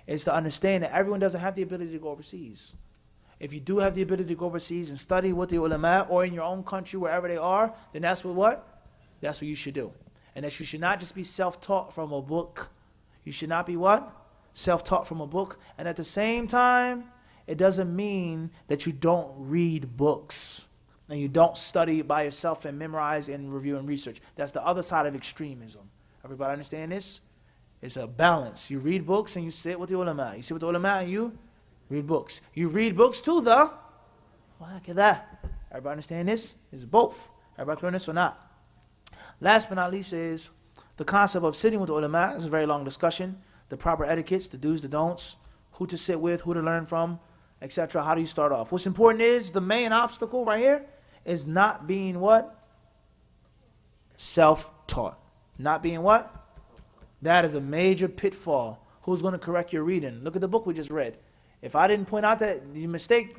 is to understand that everyone doesn't have the ability to go overseas. If you do have the ability to go overseas and study with the ulama or in your own country, wherever they are, then that's what? That's what you should do. And that you should not just be self-taught from a book. You should not be what? Self-taught from a book. And at the same time, it doesn't mean that you don't read books and you don't study by yourself and memorize and review and research. That's the other side of extremism. Everybody understand this? It's a balance. You read books and you sit with the ulama. You sit with the ulama and you read books. You read books to the Everybody understand this? It's both. Everybody clear on this or not? Last but not least is the concept of sitting with the ulama. It's a very long discussion. The proper etiquettes, the do's, the don'ts, who to sit with, who to learn from, etc. How do you start off? What's important is the main obstacle right here is not being what? Self-taught. Not being what? That is a major pitfall. Who's going to correct your reading? Look at the book we just read. If I didn't point out that the mistake,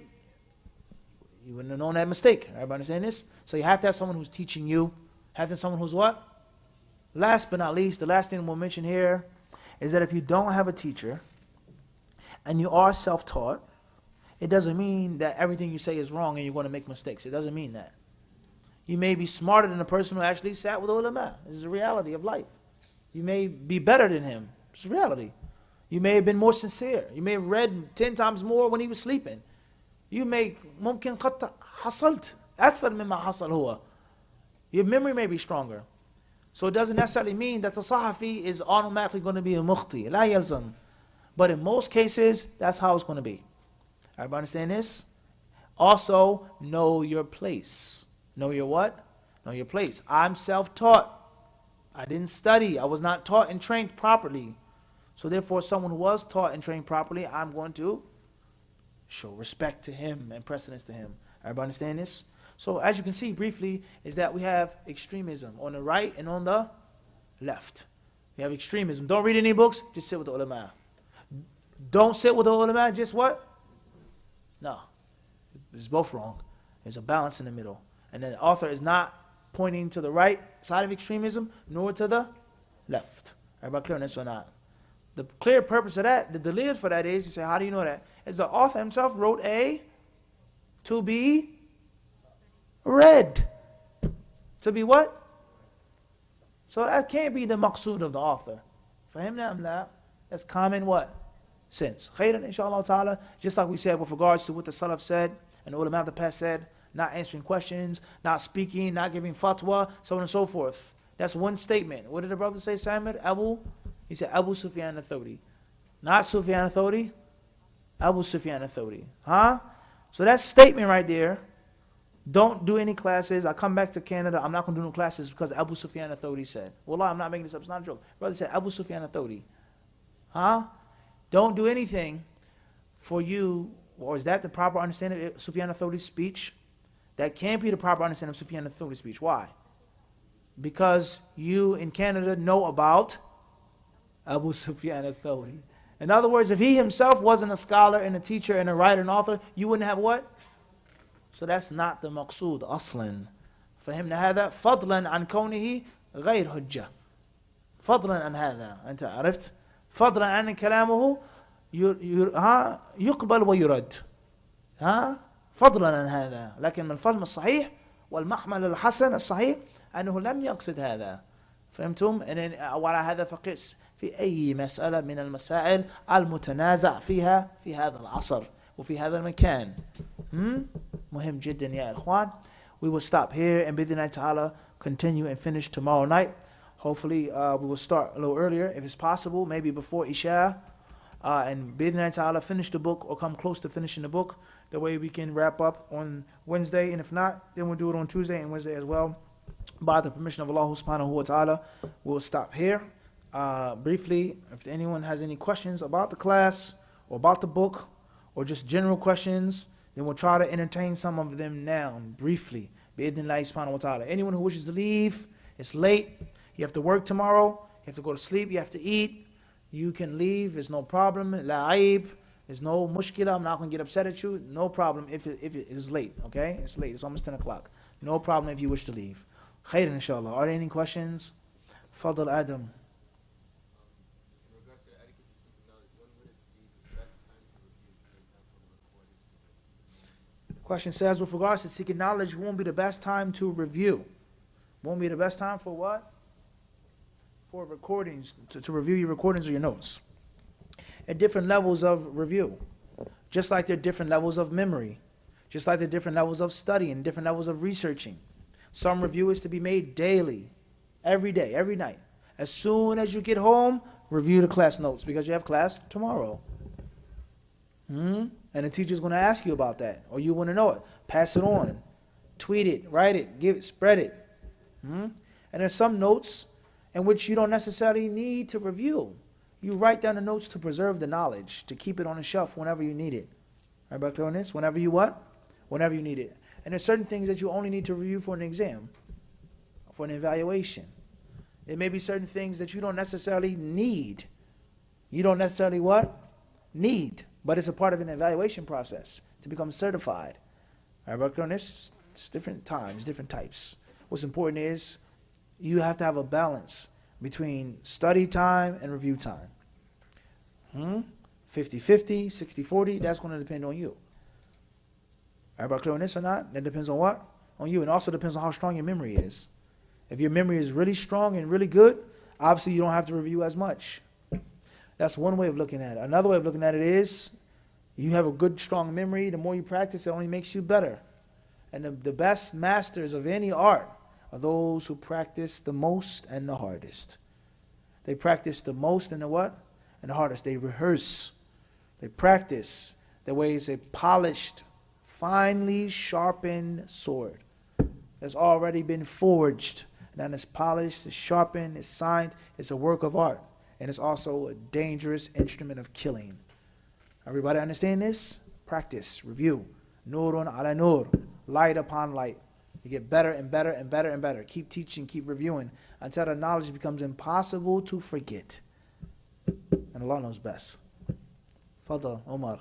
you wouldn't have known that mistake. Everybody understand this? So you have to have someone who's teaching you. Have to have someone who's what? Last but not least, the last thing we'll mention here is that if you don't have a teacher and you are self-taught, it doesn't mean that everything you say is wrong and you're going to make mistakes. It doesn't mean that. You may be smarter than the person who actually sat with ulama. This is the reality of life. You may be better than him. It's the reality. You may have been more sincere. You may have read 10 times more when he was sleeping. You may ممكن قد حصلت أكثر مما حصل هو. Your memory may be stronger. So it doesn't necessarily mean that the Sahafi is automatically going to be a mukhti. La yalzam. But in most cases, that's how it's going to be. Everybody understand this? Also, know your place. Know your what? Know your place. I'm self-taught. I didn't study. I was not taught and trained properly. So therefore, someone who was taught and trained properly, I'm going to show respect to him and precedence to him. Everybody understand this? So as you can see briefly, is that we have extremism on the right and on the left. We have extremism. Don't read any books, just sit with the ulama. Don't sit with the ulama, just what? No. It's both wrong. There's a balance in the middle. And the author is not pointing to the right side of extremism, nor to the left. Everybody clear on this or not? The clear purpose of that, the dalil for that is, you say, how do you know that? Is the author himself wrote a to be read. To be what? So that can't be the maqsood of the author. Fahimna, that's common what? Sense. Khairan, inshallah ta'ala, just like we said with regards to what the Salaf said and the ulama of the past said, not answering questions, not speaking, not giving fatwa, so on and so forth. That's one statement. What did the brother say, Samir? He said Abu Sufyan al-Thawri. Not Sufyan al-Thawri, Abu Sufyan al-Thawri. Huh? So that statement right there, don't do any classes. I come back to Canada, I'm not going to do no classes because Abu Sufyan al-Thawri said. Wallah, I'm not making this up, it's not a joke. Brother said Abu Sufyan al-Thawri. Huh? Don't do anything for you, or is that the proper understanding of Sufyan al-Thawri's speech? That can't be the proper understanding of Sufyan al-Thawri's speech. Why? Because you in Canada know about Abu Sufyan al-Thawri. In other words, if he himself wasn't a scholar and a teacher and a writer and author, you wouldn't have what? So that's not the maqsood, aslan. فهمنا هذا فضلا عن كونه غير حجة. فضلا عن هذا. أنت عرفت؟ فضلا عن كلامه يقبل ويرد. ها؟ فضلا عن هذا. لكن من الفهم الصحيح والمحمل الحسن الصحيح أنه لم يقصد هذا. فهمتم؟ وعلى هذا فقس في أي مسألة من المسائل المتنازع فيها في هذا العصر وفي هذا المكان. مهم جدا يا إخوان. We will stop here and بإذن الله continue and finish tomorrow night. Hopefully we will start a little earlier if it's possible, maybe before Isha, and بإذن الله finish the book or come close to finishing the book. The way we can wrap up on Wednesday, and if not, then we'll do it on Tuesday and Wednesday as well. By the permission of Allah subhanahu wa ta'ala, we'll stop here. Briefly, if anyone has any questions about the class or about the book or just general questions, then we'll try to entertain some of them now, briefly. Bi'idhnillahi subhanahu wa ta'ala. Anyone who wishes to leave, it's late, you have to work tomorrow, you have to go to sleep, you have to eat, you can leave, there's no problem. La aib, there's no mushkila, I'm not going to get upset at you, no problem if it is late, okay? It's late, it's almost 10 o'clock. No problem if you wish to leave. Khairan inshallah. Are there any questions? Fadl Adam. Question says, with regards to seeking knowledge, won't be the best time to review. Won't be the best time for what? For recordings, to review your recordings or your notes. At different levels of review. Just like there are different levels of memory. Just like there are different levels of studying, different levels of researching. Some review is to be made daily, every day, every night. As soon as you get home, review the class notes because you have class tomorrow. And the teacher's going to ask you about that, or you want to know it. Pass it on, tweet it, write it, give it, spread it. And there's some notes in which you don't necessarily need to review. You write down the notes to preserve the knowledge, to keep it on the shelf whenever you need it. Everybody clear on this? Whenever you what? Whenever you need it. And there's certain things that you only need to review for an exam, for an evaluation. There may be certain things that you don't necessarily need. You don't necessarily what? Need. But it's a part of an evaluation process to become certified. Everybody clear on this? It's different times, different types. What's important is you have to have a balance between study time and review time. 50-50, 60-40, that's going to depend on you. Everybody clear on this or not? That depends on what? On you. And also depends on how strong your memory is. If your memory is really strong and really good, obviously you don't have to review as much. That's one way of looking at it. Another way of looking at it is you have a good, strong memory. The more you practice, it only makes you better. And the best masters of any art are those who practice the most and the hardest. They practice the most and the what? And the hardest. They rehearse. They practice. Their way is a polished, finely sharpened sword that's already been forged. And then it's polished, it's sharpened, it's signed. It's a work of art. And it's also a dangerous instrument of killing. Everybody understand this? Practice, review. Nurun ala nur. Light upon light. You get better and better and better and better. Keep teaching, keep reviewing until the knowledge becomes impossible to forget. And Allah knows best. Fadal, Omar.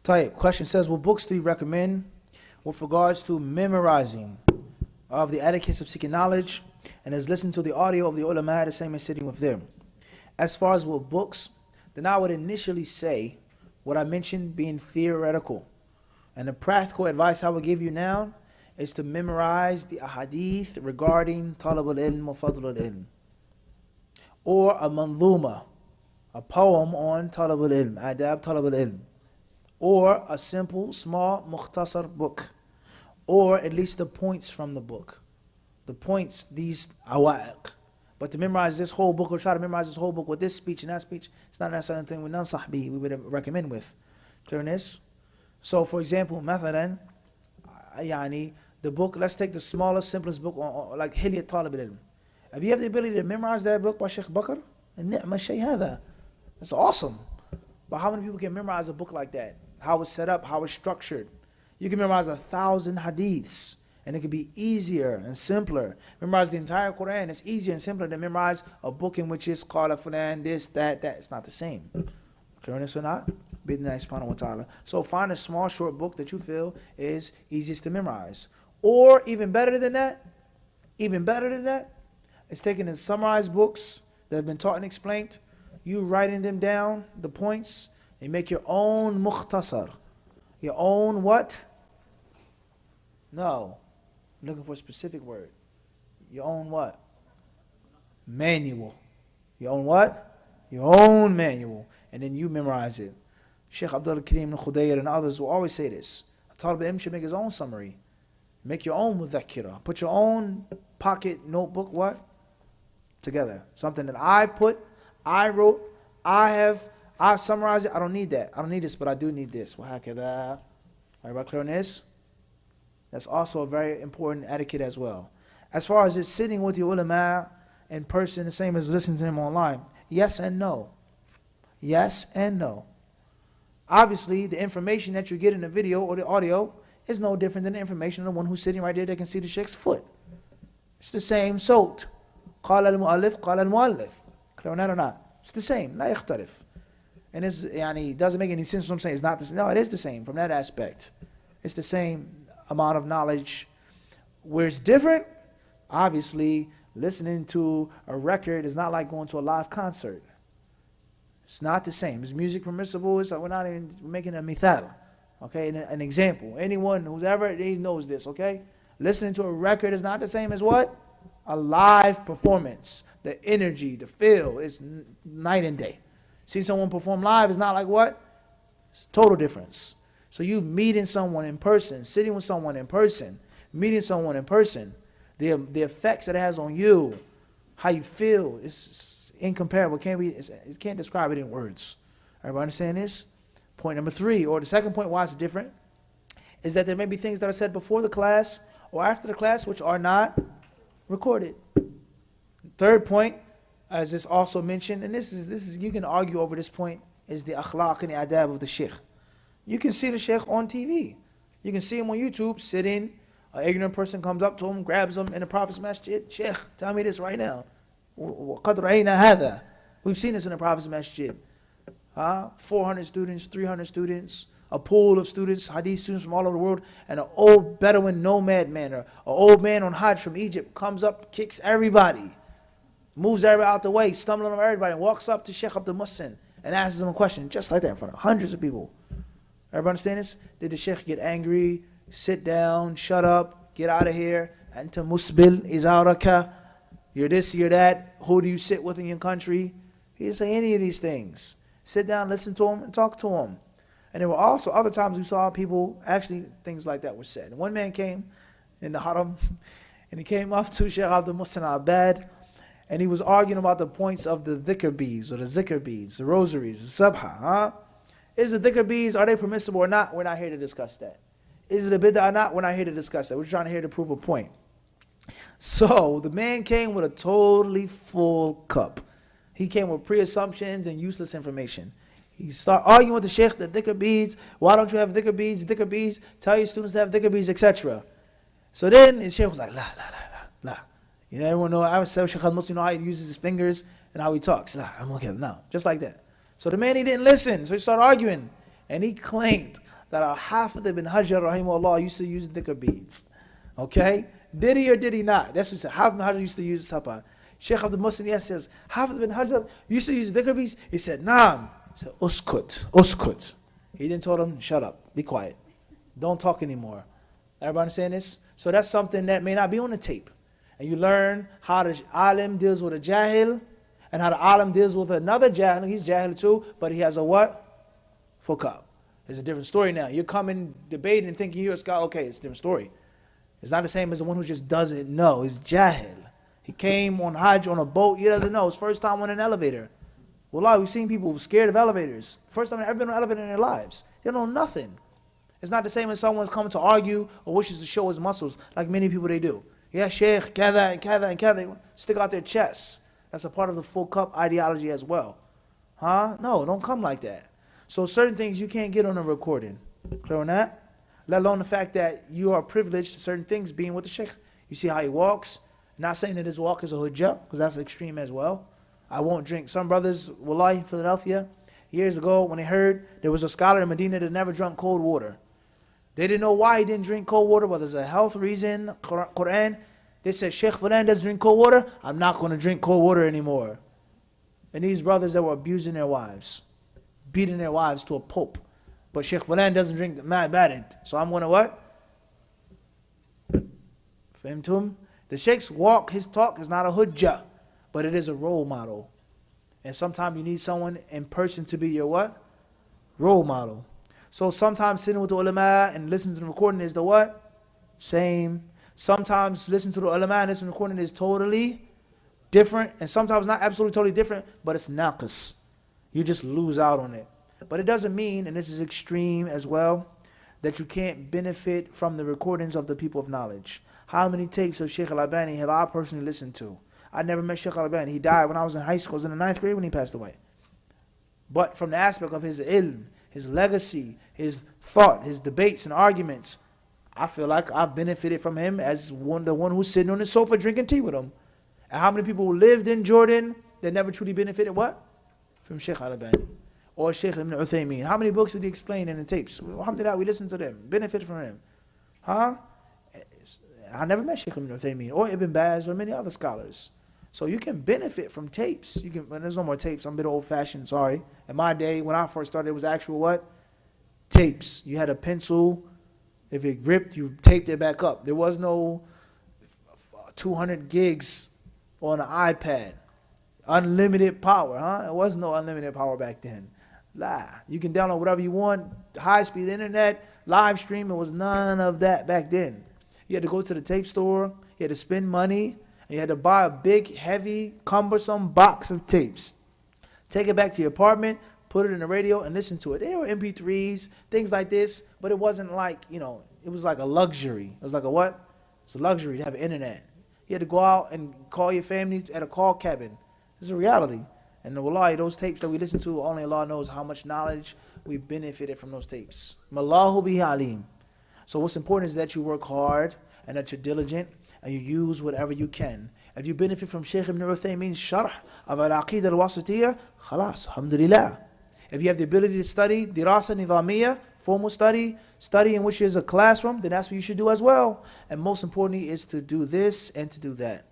Type question says, what books do you recommend with regards to memorizing of the etiquettes of seeking knowledge, and is listening to the audio of the ulama the same as sitting with them? As far as what books, then I would initially say what I mentioned being theoretical. And the practical advice I would give you now is to memorize the ahadith regarding talab al-ilm wa fadl al-ilm. Or a manzuma, a poem on talab al-ilm, adab talab al-ilm. Or a simple, small, mukhtasar book. Or at least the points from the book. The points, these awaiq. But to memorize this whole book or try to memorize this whole book with this speech and that speech, it's not necessarily something we nansah we would recommend with. Clearness? So for example, mathalan, the book, let's take the smallest, simplest book, like Hilyat Talib al-Ilm. If you have the ability to memorize that book by Sheikh Bakr, ni'ma shay hada. That's awesome. But how many people can memorize a book like that? How it's set up, how it's structured. You can memorize 1,000 hadiths, and it can be easier and simpler. Memorize the entire Quran. It's easier and simpler than memorize a book in which it's qala fulan, this, that. It's not the same. Clearness or not? Bidna subhanahu wa ta'ala. So find a small, short book that you feel is easiest to memorize. Or even better than that, is taking the summarized books that have been taught and explained, you writing them down, the points, and make your own mukhtasar. Your own what? No. I'm looking for a specific word. Your own what? Manual. Your own what? Your own manual. And then you memorize it. Sheikh Abdul Kareem al-Khudayr and others will always say this. A Talib al-Ilm should make his own summary. Make your own mudhakkira. Put your own pocket notebook, what? Together. Something that I put, I wrote, I summarized it. I don't need that. I don't need this, but I do need this. Everybody clear on this? That's also a very important etiquette as well. As far as just sitting with your ulama in person, the same as listening to them online. Yes and no. Yes and no. Obviously, the information that you get in the video or the audio is no different than the information of the one who's sitting right there that can see the sheikh's foot. It's the same sawt. قال المؤلف قال المؤلف. Clear on that or not? It's the same. لا يختلف. And it doesn't make any sense what I'm saying. It's not the same. No, it is the same from that aspect. It's the same amount of knowledge. Where it's different, obviously, listening to a record is not like going to a live concert. It's not the same. Is music permissible? We're not even making a mithal. Okay, an example. Anyone who's ever, he knows this, okay? Listening to a record is not the same as what? A live performance. The energy, the feel, is night and day. See someone perform live is not like what? It's total difference. So you meeting someone in person, sitting with someone in person, meeting someone in person, the effects that it has on you, how you feel, it's incomparable. It can't describe it in words. Everybody understand this? Point number 3, or the second point why it's different, is that there may be things that are said before the class or after the class which are not recorded. Third point, as is also mentioned, and this is you can argue over this point, is the akhlaq and the adab of the sheikh. You can see the sheikh on TV. You can see him on YouTube sitting. An ignorant person comes up to him, grabs him in the Prophet's masjid. Sheikh, tell me this right now. وَقَدْ رَأَيْنَا هَذَا. We've seen this in the Prophet's masjid. 400 students, 300 students, a pool of students, hadith students from all over the world, and an old Bedouin nomad man, or an old man on Hajj from Egypt comes up, kicks everybody, moves everybody out the way, stumbling on everybody, and walks up to Sheikh Abdul Muhsin and asks him a question, just like that, in front of hundreds of people. Everybody understand this? Did the Sheikh get angry, sit down, shut up, get out of here, anta musbil izaraka? You're this, you're that. Who do you sit with in your country? He didn't say any of these things. Sit down, listen to him, and talk to him. And there were also other times we saw people, actually things like that were said. One man came in the haram, and he came up to Sheikh Abdul Muhsin al-Abbad, and he was arguing about the points of the dhikr beads, or the zikr beads, the rosaries, the sabha. Huh? Is the dhikr beads, are they permissible or not? We're not here to discuss that. Is it a bid'ah or not? We're not here to discuss that. We're trying to here to prove a point. So the man came with a totally full cup. He came with pre-assumptions and useless information. He started arguing with the sheikh, the dhikr beads. Why don't you have dhikr beads? Dhikr beads. Tell your students to have dhikr beads, etc. So then his sheikh was like, la, la, la, la, la. You know, everyone know, I would say Sheikh al-Muslim, you know how he uses his fingers and how he talks. La, I'm okay, no, just like that. So the man, he didn't listen. So he started arguing. And he claimed that Al-Hafidh ibn Hajar, rahimahullah, used to use dhikr beads. Okay? Did he or did he not? That's what he said. Hafidh ibn Hajar used to use sabha. Sheikh Abdul Muslim, yes, says, Hafidh ibn Hajar used to use dhikr beads. He said, Naam. He said, Uskut, uskut. He didn't tell him, shut up, be quiet. Don't talk anymore. Everybody understand this? So that's something that may not be on the tape. And you learn how the alim deals with a jahil, and how the alim deals with another jahil. He's jahil too, but he has a what? Fuqah. It's a different story now. You're coming, debating, and thinking you're a scholar. Okay, it's a different story. It's not the same as the one who just doesn't know. He's jahil. He came on Hajj on a boat. He doesn't know. His first time on an elevator. Wallah, we've seen people scared of elevators. First time they've ever been on an elevator in their lives. They don't know nothing. It's not the same as someone's coming to argue or wishes to show his muscles, like many people they do. Yeah, Sheikh, kada and kada and kada. They stick out their chests. That's a part of the full cup ideology as well. Huh? No, don't come like that. So certain things you can't get on a recording. Clear on that? Let alone the fact that you are privileged to certain things being with the Sheikh. You see how he walks. Not saying that his walk is a hujjah, because that's extreme as well. I won't drink. Some brothers, wallahi, in Philadelphia, years ago, when they heard there was a scholar in Medina that never drank cold water. They didn't know why he didn't drink cold water, whether it's a health reason, Quran. They said, Sheikh Fulan doesn't drink cold water, I'm not going to drink cold water anymore. And these brothers that were abusing their wives, beating their wives to a pulp. But Sheikh Fulan doesn't drink, mad bad it. So I'm going to what? For him to him. The Sheikh's walk, his talk is not a hujjah, but it is a role model. And sometimes you need someone in person to be your what? Role model. So sometimes sitting with the ulama and listening to the recording is the what? Same. Sometimes listening to the ulama and listening to the recording is totally different. And sometimes not absolutely totally different, but it's naqas. You just lose out on it. But it doesn't mean, and this is extreme as well, that you can't benefit from the recordings of the people of knowledge. How many tapes of Sheikh al-Albani have I personally listened to? I never met Sheikh al-Albani. He died when I was in high school. I was in the 9th grade when he passed away. But from the aspect of his ilm, his legacy, his thought, his debates and arguments, I feel like I've benefited from him as the one who's sitting on the sofa drinking tea with him. And how many people who lived in Jordan that never truly benefited what? From Sheikh al-Albani. Or Sheikh Ibn Uthaymeen. How many books did he explain in the tapes? Alhamdulillah, we listen to them. Benefit from him. Huh? I never met Sheikh Ibn Uthaymeen or Ibn Baz or many other scholars. So you can benefit from tapes. You can. There's no more tapes. I'm a bit old-fashioned, sorry. In my day, when I first started, it was actual what? Tapes. You had a pencil. If it ripped, you taped it back up. There was no 200 gigs on an iPad. Unlimited power, huh? There was no unlimited power back then. Lie. You can download whatever you want. High-speed internet, live stream. It was none of that back then. You had to go to the tape store. You had to spend money. And you had to buy a big, heavy, cumbersome box of tapes. Take it back to your apartment, put it in the radio, and listen to it. There were MP3s, things like this, but it wasn't like, you know, it was like a luxury. It was like a what? It's a luxury to have internet. You had to go out and call your family at a call cabin. It's a reality. And wallahi, those tapes that we listen to, only Allah knows how much knowledge we benefited from those tapes. Mallahu bihi alim. So what's important is that you work hard and that you're diligent and you use whatever you can. If you benefit from Shaykh Ibn Uthaymeen's sharh of al-Aqidah al-Wasitiyah, khalas, alhamdulillah. If you have the ability to study dirasa nidhamiyah, formal study in which is a classroom, then that's what you should do as well. And most importantly is to do this and to do that.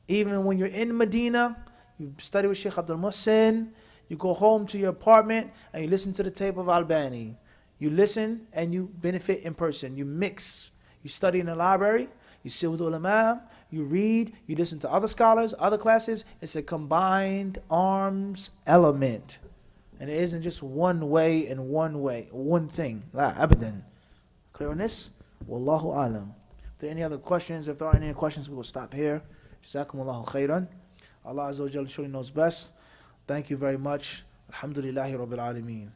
Even when you're in Medina, you study with Sheikh Abdul Muhsin, you go home to your apartment and you listen to the tape of Albani. You listen and you benefit in person. You mix. You study in the library, you sit with ulama, you read, you listen to other scholars, other classes. It's a combined arms element. And it isn't just one way and one thing. La abadan. Clear on this? Wallahu alam. If there are any other questions, if there aren't any questions, we will stop here. Jazakumullahu khairan. Allah Azza wa Jalla surely knows best. Thank you very much. Alhamdulillahi Rabbil Alameen.